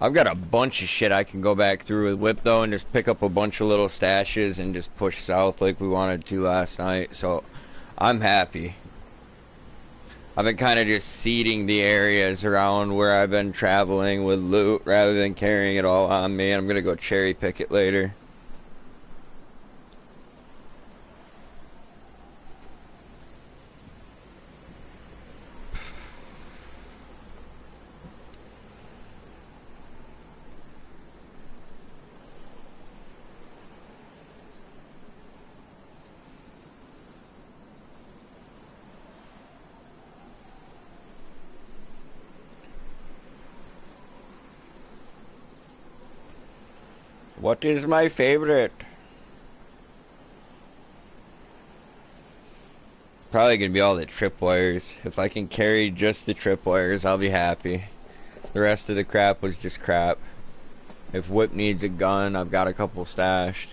I've got a bunch of shit I can go back through with Whip though and just pick up a bunch of little stashes and just push south like we wanted to last night, so I'm happy. I've been kind of just seeding the areas around where I've been traveling with loot rather than carrying it all on me. I'm gonna go cherry pick it later. What is my favorite? Probably gonna be all the tripwires. If I can carry just the tripwires, I'll be happy. The rest of the crap was just crap. If Whip needs a gun, I've got a couple stashed.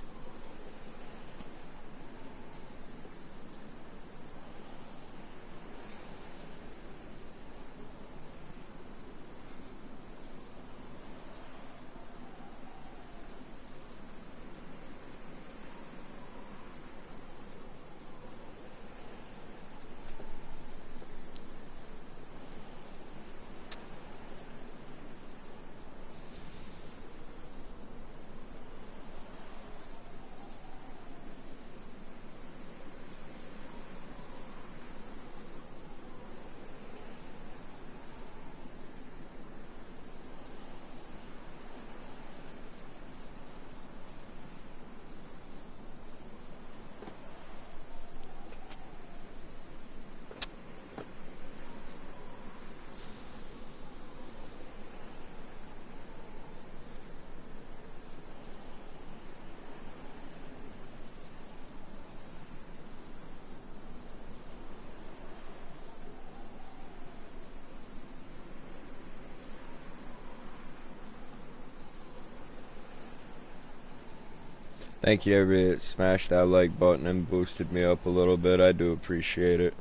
Thank you everybody that smashed that like button and boosted me up a little bit. I do appreciate it.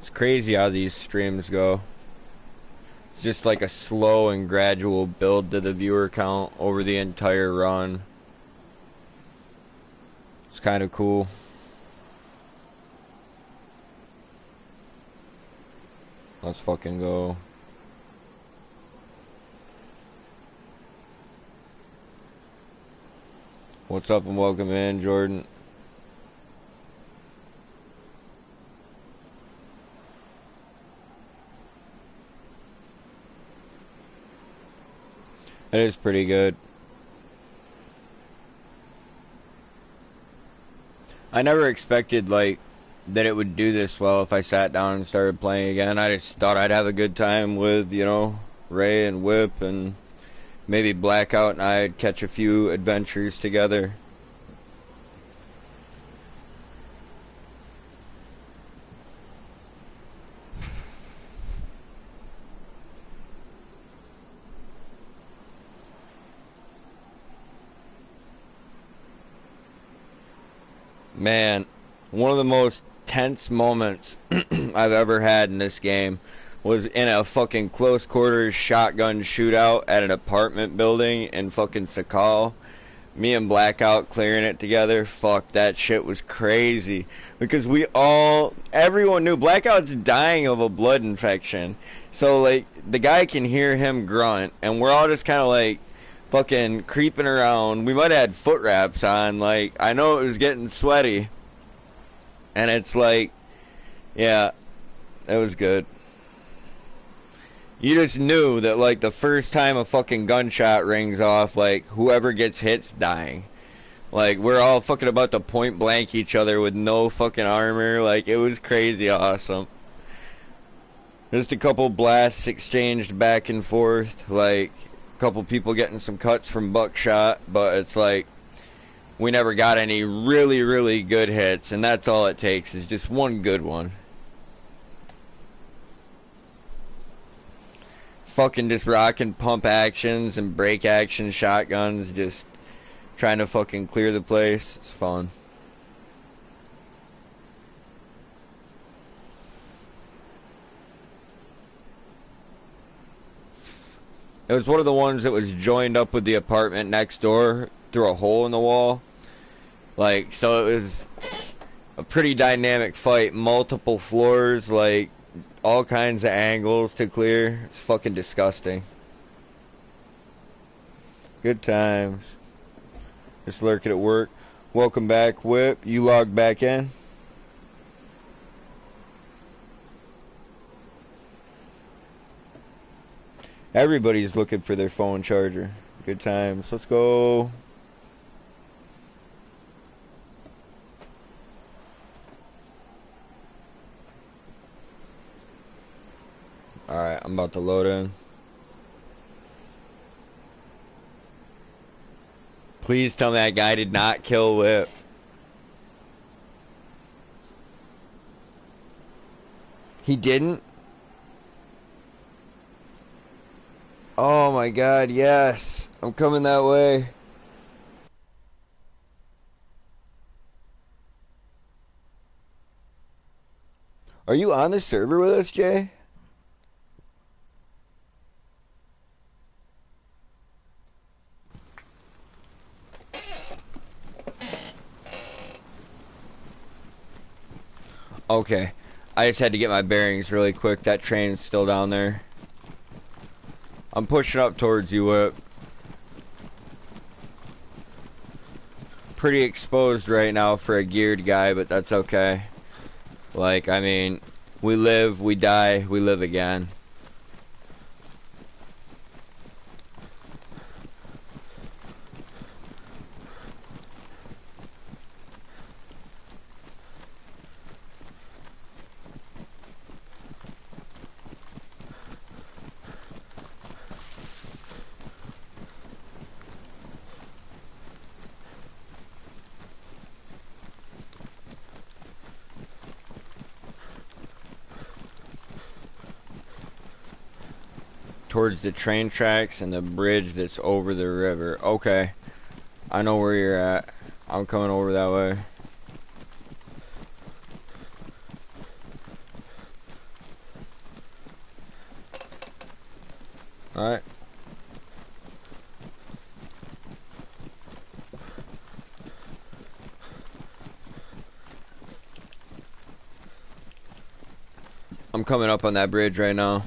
It's crazy how these streams go. It's just like a slow and gradual build to the viewer count over the entire run. It's kind of cool. Let's fucking go. What's up and welcome in, Jordan. It is pretty good. I never expected like that it would do this well if I sat down and started playing again. I just thought I'd have a good time with, you know, Ray and Whip and maybe Blackout and I'd catch a few adventures together. Man, one of the most tense moments I've ever had in this game was in a fucking close quarters shotgun shootout at an apartment building in fucking Sakal. Me and Blackout clearing it together. Fuck, that shit was crazy. Because everyone knew Blackout's dying of a blood infection. So, like, the guy can hear him grunt, and we're all just kind of like fucking creeping around. We might have had foot wraps on. Like, I know it was getting sweaty. And it's like, yeah, it was good. You just knew that, like, the first time a fucking gunshot rings off, like, whoever gets hit's dying. Like, we're all fucking about to point blank each other with no fucking armor. Like, it was crazy awesome. Just a couple blasts exchanged back and forth. Like, a couple people getting some cuts from buckshot. But it's like, we never got any really, really good hits. And that's all it takes, is just one good one. Fucking just rocking pump actions and break action shotguns, just trying to fucking clear the place. It's fun. It was one of the ones that was joined up with the apartment next door through a hole in the wall. Like, so it was a pretty dynamic fight. Multiple floors, like, all kinds of angles to clear. It's fucking disgusting. Good times. Just lurking at work. Welcome back, Whip. You logged back in? Everybody's looking for their phone charger. Good times. Let's go. Alright, I'm about to load in. Please tell me that guy did not kill Whip. He didn't? Oh my god, yes. I'm coming that way. Are you on the server with us, Jay? Okay. I just had to get my bearings really quick. That train's still down there. I'm pushing up towards you, Whip. Pretty exposed right now for a geared guy, but that's okay. Like, I mean, we live, we die, we live again. Towards the train tracks and the bridge that's over the river. Okay. I know where you're at. I'm coming over that way. Alright. I'm coming up on that bridge right now.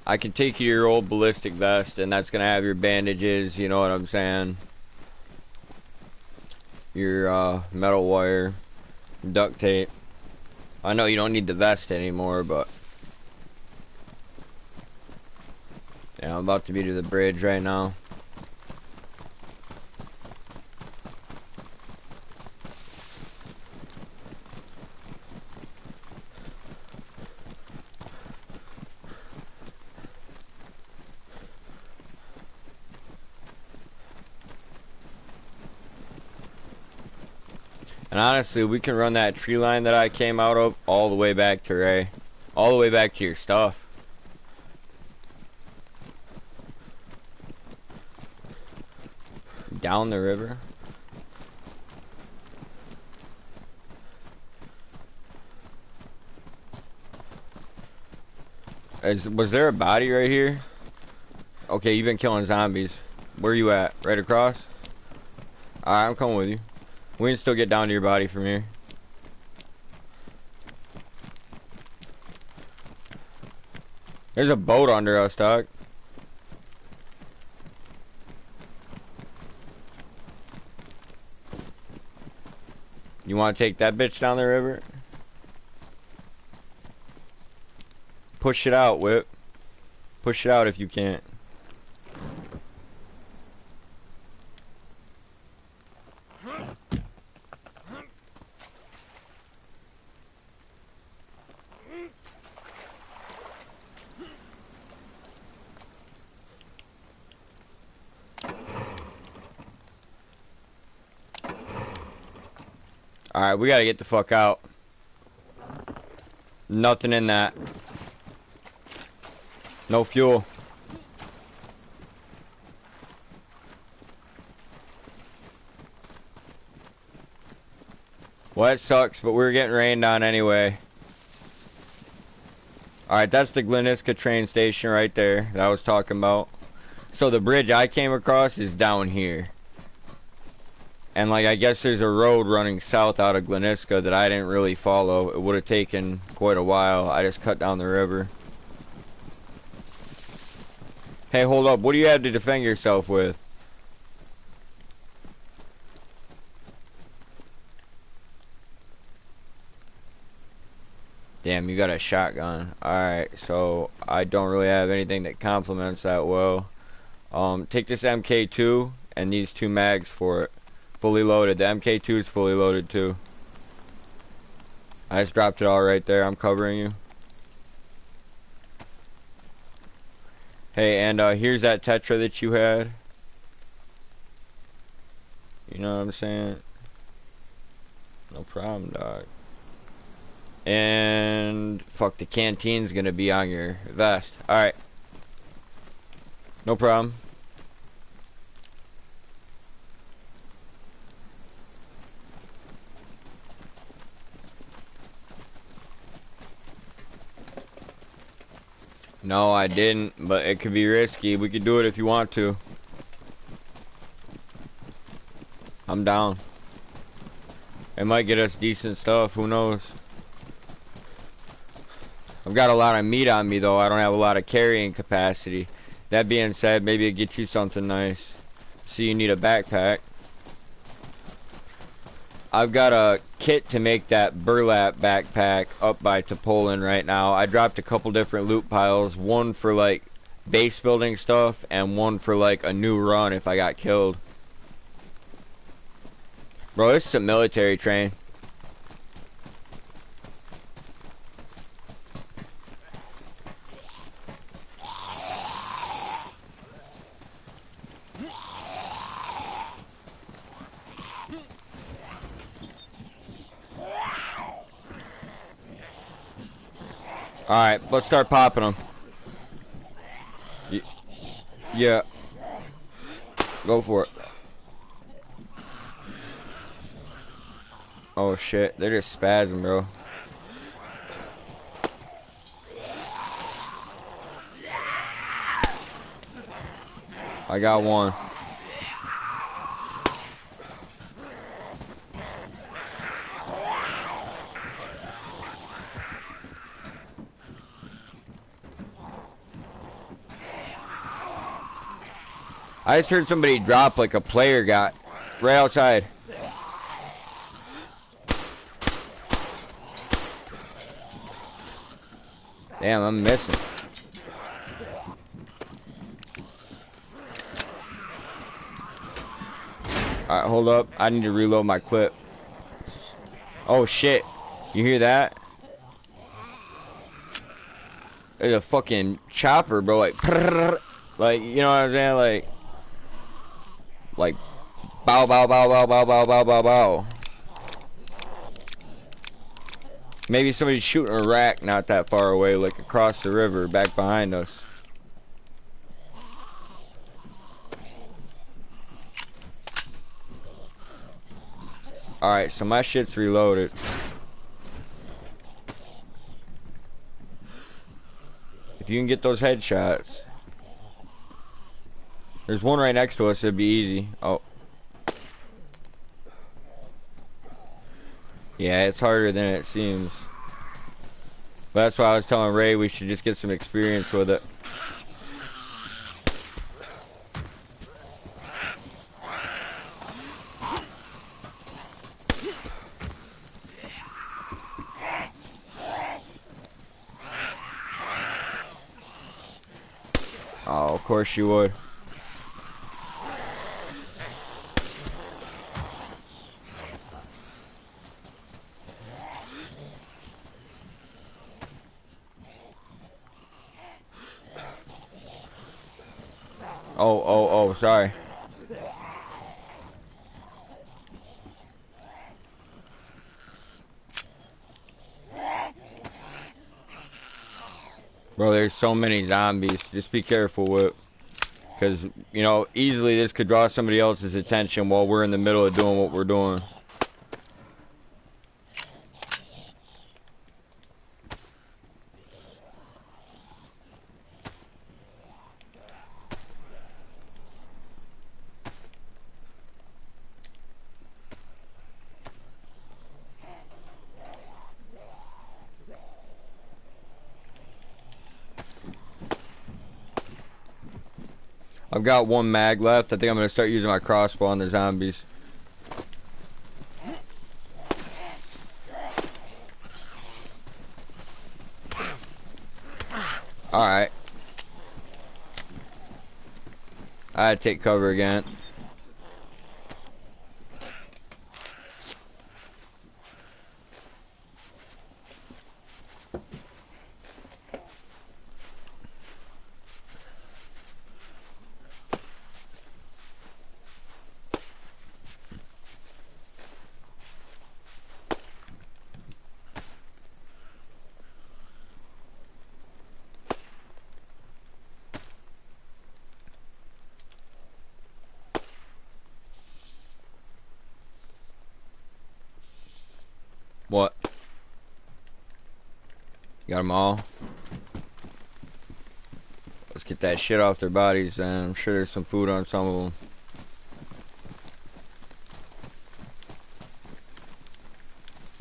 I can take you your old ballistic vest, and that's gonna have your bandages, you know what I'm saying? Your metal wire, duct tape. I know you don't need the vest anymore, but yeah, I'm about to be to the bridge right now. And honestly, we can run that tree line that I came out of all the way back to Ray. All the way back to your stuff. Down the river. Was there a body right here? Okay, you've been killing zombies. Where you at? Right across? Alright, I'm coming with you. We can still get down to your body from here. There's a boat under us, dog. You want to take that bitch down the river? Push it out, Whip. Push it out if you can't. Alright, we gotta get the fuck out. Nothing in that. No fuel. Well, that sucks, but we're getting rained on anyway. Alright, that's the Gleniska train station right there that I was talking about. So the bridge I came across is down here. And like, I guess there's a road running south out of Gleniska that I didn't really follow. It would have taken quite a while. I just cut down the river. Hey, hold up. What do you have to defend yourself with? Damn, you got a shotgun. Alright, so I don't really have anything that complements that well. Take this MK2 and these 2 mags for it. Fully loaded. The MK2 is fully loaded too. I just dropped it all right there. I'm covering you. Hey, and here's that Tetra that you had. You know what I'm saying? No problem, dog. And fuck, the canteen's gonna be on your vest. Alright. No problem. No, I didn't, but it could be risky. We could do it if you want to. I'm down. It might get us decent stuff, who knows? I've got a lot of meat on me though. I don't have a lot of carrying capacity. That being said, maybe it'll get you something nice. So you need a backpack. I've got a kit to make that burlap backpack up by Topolin right now. I dropped a couple different loot piles. One for like base building stuff and one for like a new run if I got killed. Bro, this is a military train. Alright, let's start popping them. Yeah. Go for it. Oh shit, they're just spazzing, bro. I got one. I just heard somebody drop like a player got right outside. Damn, I'm missing. Alright, hold up. I need to reload my clip. Oh shit. You hear that? There's a fucking chopper, bro. Like, like, you know what I'm saying? Like, bow, bow, bow, bow, bow, bow, bow, bow, bow. Maybe somebody's shooting a rack not that far away, like across the river, back behind us. Alright, so my shit's reloaded. If you can get those headshots. There's one right next to us, it'd be easy. Oh. Yeah, it's harder than it seems. But that's why I was telling Ray we should just get some experience with it. Oh, of course you would. Oh, sorry. Bro, there's so many zombies. Just be careful with. Because, you know, easily this could draw somebody else's attention while we're in the middle of doing what we're doing. I've got one mag left. I think I'm gonna start using my crossbow on the zombies. Alright. I had to take cover again. What? Got them all? Let's get that shit off their bodies, and I'm sure there's some food on some of them.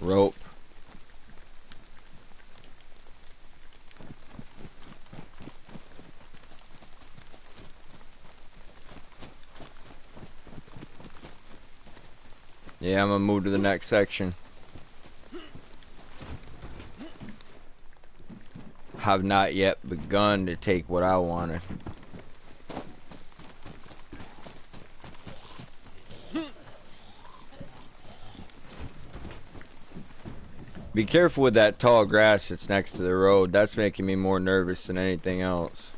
Rope. Yeah, I'm gonna move to the next section. Have not yet begun to take what I wanted. Be careful with that tall grass that's next to the road. That's making me more nervous than anything else.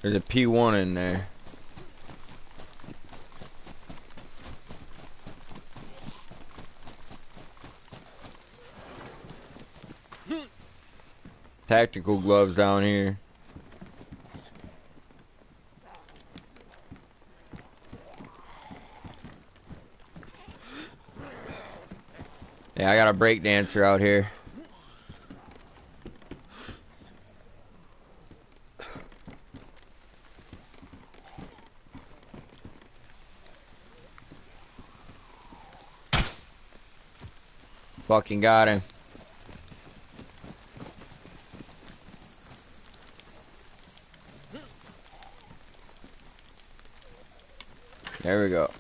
There's a P1 in there. Tactical gloves down here. Yeah, I got a break dancer out here. Fucking got him. There we go.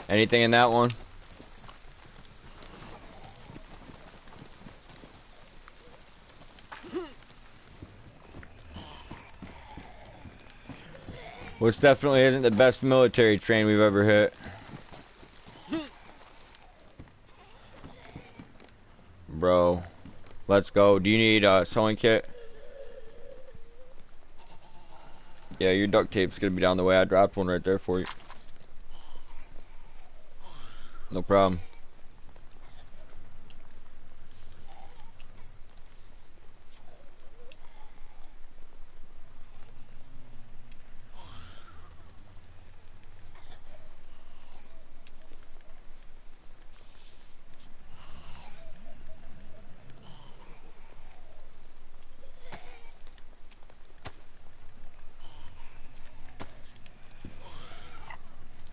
Anything in that one? Which definitely isn't the best military train we've ever hit. Bro. Let's go. Do you need a sewing kit? Yeah, your duct tape's gonna be down the way. I dropped one right there for you. No problem.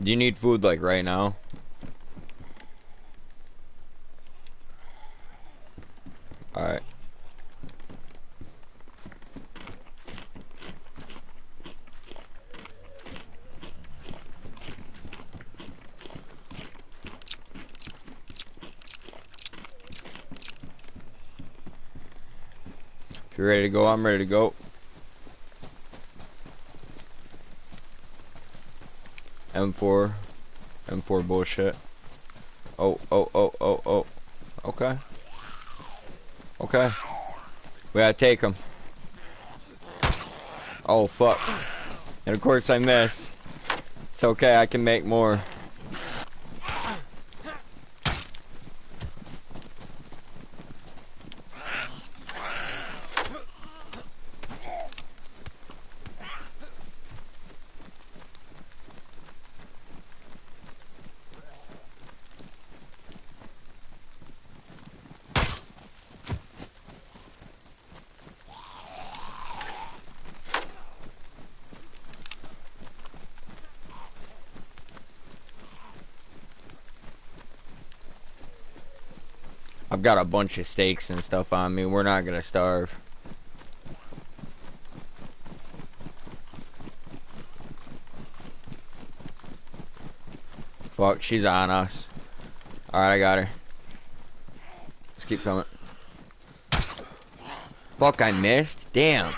Do you need food like right now? Alright. If you're ready to go, I'm ready to go. M4 bullshit. Oh. Okay. Okay. We gotta take him. Oh, fuck. And of course I miss. It's okay, I can make more. I've got a bunch of steaks and stuff on me. We're not gonna starve. Fuck, she's on us. Alright, I got her. Let's keep coming. Fuck, I missed? Damn.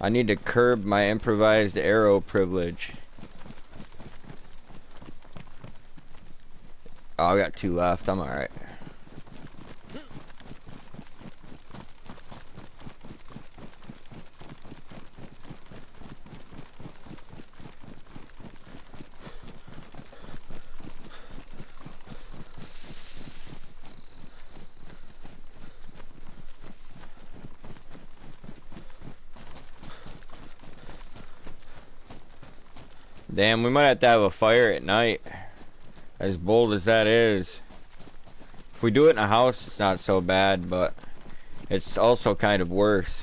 I need to curb my improvised arrow privilege. Oh, I got 2 left. I'm alright. Damn, we might have to have a fire at night. As bold as that is. If we do it in a house, it's not so bad, but it's also kind of worse.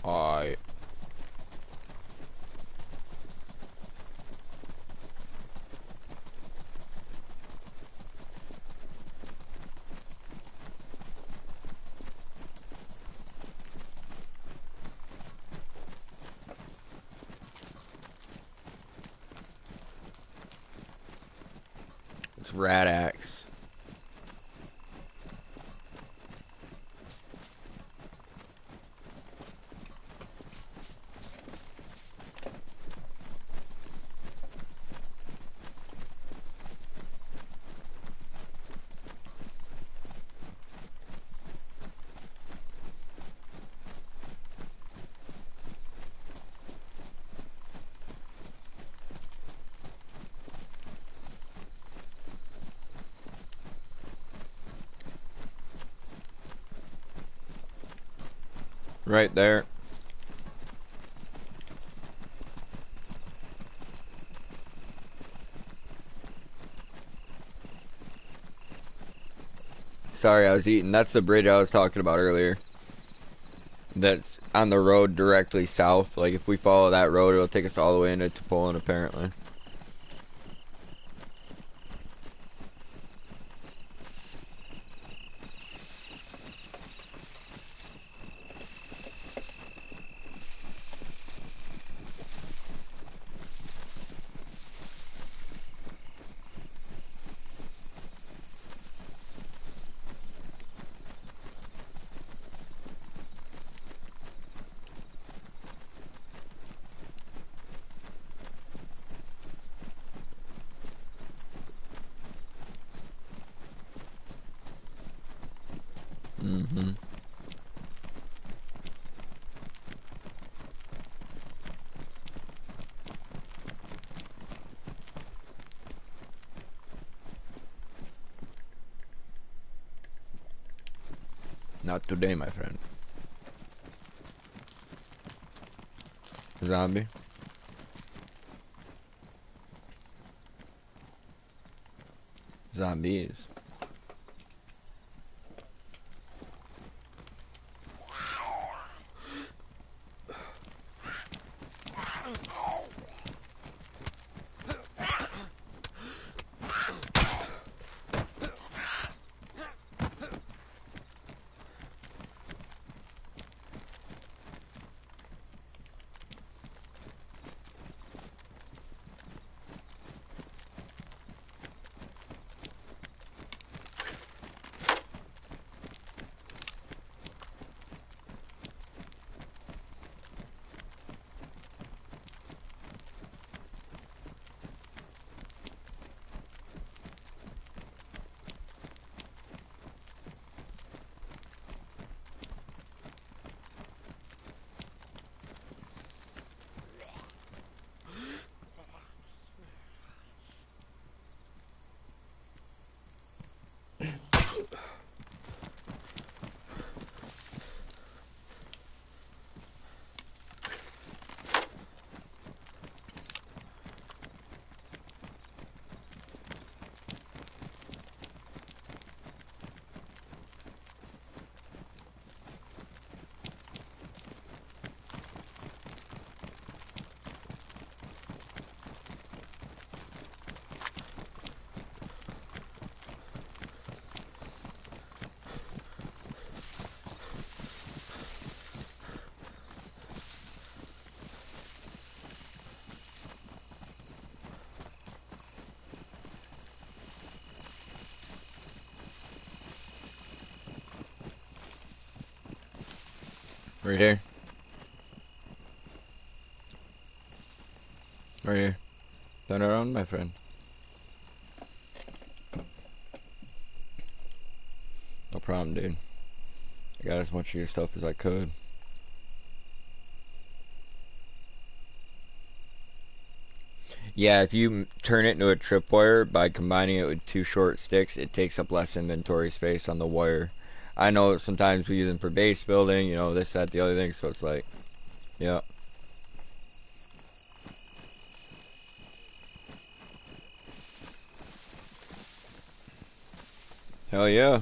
Alright. It's Rat Axe. Right there. Sorry, I was eating. That's the bridge I was talking about earlier. That's on the road directly south. Like, if we follow that road, it'll take us all the way into Poland, apparently. Mm-hmm. Not today, my friend. Zombie. Zombies. Right here. Right here. Turn around, my friend. No problem, dude. I got as much of your stuff as I could. Yeah, if you turn it into a tripwire by combining it with 2 short sticks, it takes up less inventory space on the wire. I know sometimes we use them for base building, you know, this, that, the other thing, so it's like, yeah. Hell yeah.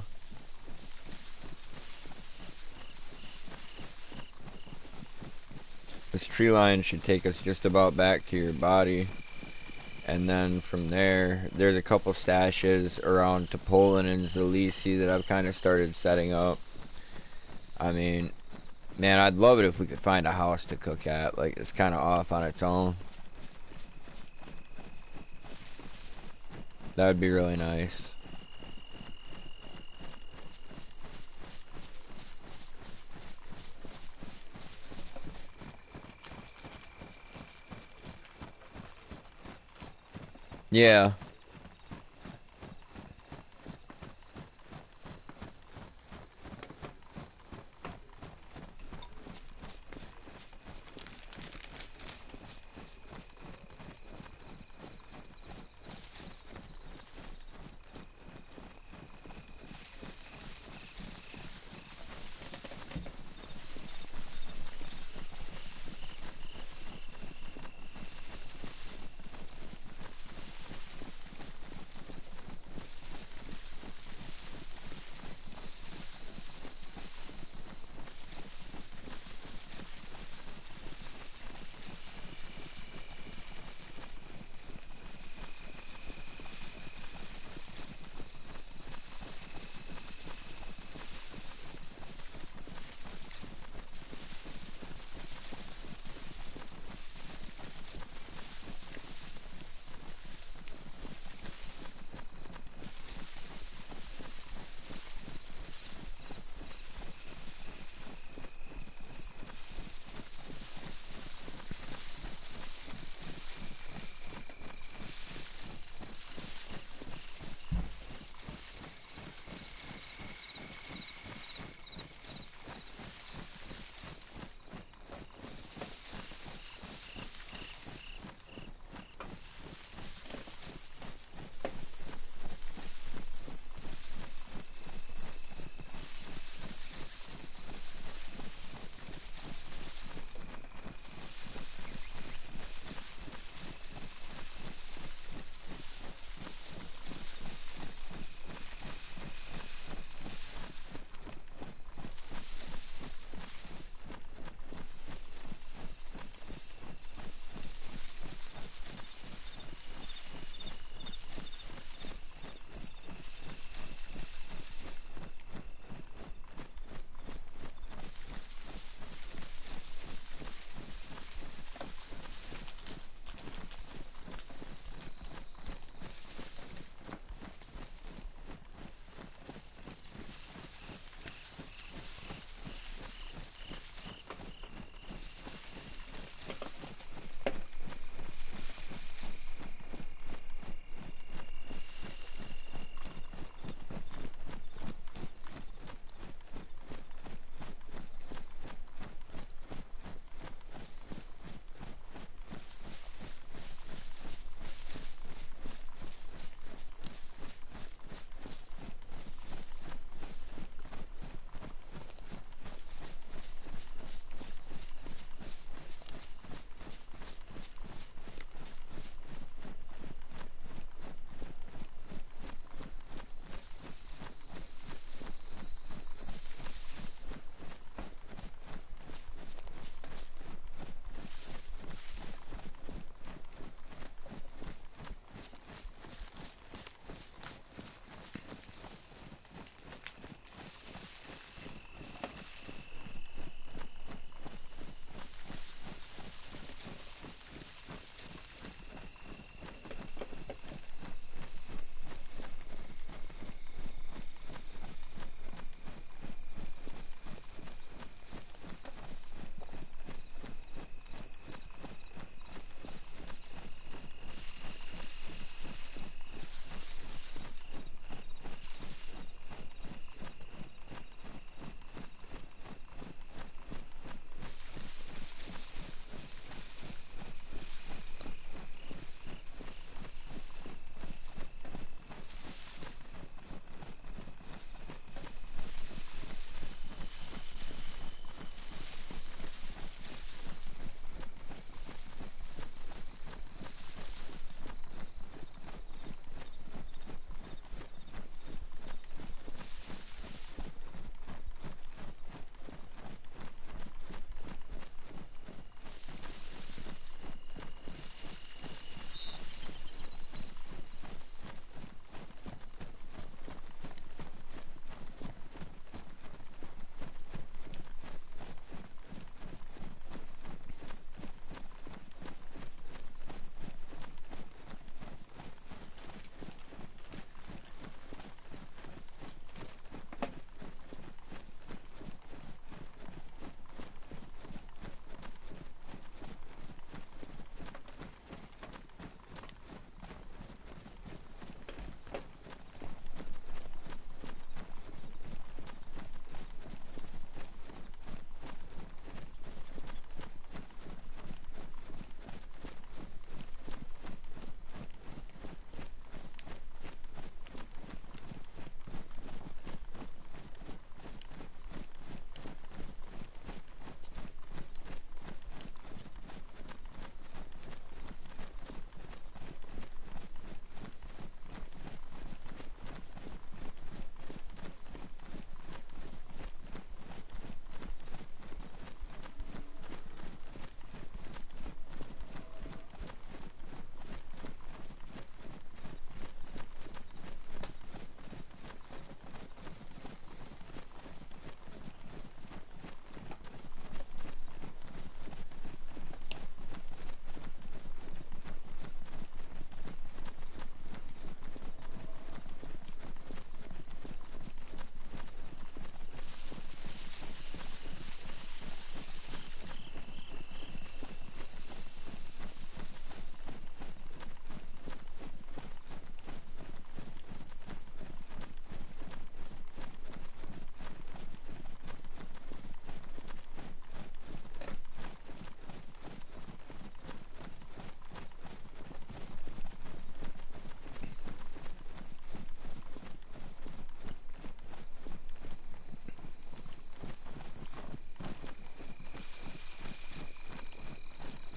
This tree line should take us just about back to your body. And then from there, there's a couple stashes around Topolin and Zalisi that I've kind of started setting up. I mean, man, I'd love it if we could find a house to cook at. Like, it's kind of off on its own. That would be really nice. Yeah.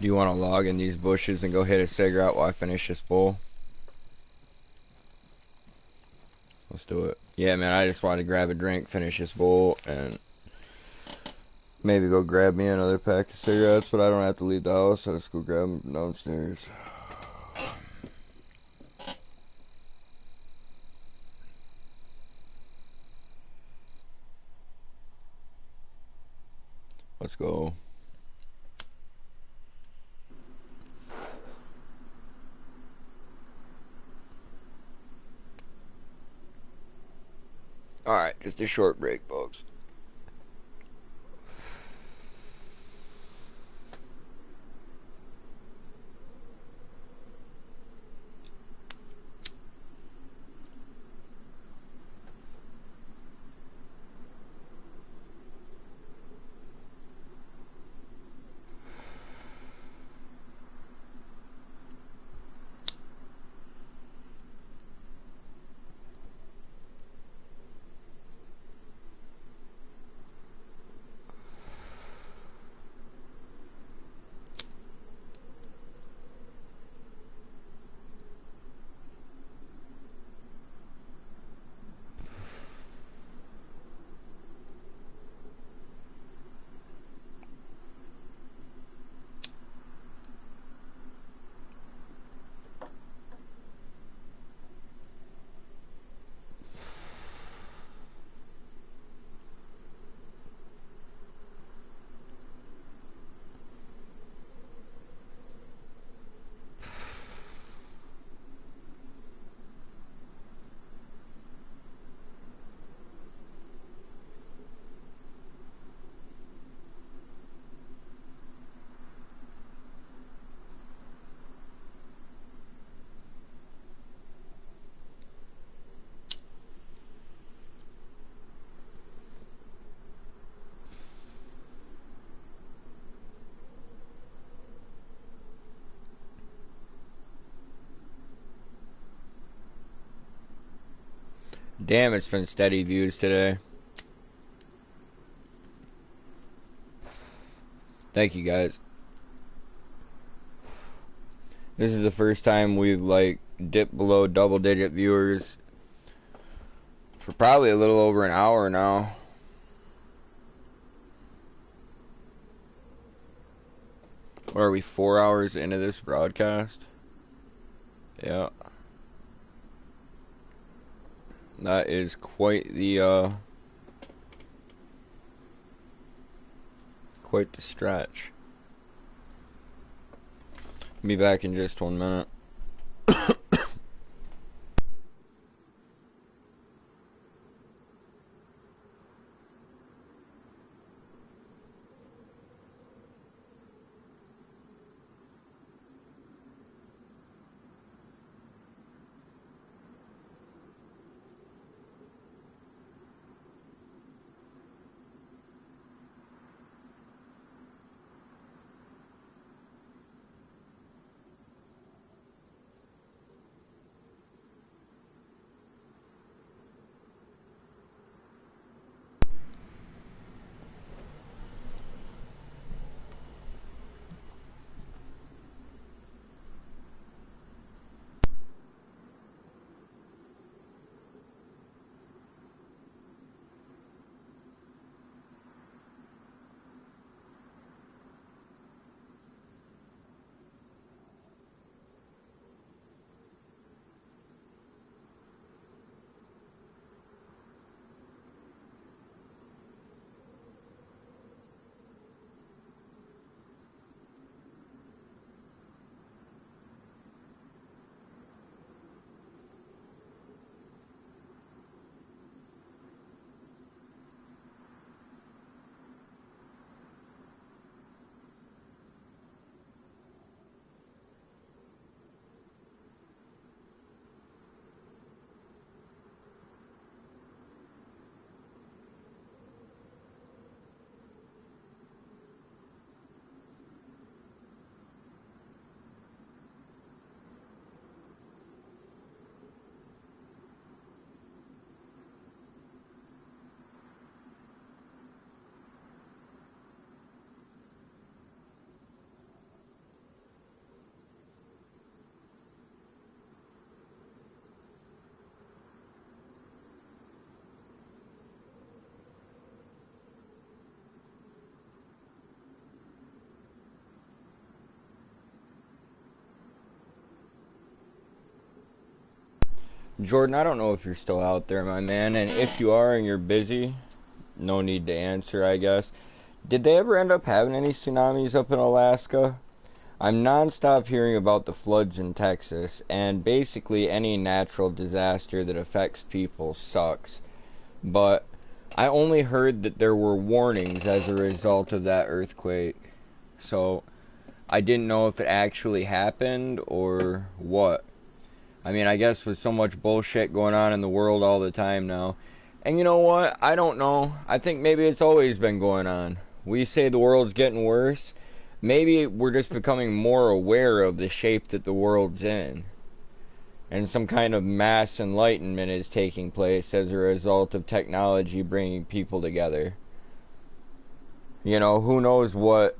Do you want to log in these bushes and go hit a cigarette while I finish this bowl? Let's do it. Yeah, man, I just wanted to grab a drink, finish this bowl, and maybe go grab me another pack of cigarettes, but I don't have to leave the house. I'll just go grab them downstairs. Let's go. Alright, just a short break, folks. Damn, it's been steady views today. Thank you, guys. This is the first time we've, like, dipped below double-digit viewers for probably a little over an hour now. What are we, 4 hours into this broadcast? Yeah. That is quite the stretch. Be back in just 1 minute. Jordan, I don't know if you're still out there, my man, and if you are and you're busy, no need to answer, I guess. Did they ever end up having any tsunamis up in Alaska? I'm nonstop hearing about the floods in Texas, and basically any natural disaster that affects people sucks. But I only heard that there were warnings as a result of that earthquake. So I didn't know if it actually happened or what. I mean, I guess with so much bullshit going on in the world all the time now. And you know what? I don't know. I think maybe it's always been going on. We say the world's getting worse. Maybe we're just becoming more aware of the shape that the world's in. And some kind of mass enlightenment is taking place as a result of technology bringing people together. You know, who knows what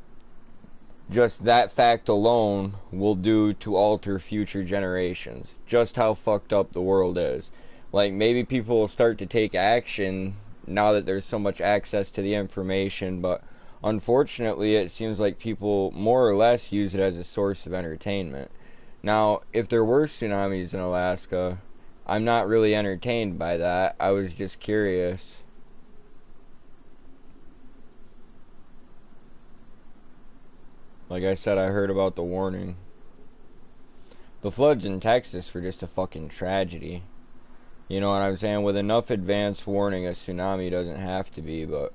just that fact alone will do to alter future generations. Just how fucked up the world is. Like, maybe people will start to take action now that there's so much access to the information, but unfortunately it seems like people more or less use it as a source of entertainment. Now, if there were tsunamis in Alaska, I'm not really entertained by that. I was just curious. Like I said, I heard about the warning. The floods in Texas were just a fucking tragedy. You know what I'm saying? With enough advance warning, a tsunami doesn't have to be, but...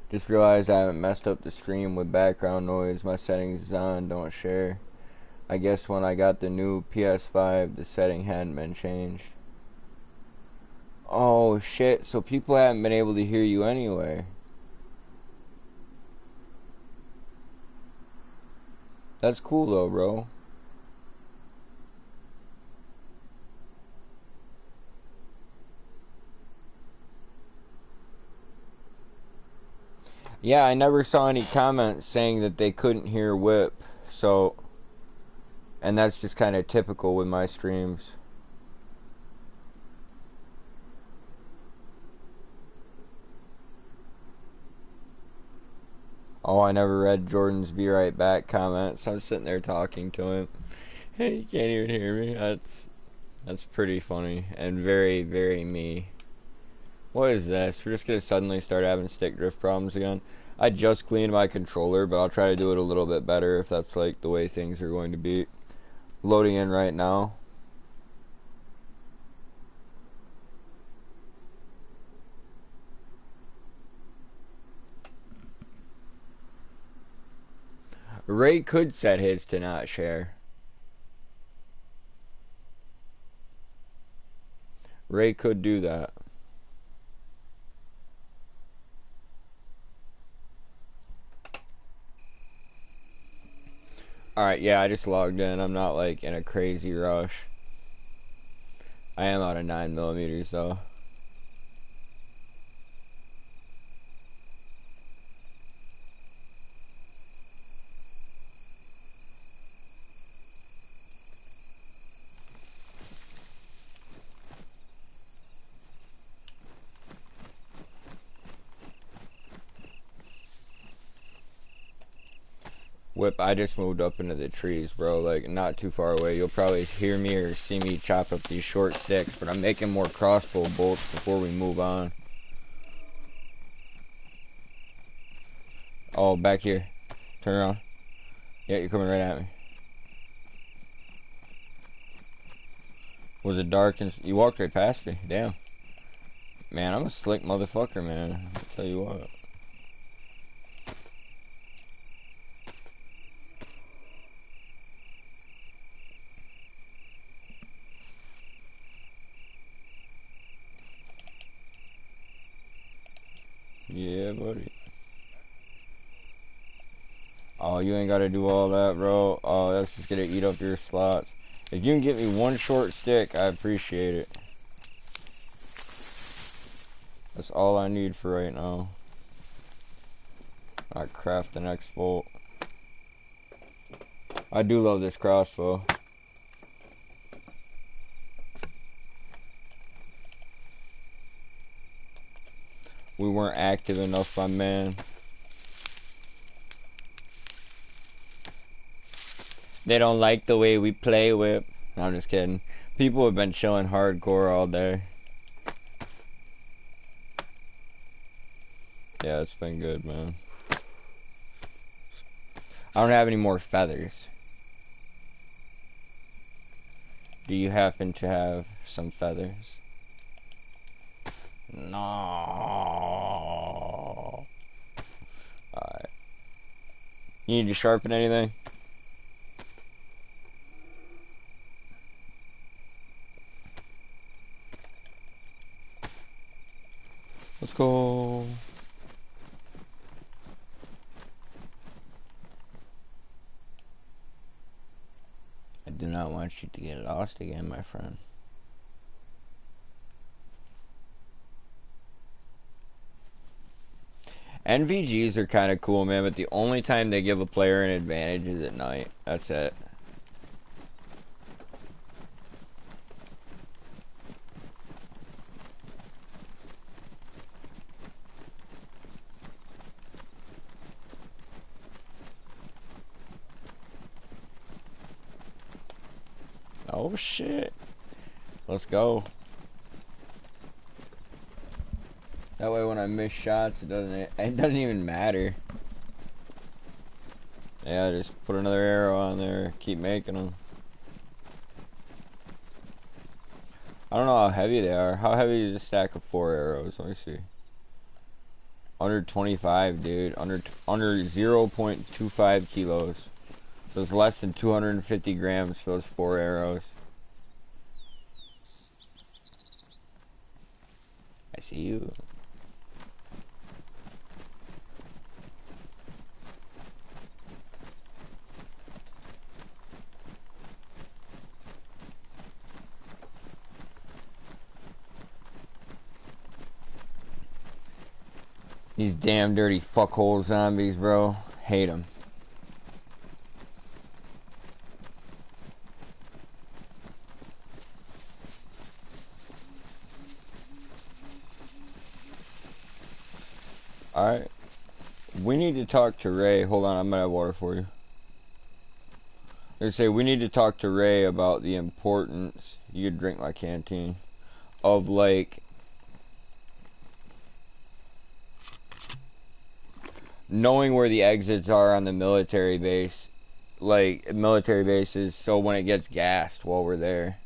Just realized I haven't messed up the stream with background noise. My settings is on, don't share. I guess when I got the new PS5, the setting hadn't been changed. Oh shit, so people haven't been able to hear you anyway. That's cool though, bro. Yeah, I never saw any comments saying that they couldn't hear Whip, so... And that's just kind of typical with my streams. Oh, I never read Jordan's "Be Right Back" comments. I'm sitting there talking to him. Hey, you can't even hear me. That's pretty funny and very, very me. What is this? We're just gonna suddenly start having stick drift problems again. I just cleaned my controller, but I'll try to do it a little bit better if that's like the way things are going to be. Loading in right now. Ray could set his to not share. Ray could do that. Alright, yeah, I just logged in. I'm not like in a crazy rush. I am out of 9mm though. Whip, I just moved up into the trees, bro, like, not too far away. You'll probably hear me or see me chop up these short sticks, but I'm making more crossbow bolts before we move on. Oh, back here. Turn around. Yeah, you're coming right at me. Was it dark and... You walked right past me. Damn. Man, I'm a slick motherfucker, man. I'll tell you what. Yeah, buddy. Oh, you ain't gotta do all that, bro. Oh, that's just gonna eat up your slots. If you can get me one short stick, I appreciate it. That's all I need for right now. I craft the next bolt. I do love this crossbow. We weren't active enough, my man. They don't like the way we play whip. No, I'm just kidding. People have been chilling hardcore all day. Yeah, it's been good, man. I don't have any more feathers. Do you happen to have some feathers? No. Alright. You need to sharpen anything? Let's go. I do not want you to get lost again, my friend. NVGs are kind of cool, man, but the only time they give a player an advantage is at night. That's it. Oh shit. Let's go. That way when I miss shots it doesn't even matter. Yeah, just put another arrow on there, keep making them. I don't know how heavy they are. How heavy is a stack of 4 arrows? Let me see. Under 25, dude. Under 0.25 kilos. So it's less than 250 grams for those 4 arrows. I see you. These damn dirty fuckhole zombies, bro. Hate them. Alright. We need to talk to Ray. Hold on, I'm gonna have water for you. They say we need to talk to Ray about the importance, you could drink my canteen, of like knowing where the exits are on the military base, like military bases, so when it gets gassed while we're there.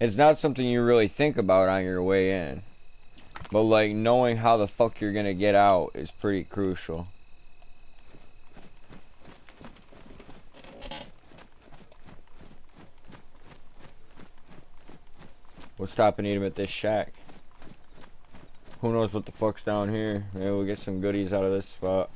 It's not something you really think about on your way in, but like knowing how the fuck you're gonna get out is pretty crucial. We'll stop and eat them at this shack. Who knows what the fuck's down here? Maybe we'll get some goodies out of this spot.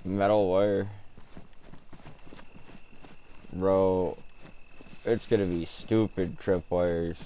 Metal wire. Bro, it's gonna be stupid tripwires.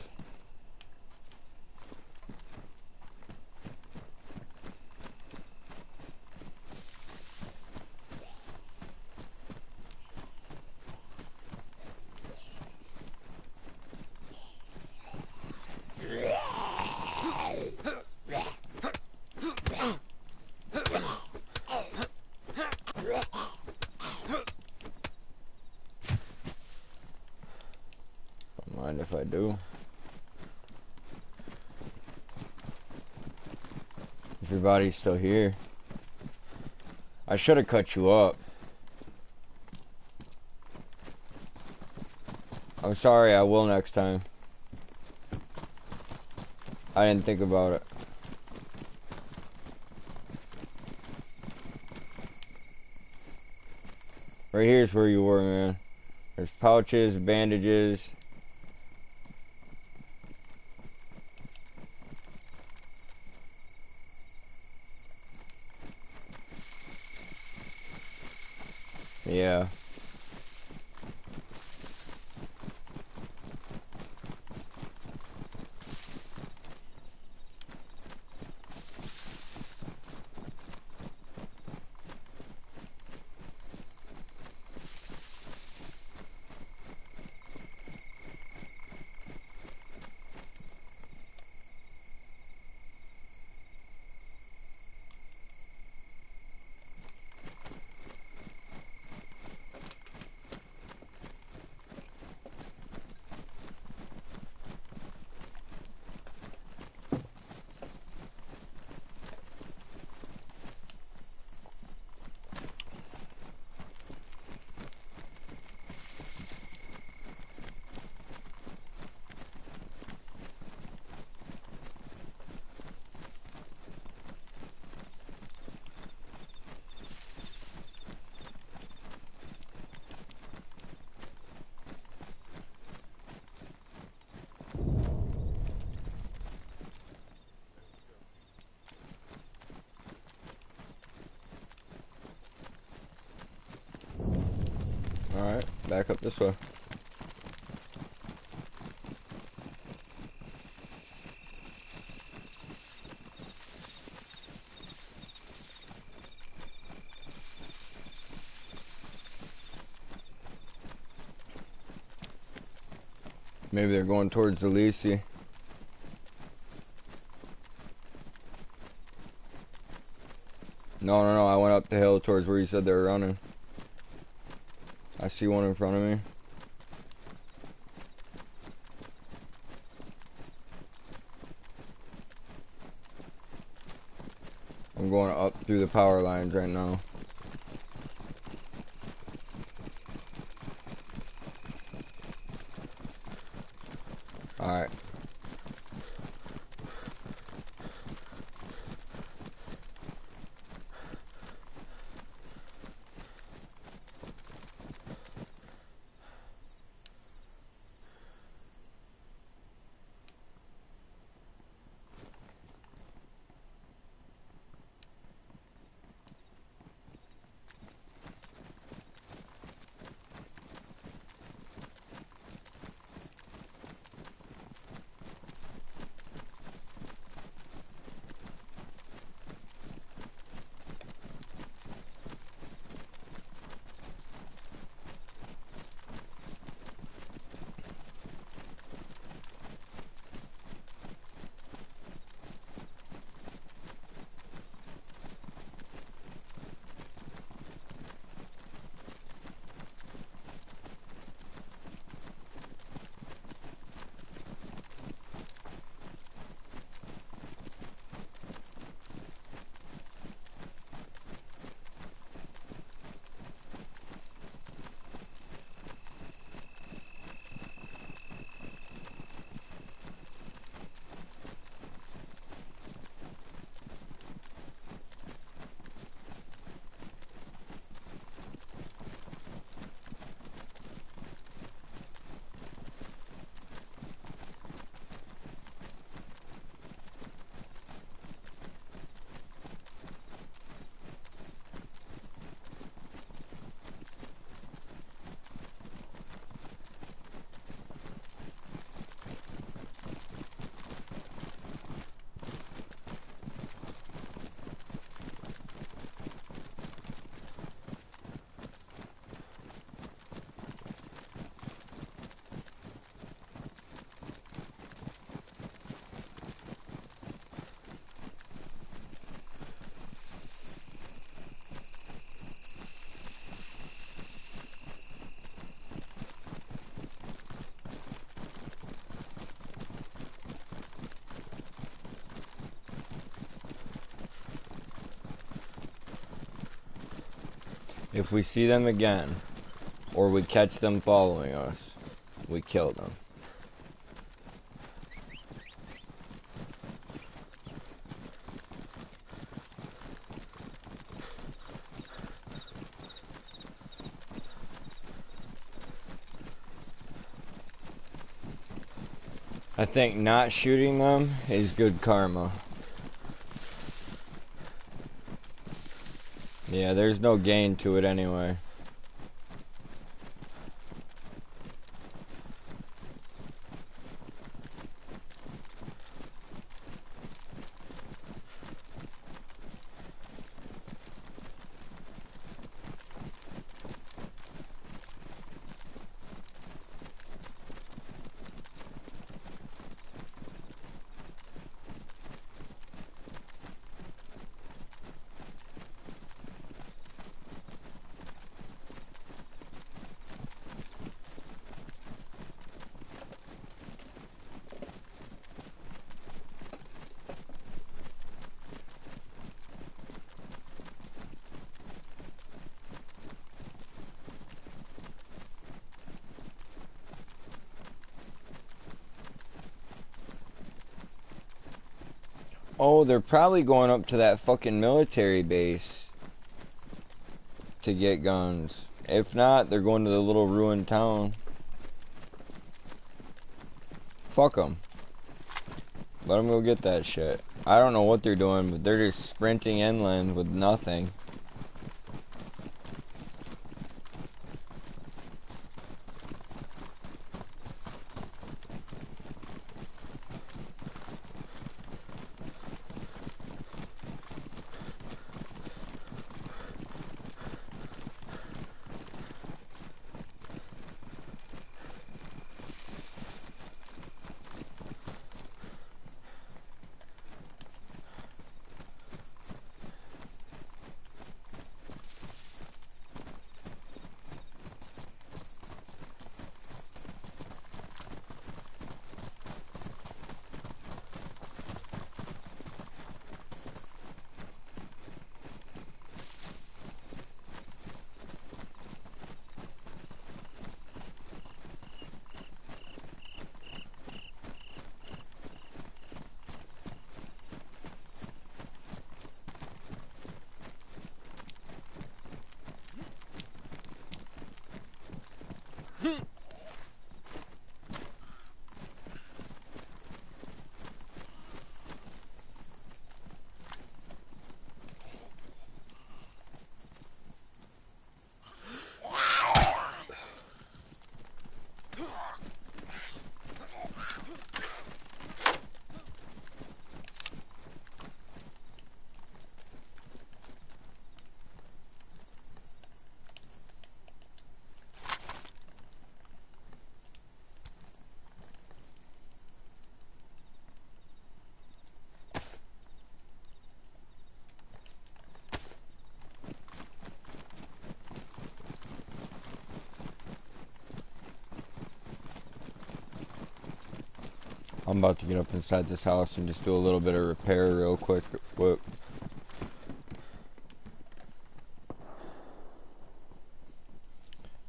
If I do. If your body's still here. I should have cut you up. I'm sorry, I will next time. I didn't think about it. Right here's where you were, man. There's pouches, bandages. Yeah. back up this way. Maybe they're going towards the Lisi. No, I went up the hill towards where you said they were running. I see one in front of me. I'm going up through the power lines right now. Alright. If we see them again, or we catch them following us, we kill them. I think not shooting them is good karma. Yeah, there's no gain to it anyway. Oh, they're probably going up to that fucking military base to get guns. If not, they're going to the little ruined town. Fuck them. Let them go get that shit. I don't know what they're doing, but they're just sprinting inland with nothing. I'm about to get up inside this house and just do a little bit of repair real quick. Whoop.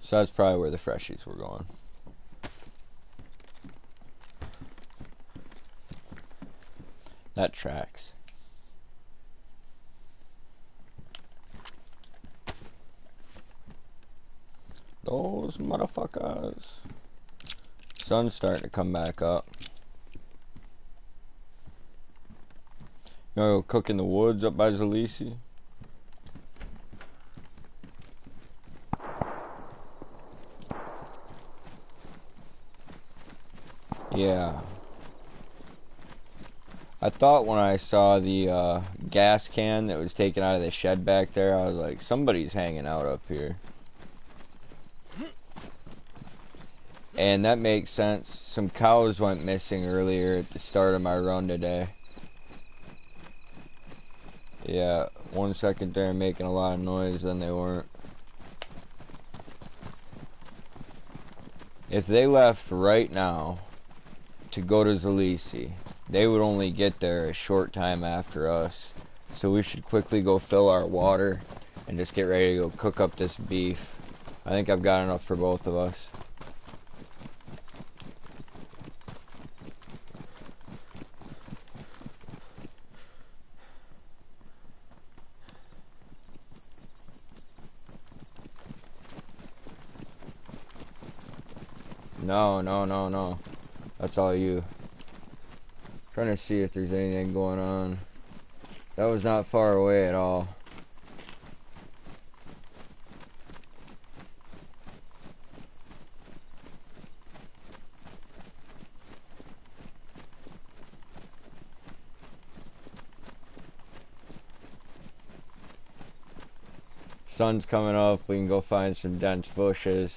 So that's probably where the freshies were going. That tracks. Those motherfuckers. Sun's starting to come back up. You know, cook in the woods up by Zalisi. Yeah. I thought when I saw the gas can that was taken out of the shed back there, I was like, somebody's hanging out up here. And that makes sense. Some cows went missing earlier at the start of my run today. Yeah, 1 second there making a lot of noise, then they weren't. If they left right now to go to Zalisi, they would only get there a short time after us. So we should quickly go fill our water and just get ready to go cook up this beef. I think I've got enough for both of us. No. That's all you. Trying to see if there's anything going on. That was not far away at all. Sun's coming up, we can go find some dense bushes.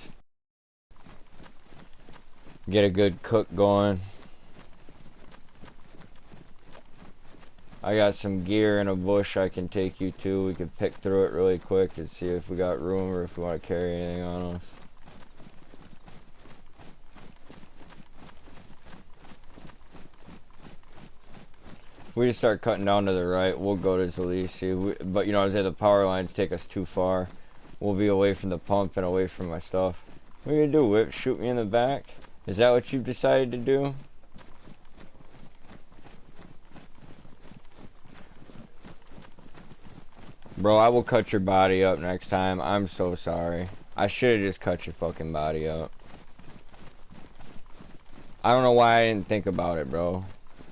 Get a good cook going. I got some gear in a bush I can take you to. We can pick through it really quick and see if we got room or if we want to carry anything on us. If we just start cutting down to the right, we'll go to Zalisi. But you know, the power lines take us too far. We'll be away from the pump and away from my stuff. What are you gonna do, Whip? Shoot me in the back? Is that what you've decided to do? Bro, I will cut your body up next time. I'm so sorry. I should have just cut your fucking body up. I don't know why I didn't think about it, bro.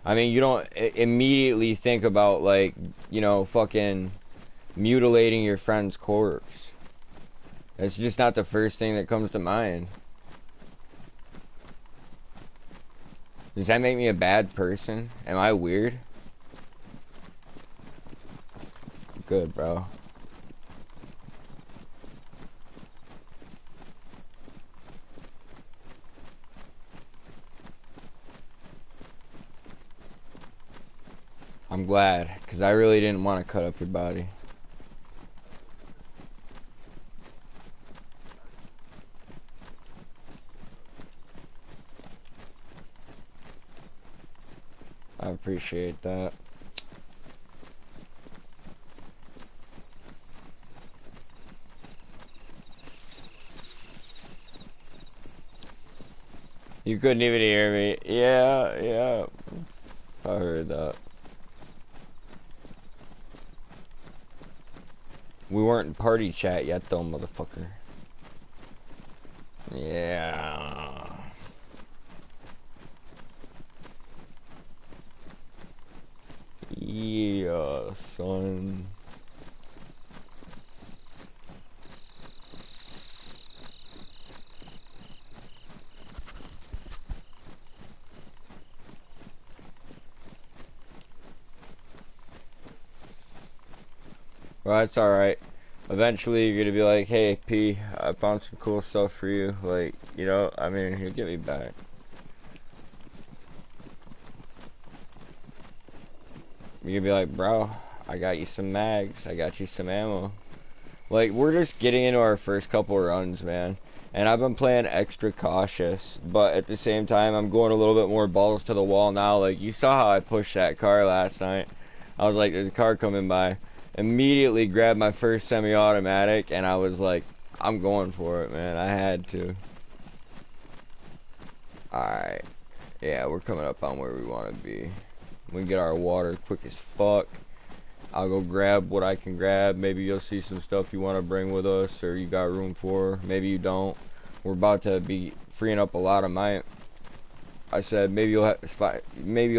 I mean, you don't immediately think about, like, you know, fucking mutilating your friend's corpse. It's just not the first thing that comes to mind. Does that make me a bad person? Am I weird? Good, bro. I'm glad, because I really didn't want to cut up your body. I appreciate that. You couldn't even hear me. Yeah. I heard that. We weren't in party chat yet though, motherfucker. Yeah. Yeah, son. Well, that's alright. Eventually you're gonna be like, hey P, I found some cool stuff for you. Like, you know, I mean, here, get me back. You're gonna be like, bro, I got you some mags, I got you some ammo. Like, we're just getting into our first couple runs, man. And I've been playing extra cautious, but at the same time, I'm going a little bit more balls to the wall now. Like, you saw how I pushed that car last night. I was like, there's a car coming by. Immediately grabbed my first semi-automatic, and I was like, I'm going for it, man. I had to. Alright. Yeah, we're coming up on where we want to be. We can get our water quick as fuck. I'll go grab what I can grab. Maybe you'll see some stuff you want to bring with us, or you got room for. Maybe you don't. We're about to be freeing up a lot of my. I said maybe you'll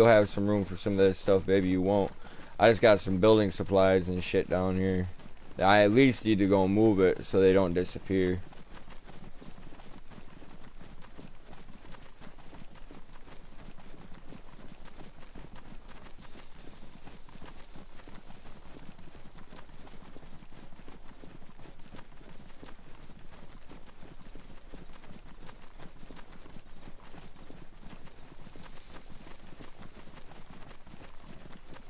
have some room for some of this stuff. Maybe you won't. I just got some building supplies and shit down here. I at least need to go move it so they don't disappear.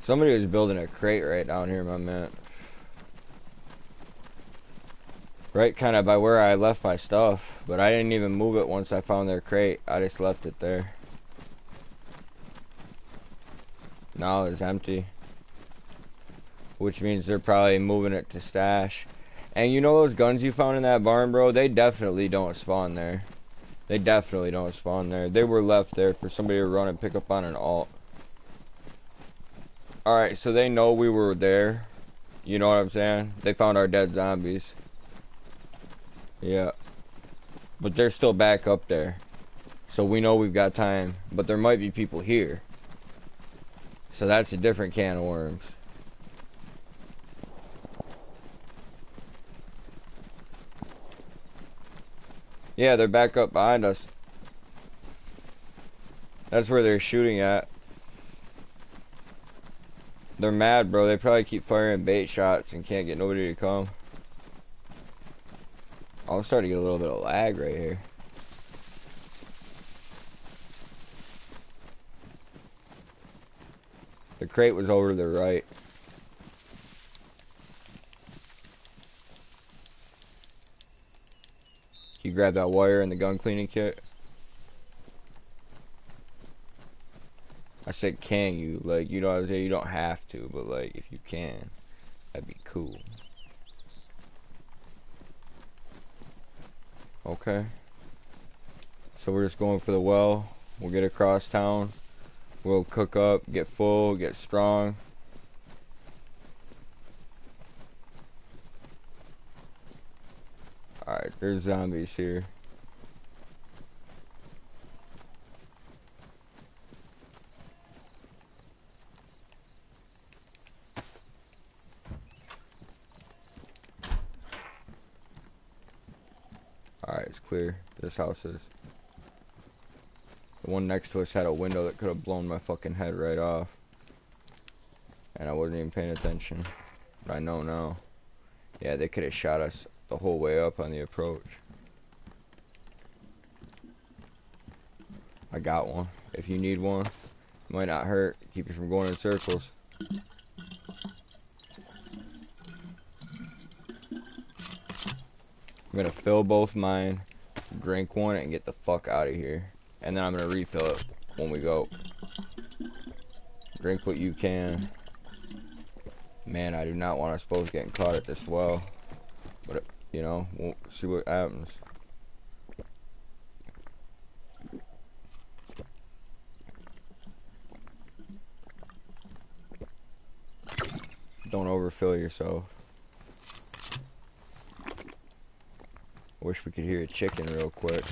Somebody was building a crate right down here, my man. Right kind of by where I left my stuff. But I didn't even move it once I found their crate. I just left it there. Now it's empty. Which means they're probably moving it to stash. And you know those guns you found in that barn, bro? They definitely don't spawn there. They definitely don't spawn there. They were left there for somebody to run and pick up on an alt. Alright, so they know we were there. You know what I'm saying? They found our dead zombies. Yeah. But they're still back up there. So we know we've got time. But there might be people here. So that's a different can of worms. Yeah, they're back up behind us. That's where they're shooting at. They're mad, bro. They probably keep firing bait shots and can't get nobody to come. Oh, I'm starting to get a little bit of lag right here. The crate was over to the right. You grab that wire and the gun cleaning kit. I said, can you? Like, you know what I'm saying? You don't have to, but like, if you can, that'd be cool. Okay. So we're just going for the well. We'll get across town. We'll cook up, get full, get strong. Alright, there's zombies here. Alright, it's clear. This house is. The one next to us had a window that could have blown my fucking head right off. And I wasn't even paying attention. But I know now. Yeah, they could have shot us the whole way up on the approach. I got one. If you need one, it might not hurt. Keep you from going in circles. I'm gonna fill both mine, drink one, and get the fuck out of here. And then I'm gonna refill it when we go. Drink what you can. Man, I do not want us both getting caught at this well. But, you know, we'll see what happens. Don't overfill yourself. Wish we could hear a chicken real quick.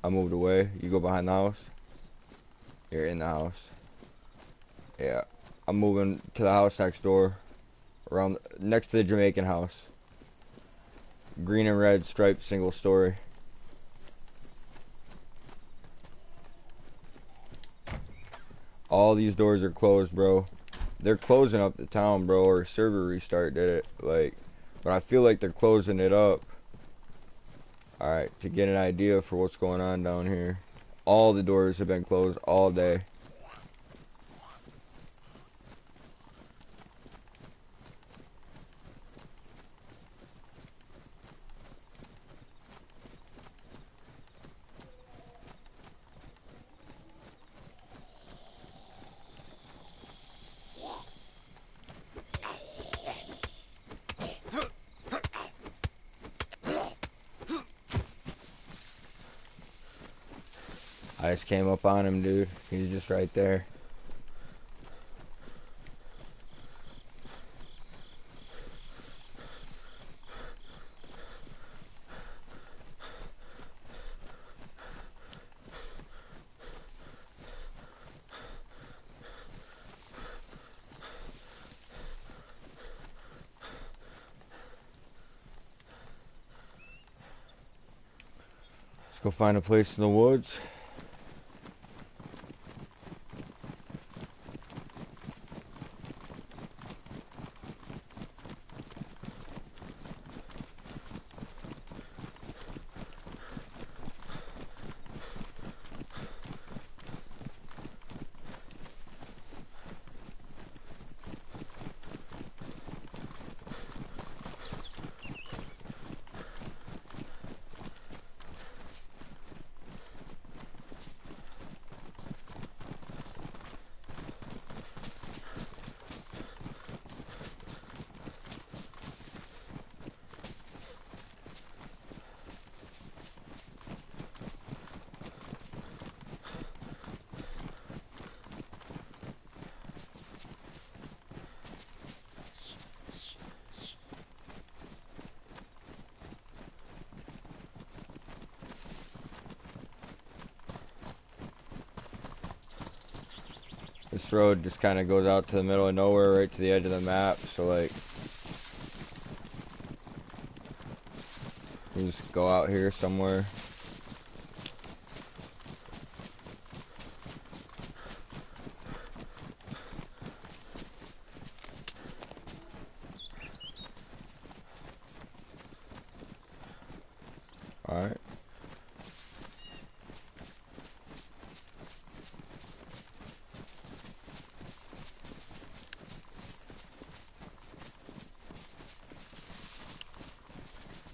I moved away. You go behind the house. You're in the house. Yeah. I'm moving to the house next door. Around next to the Jamaican house. Green and red striped single story. All these doors are closed, bro. They're closing up the town, bro, or server restart did it. Like, but I feel like they're closing it up. Alright, to get an idea for what's going on down here. All the doors have been closed all day. I just came up on him, dude. He's just right there. Let's go find a place in the woods. This road just kind of goes out to the middle of nowhere, right to the edge of the map, so like, we just go out here somewhere. Alright.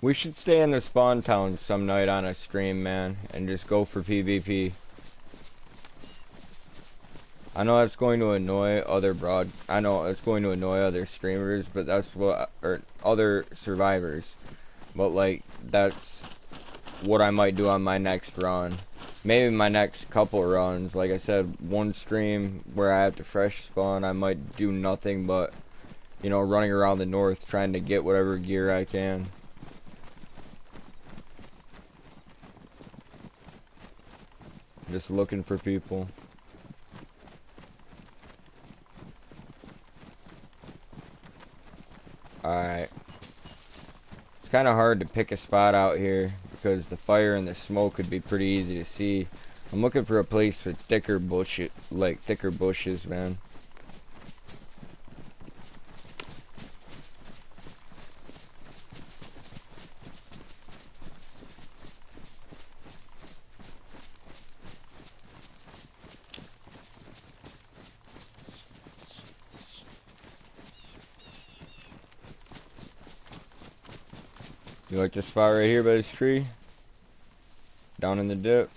We should stay in the spawn town some night on a stream, man, and just go for PvP. I know that's going to annoy other streamers, but that's what, or other survivors. But like, that's what I might do on my next run. Maybe my next couple runs. Like I said, one stream where I have to fresh spawn, I might do nothing but, you know, running around the north trying to get whatever gear I can. Just looking for people. Alright. It's kind of hard to pick a spot out here because the fire and the smoke could be pretty easy to see. I'm looking for a place with thicker bushes, man. You like this spot right here by this tree? Down in the dip.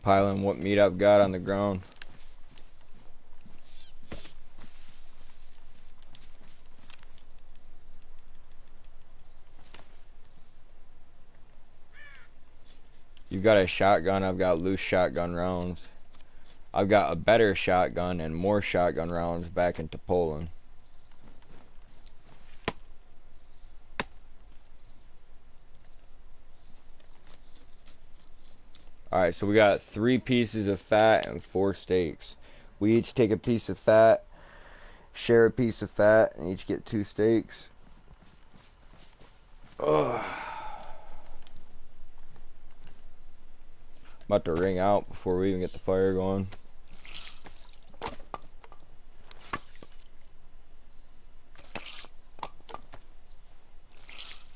Piling what meat I've got on the ground. You've got a shotgun, I've got loose shotgun rounds. I've got a better shotgun and more shotgun rounds back into Poland. Alright, so we got 3 pieces of fat and 4 steaks. We each take a piece of fat, share a piece of fat, and each get 2 steaks. Ugh. About to ring out before we even get the fire going.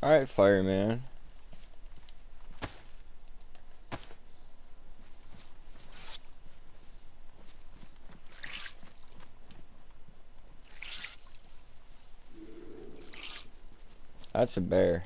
Alright, fireman. That's a bear.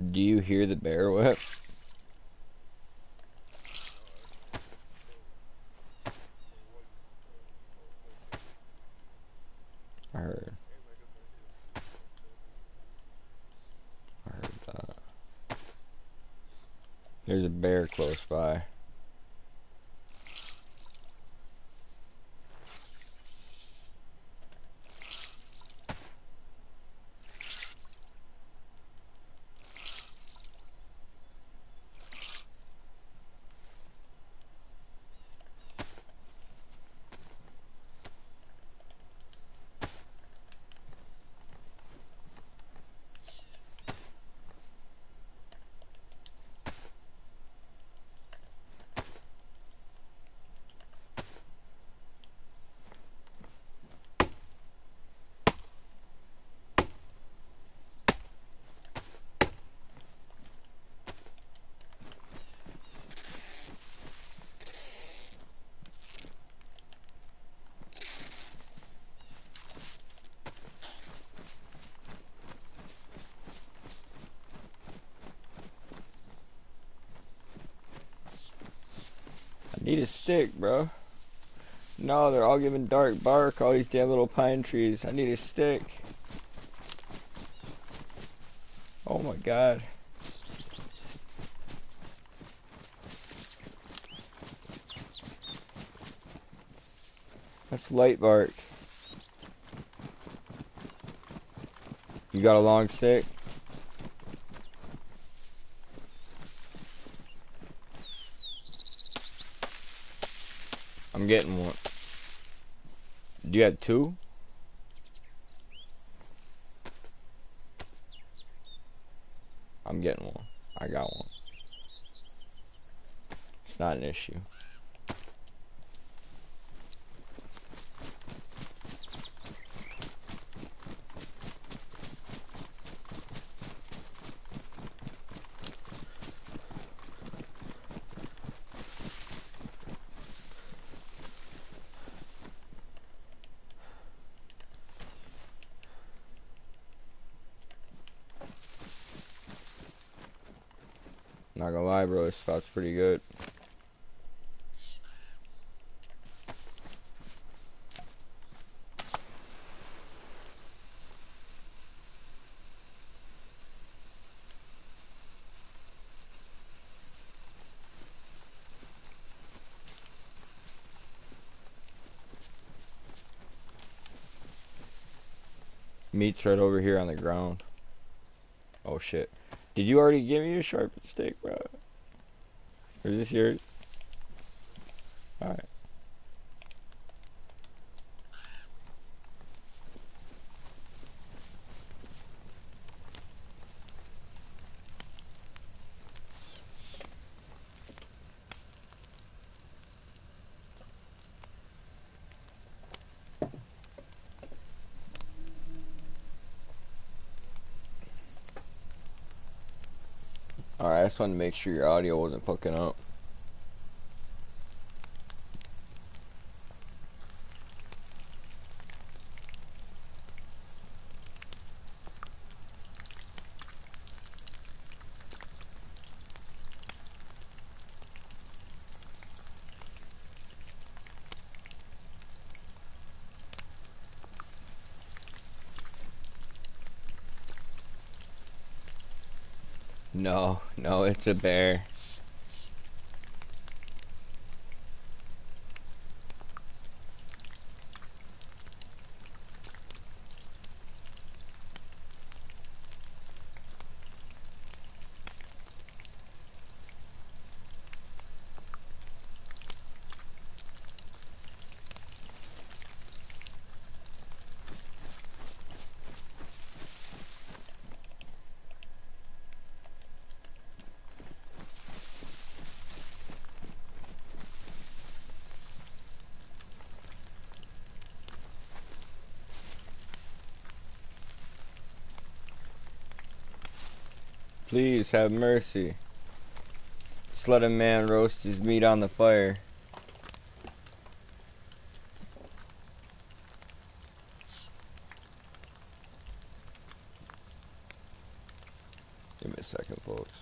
Do you hear the bear whip? I heard. I heard that. There's a bear close by. I need a stick, bro. No, they're all giving dark bark, all these damn little pine trees. I need a stick. Oh my god. That's light bark. You got a long stick? I'm getting one. Do you have two? I'm getting one. I got one. It's not an issue. Not gonna lie, bro, this spot's pretty good. Meat's right over here on the ground. Oh shit. Did you already give me a sharpened stick, bro? Or is this yours? Alright. Alright, I just wanted to make sure your audio wasn't fucking up. No, no, it's a bear. Please have mercy. Just let a man roast his meat on the fire. Give me a second, folks.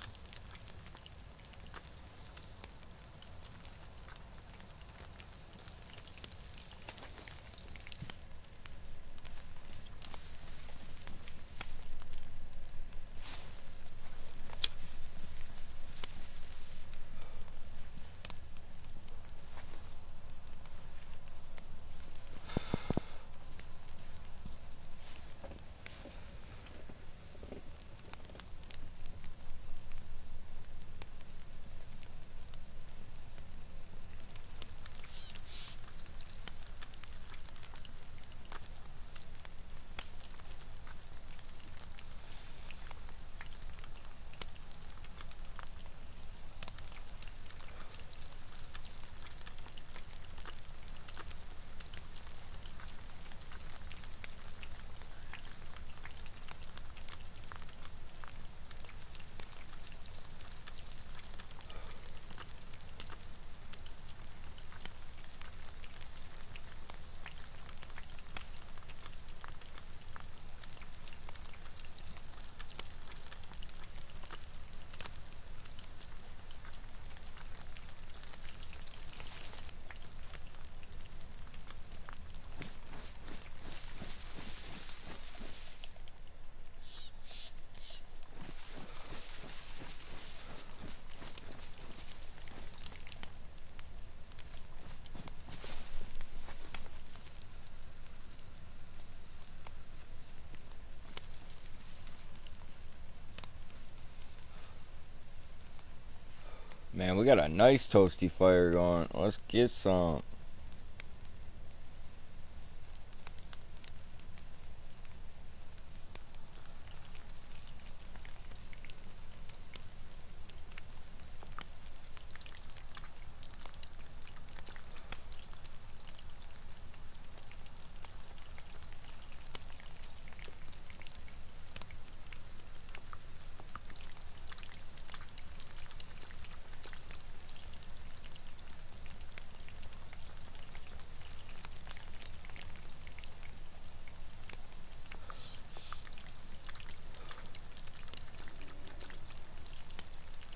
Man, we got a nice toasty fire going. Let's get some.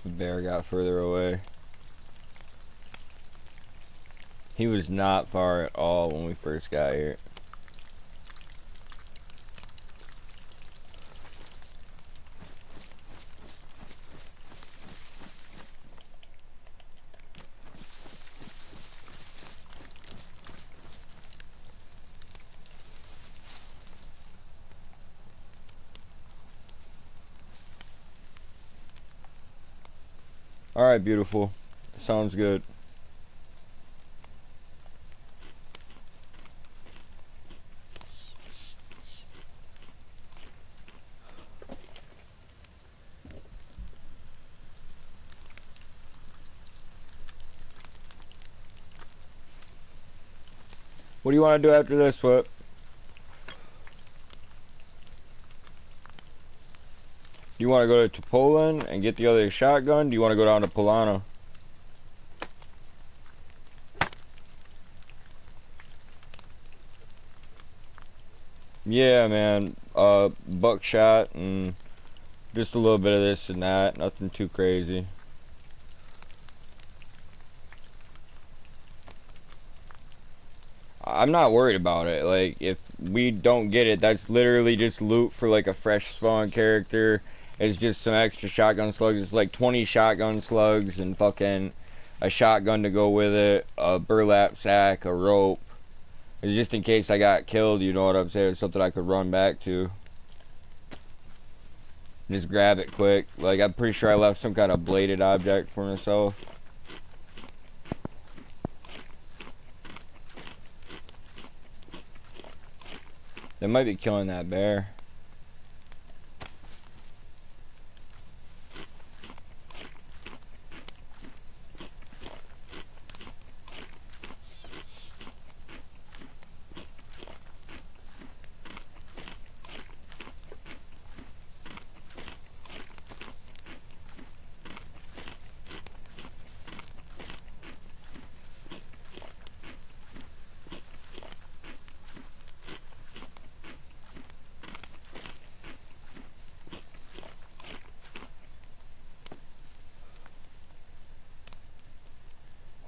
The bear got further away. He was not far at all when we first got here. Alright, beautiful. Sounds good. What do you want to do after this, Whip? Do you want to go to Topolan and get the other shotgun? Do you want to go down to Polana? Yeah, man. Buckshot and just a little bit of this and that. Nothing too crazy. I'm not worried about it. Like, if we don't get it, that's literally just loot for like a fresh spawn character. It's just some extra shotgun slugs. It's like 20 shotgun slugs and fucking a shotgun to go with it, a burlap sack, a rope. It's just in case I got killed, you know what I'm saying? Something I could run back to. Just grab it quick. Like, I'm pretty sure I left some kind of bladed object for myself. They might be killing that bear.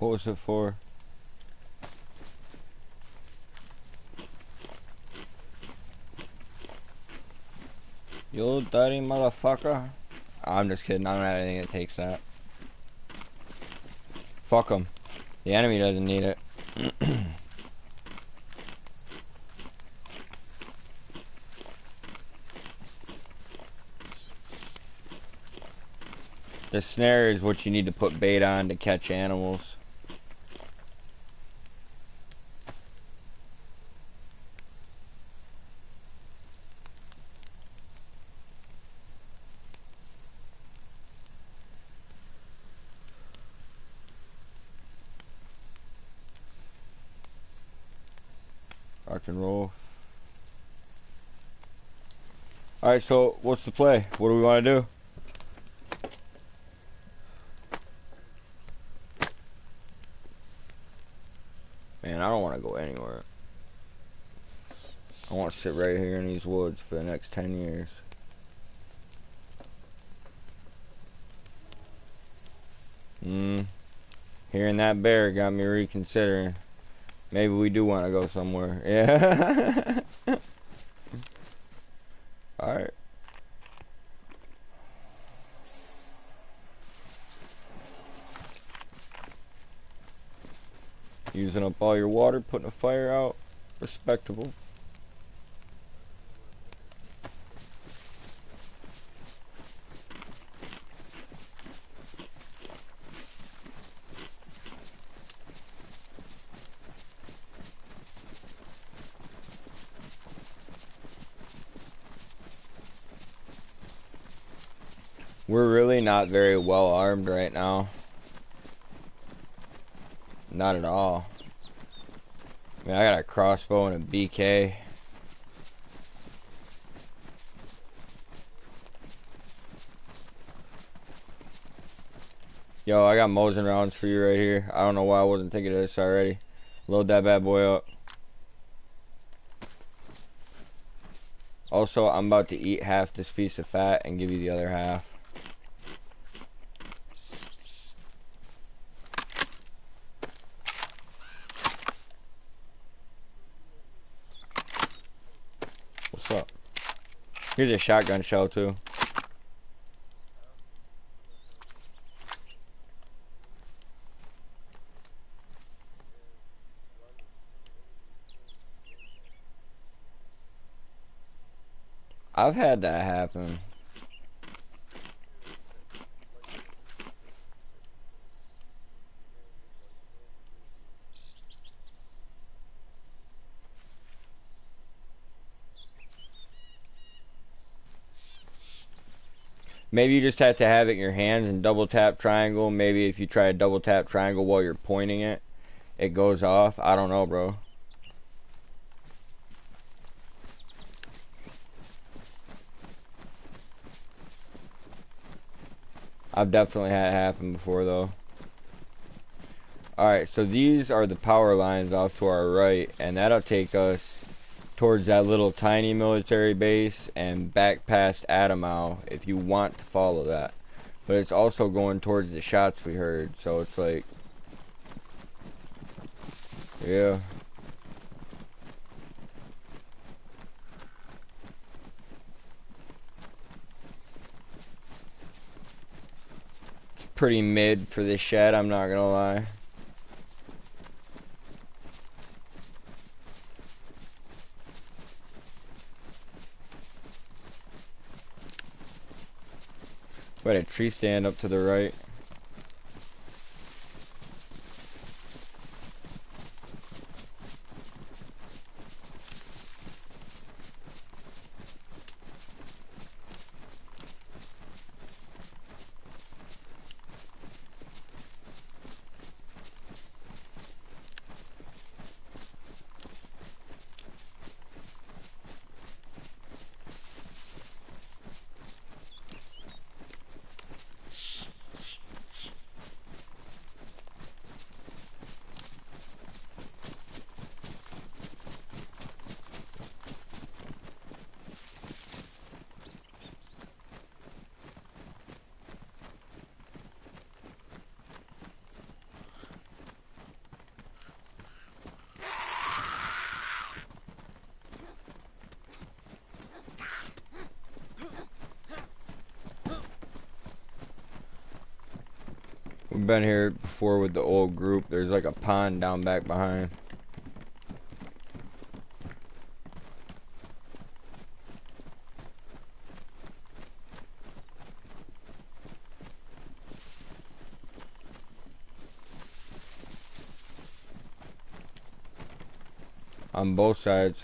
What was it for? You little dirty motherfucker. I'm just kidding. I don't have anything that takes that. Fuck them. The enemy doesn't need it. The snare is what you need to put bait on to catch animals. Rock and roll. Alright, so what's the play? What do we want to do? Man, I don't want to go anywhere. I want to sit right here in these woods for the next 10 years. Hearing that bear got me reconsidering. Maybe we do want to go somewhere. Yeah. Alright. Using up all your water, putting a fire out. Respectable. We're really not very well armed right now. Not at all. I mean, I got a crossbow and a BK. Yo, I got Mosin rounds for you right here. I don't know why I wasn't thinking of this already. Load that bad boy up. Also, I'm about to eat half this piece of fat and give you the other half. What's up? Here's a shotgun shell too. I've had that happen. Maybe you just have to have it in your hands and double tap triangle. Maybe if you try to double tap triangle while you're pointing it, it goes off. I don't know, bro. I've definitely had it happen before, though. Alright, so these are the power lines off to our right, and that'll take us towards that little tiny military base and back past Adamau if you want to follow that. But it's also going towards the shots we heard, so it's like, yeah. It's pretty mid for this shed, I'm not gonna lie. We had a tree stand up to the right. been here before with the old group. There's like a pond down back behind. On both sides.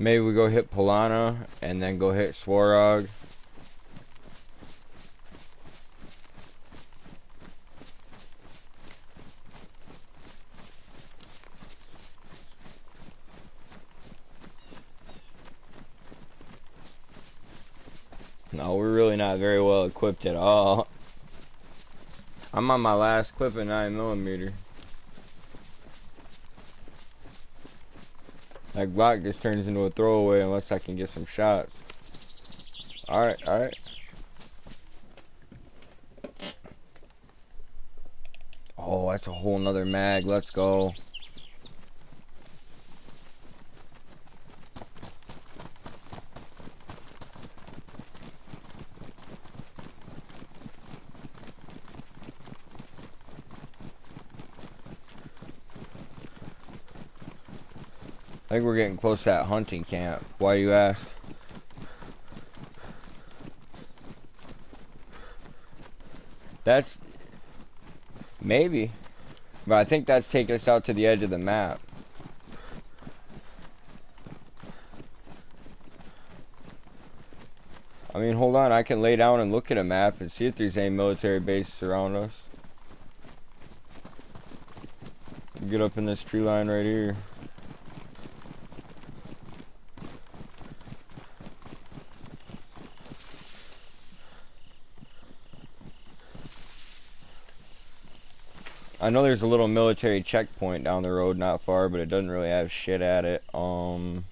Maybe we go hit Polana and then go hit Swarog. No, we're really not very well equipped at all. I'm on my last clip of 9mm. That Glock just turns into a throwaway unless I can get some shots. Alright, alright. Oh, that's a whole nother mag. Let's go. I think we're getting close to that hunting camp. Why you ask? That's... maybe. But I think that's taking us out to the edge of the map. I mean, hold on. I can lay down and look at a map and see if there's any military bases around us. Get up in this tree line right here. I know there's a little military checkpoint down the road not far, but it doesn't really have shit at it. Alright,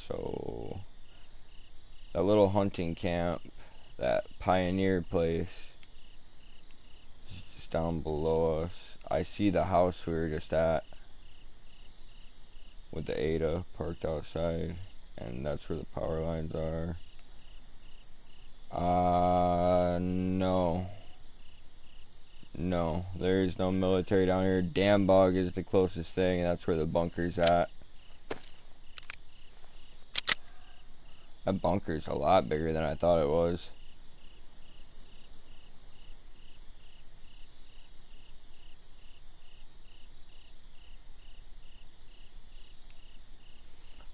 so that little hunting camp, that pioneer place is just down below us. I see the house we were just at with the Ada parked outside, and that's where the power lines are. No. No, there is no military down here. Dam Bog is the closest thing, and that's where the bunker's at. That bunker's a lot bigger than I thought it was.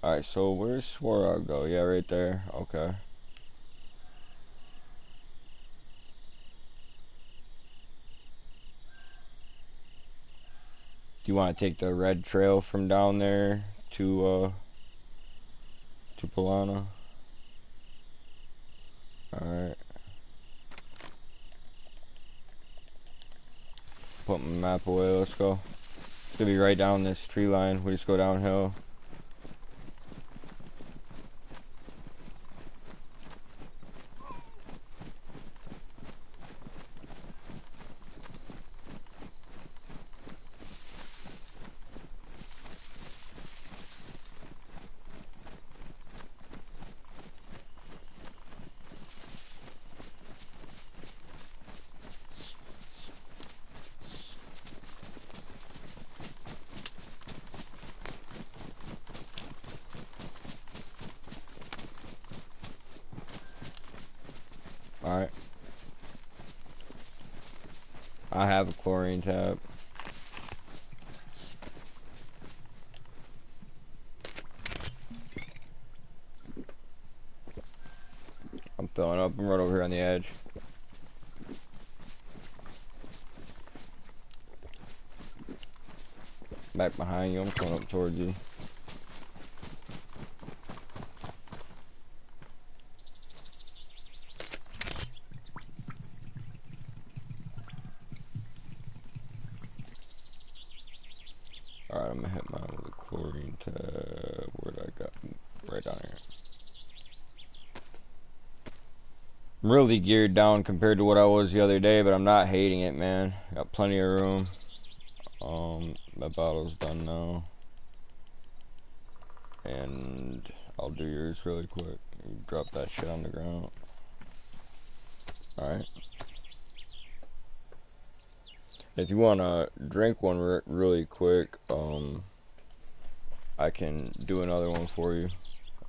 Alright, so where's Swarog go? Yeah, right there. Okay. Do you want to take the red trail from down there to Polana? Alright. Put my map away, let's go. It's gonna be right down this tree line. We just go downhill. Alright. I have a chlorine tab. I'm filling up. I'm right over here on the edge. Back behind you. I'm coming up towards you. I'm gonna hit mine with a chlorine tab. Where'd I got? Right down here. I'm really geared down compared to what I was the other day, but I'm not hating it, man. Got plenty of room. My bottle's done now. And I'll do yours really quick. You drop that shit on the ground. Alright. If you want to drink one really quick, I can do another one for you.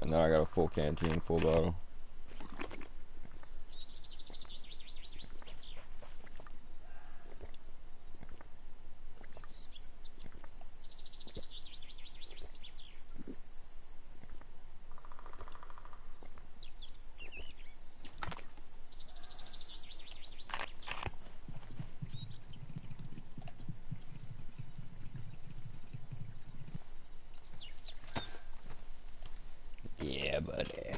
And then I got a full canteen, full bottle. Yeah, buddy.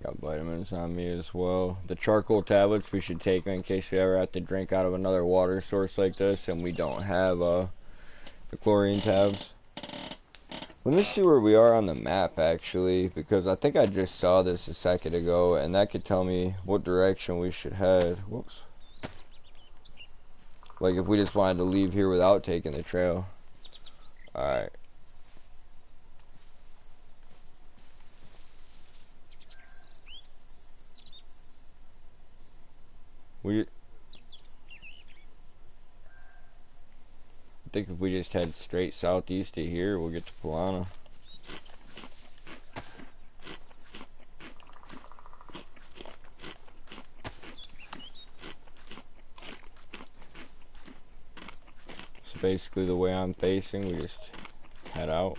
Got vitamins on me as well. The charcoal tablets we should take in case we ever have to drink out of another water source like this and we don't have the chlorine tabs. Let me see where we are on the map actually, because I think I just saw this a second ago and that could tell me what direction we should head. Whoops. Like if we just wanted to leave here without taking the trail. Alright. I think if we just head straight southeast of here, we'll get to Polana. So basically the way I'm facing, we just head out.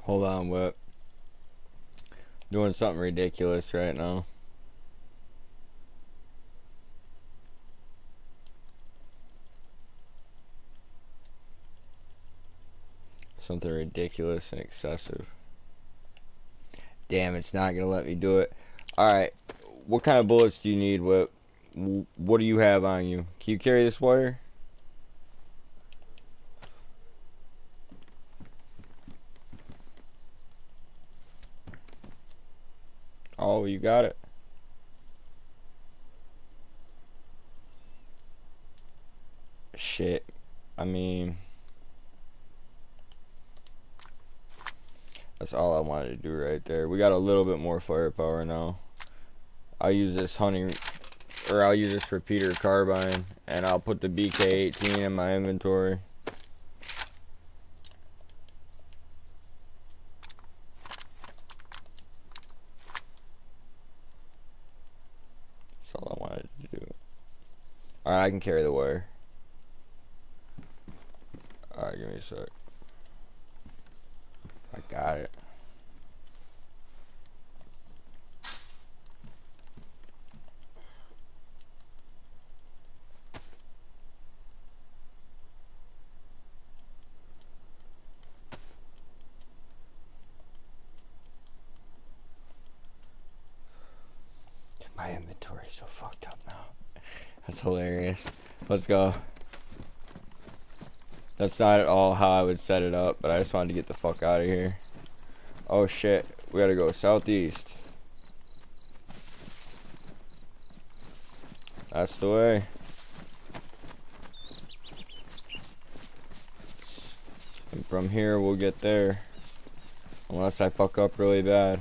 Hold on, Whip. Doing something ridiculous right now. Something ridiculous and excessive. Damn, it's not gonna let me do it. Alright, what kind of bullets do you need, Whip? What do you have on you? Can you carry this wire? Oh, you got it. Shit. I mean, that's all I wanted to do right there. We got a little bit more firepower now. I'll use this I'll use this repeater carbine, and I'll put the BK-18 in my inventory. That's all I wanted to do. Alright, I can carry the wire. Alright, give me a sec. I got it. My inventory is so fucked up now. That's hilarious. Let's go. That's not at all how I would set it up, but I just wanted to get the fuck out of here. Oh shit, we gotta go southeast. That's the way. And from here we'll get there. Unless I fuck up really bad.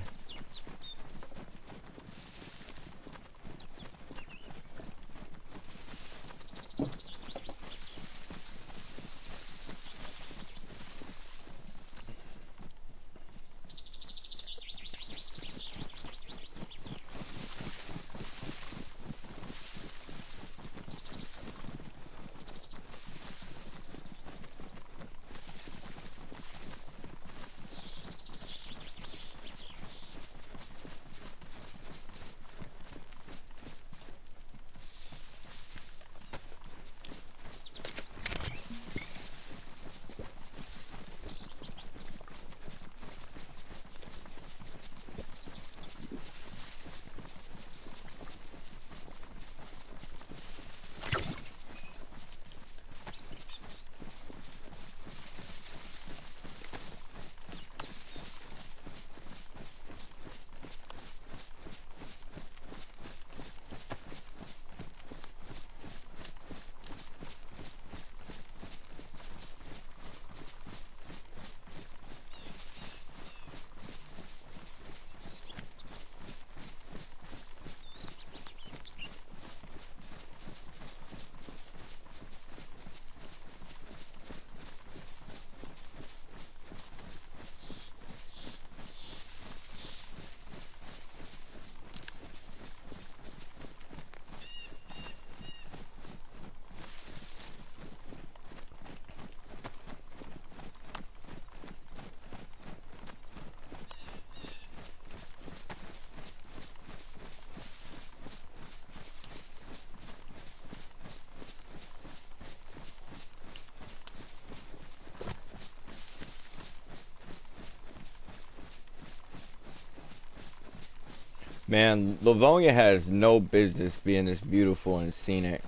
Man, Livonia has no business being this beautiful and scenic.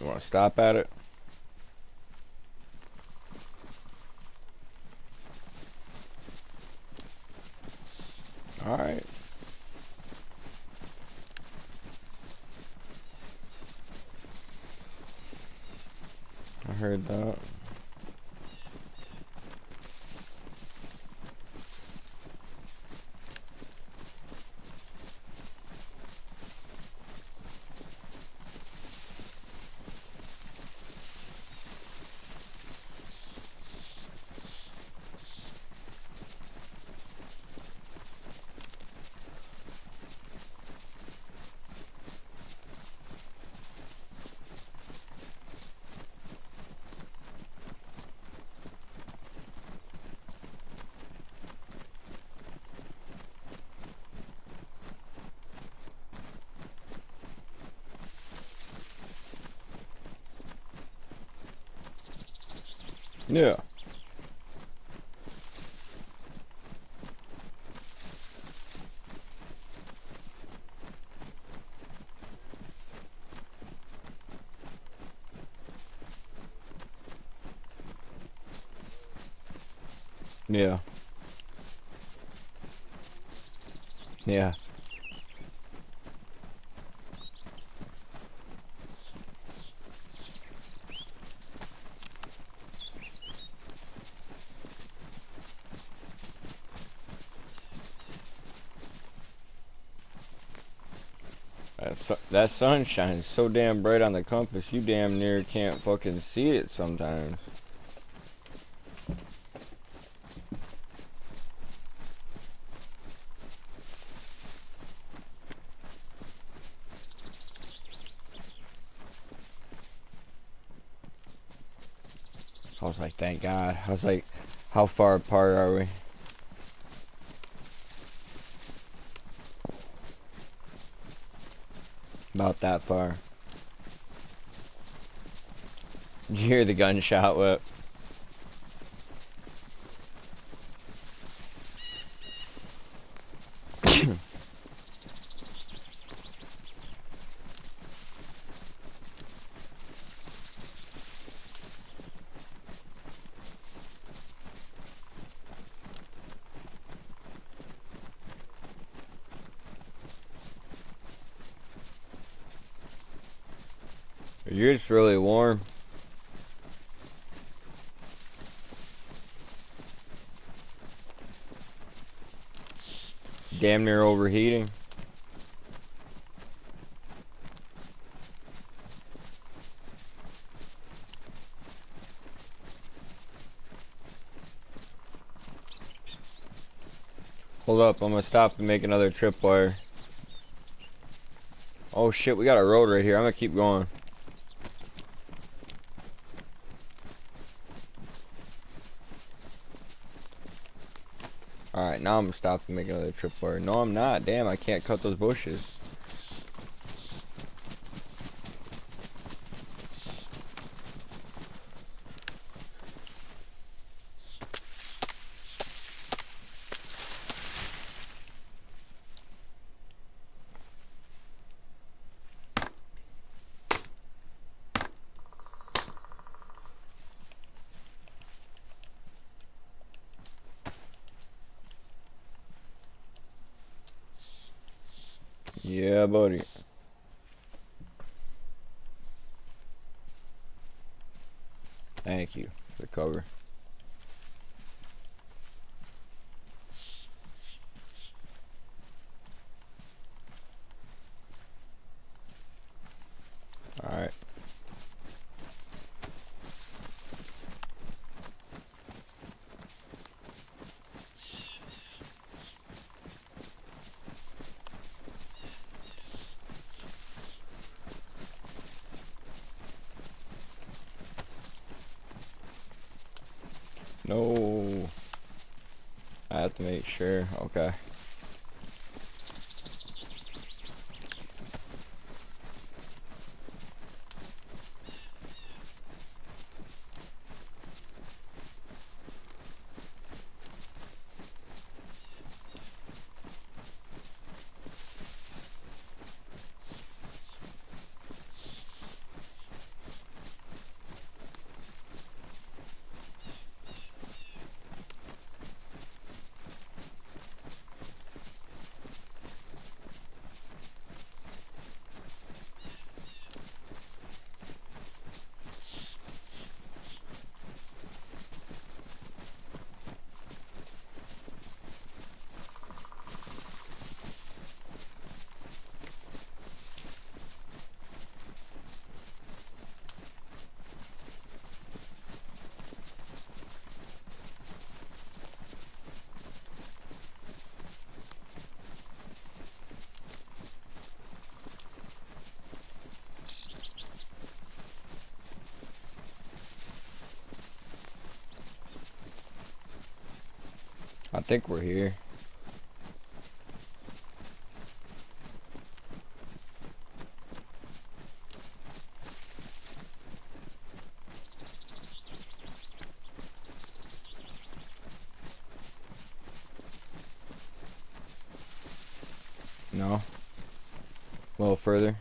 You want to stop at it? I heard that. Yeah. Yeah. Yeah. That sun shines so damn bright on the compass, you damn near can't fucking see it sometimes. I was like, thank God. I was like, how far apart are we? About that far. Did you hear the gunshot whip? You're just really warm. Damn near overheating. Hold up, I'm gonna stop and make another tripwire. Oh shit, we got a road right here. I'm gonna keep going. Alright, now I'm gonna stop and make another tripwire. No, I'm not. Damn, I can't cut those bushes. Yeah, buddy. Thank you for the cover. Alright. No. I have to make sure. Okay. think we're here. No. A little further.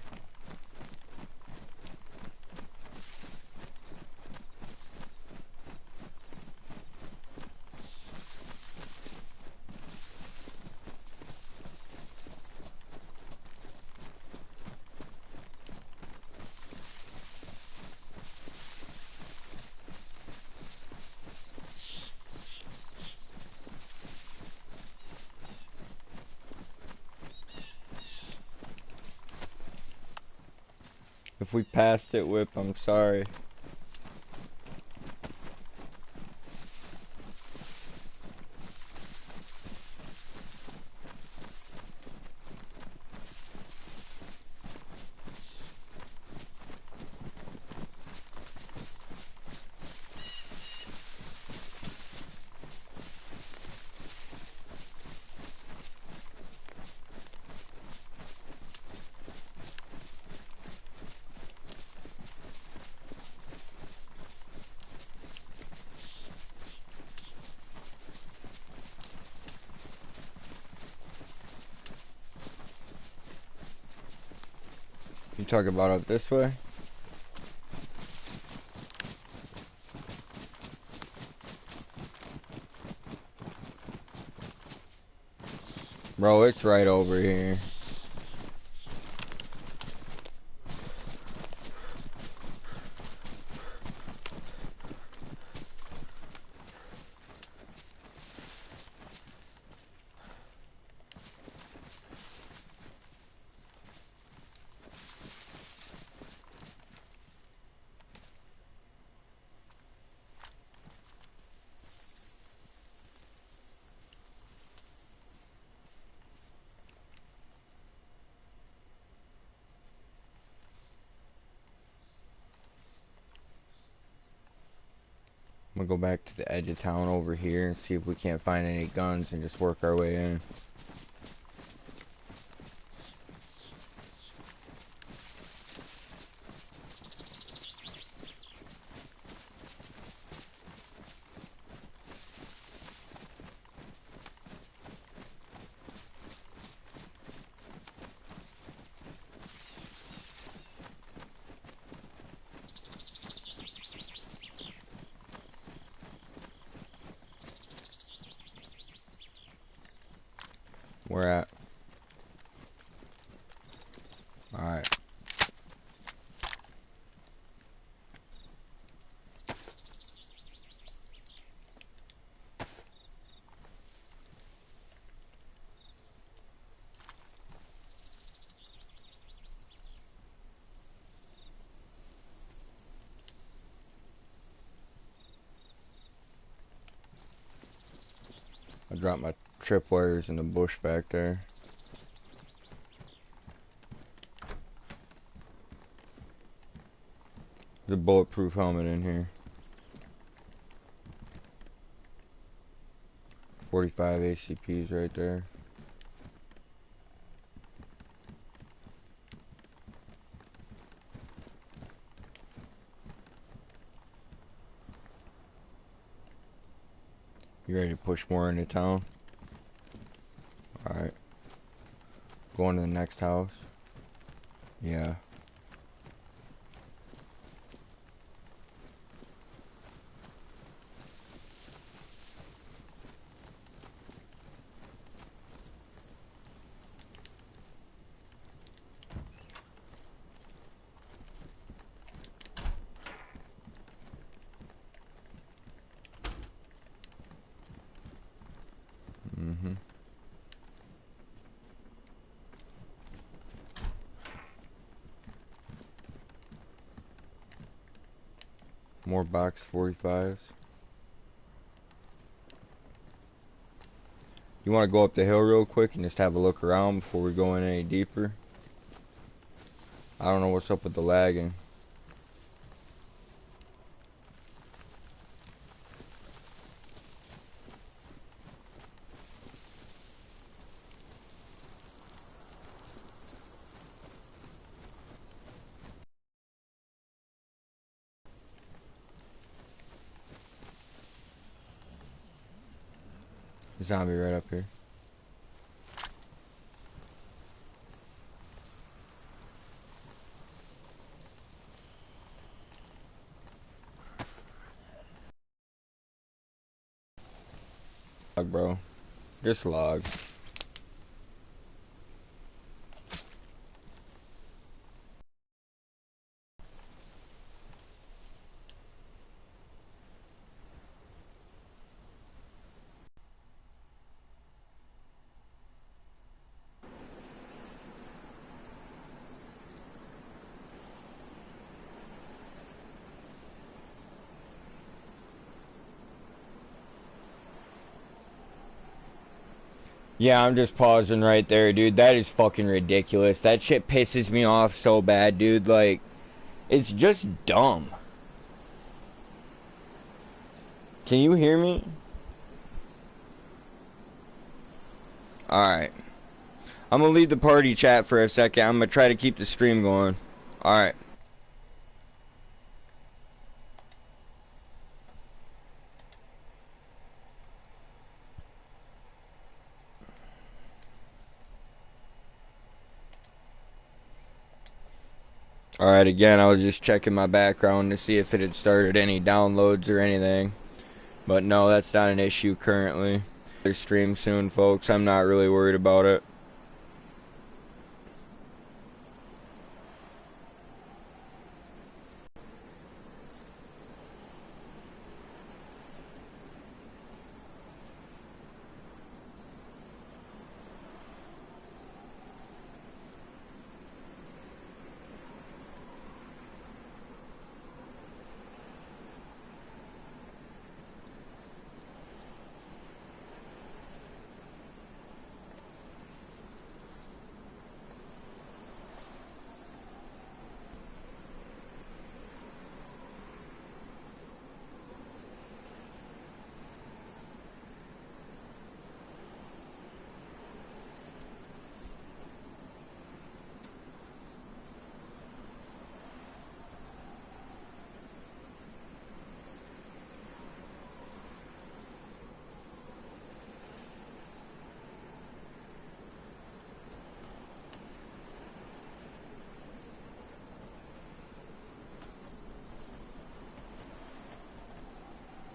If we passed it, Whip, I'm sorry. You talk about up this way? Bro, it's right over here. I'm gonna go back to the edge of town over here and see if we can't find any guns and just work our way in. Where at? Alright. I dropped my tripwires in the bush back there. There's a bulletproof helmet in here. 45 ACPs right there. You ready to push more into town? Alright. Going to the next house? Yeah. Mm-hmm. More box 45s. You want to go up the hill real quick and just have a look around before we go in any deeper? I don't know what's up with the lagging. Zombie right up here. Log, bro. Just log. Yeah, I'm just pausing right there, dude. That is fucking ridiculous. That shit pisses me off so bad, dude. Like, it's just dumb. Can you hear me? Alright. I'm gonna leave the party chat for a second. I'm gonna try to keep the stream going. Alright. Alright, again, I was just checking my background to see if it had started any downloads or anything. But no, that's not an issue currently. Stream soon, folks. I'm not really worried about it.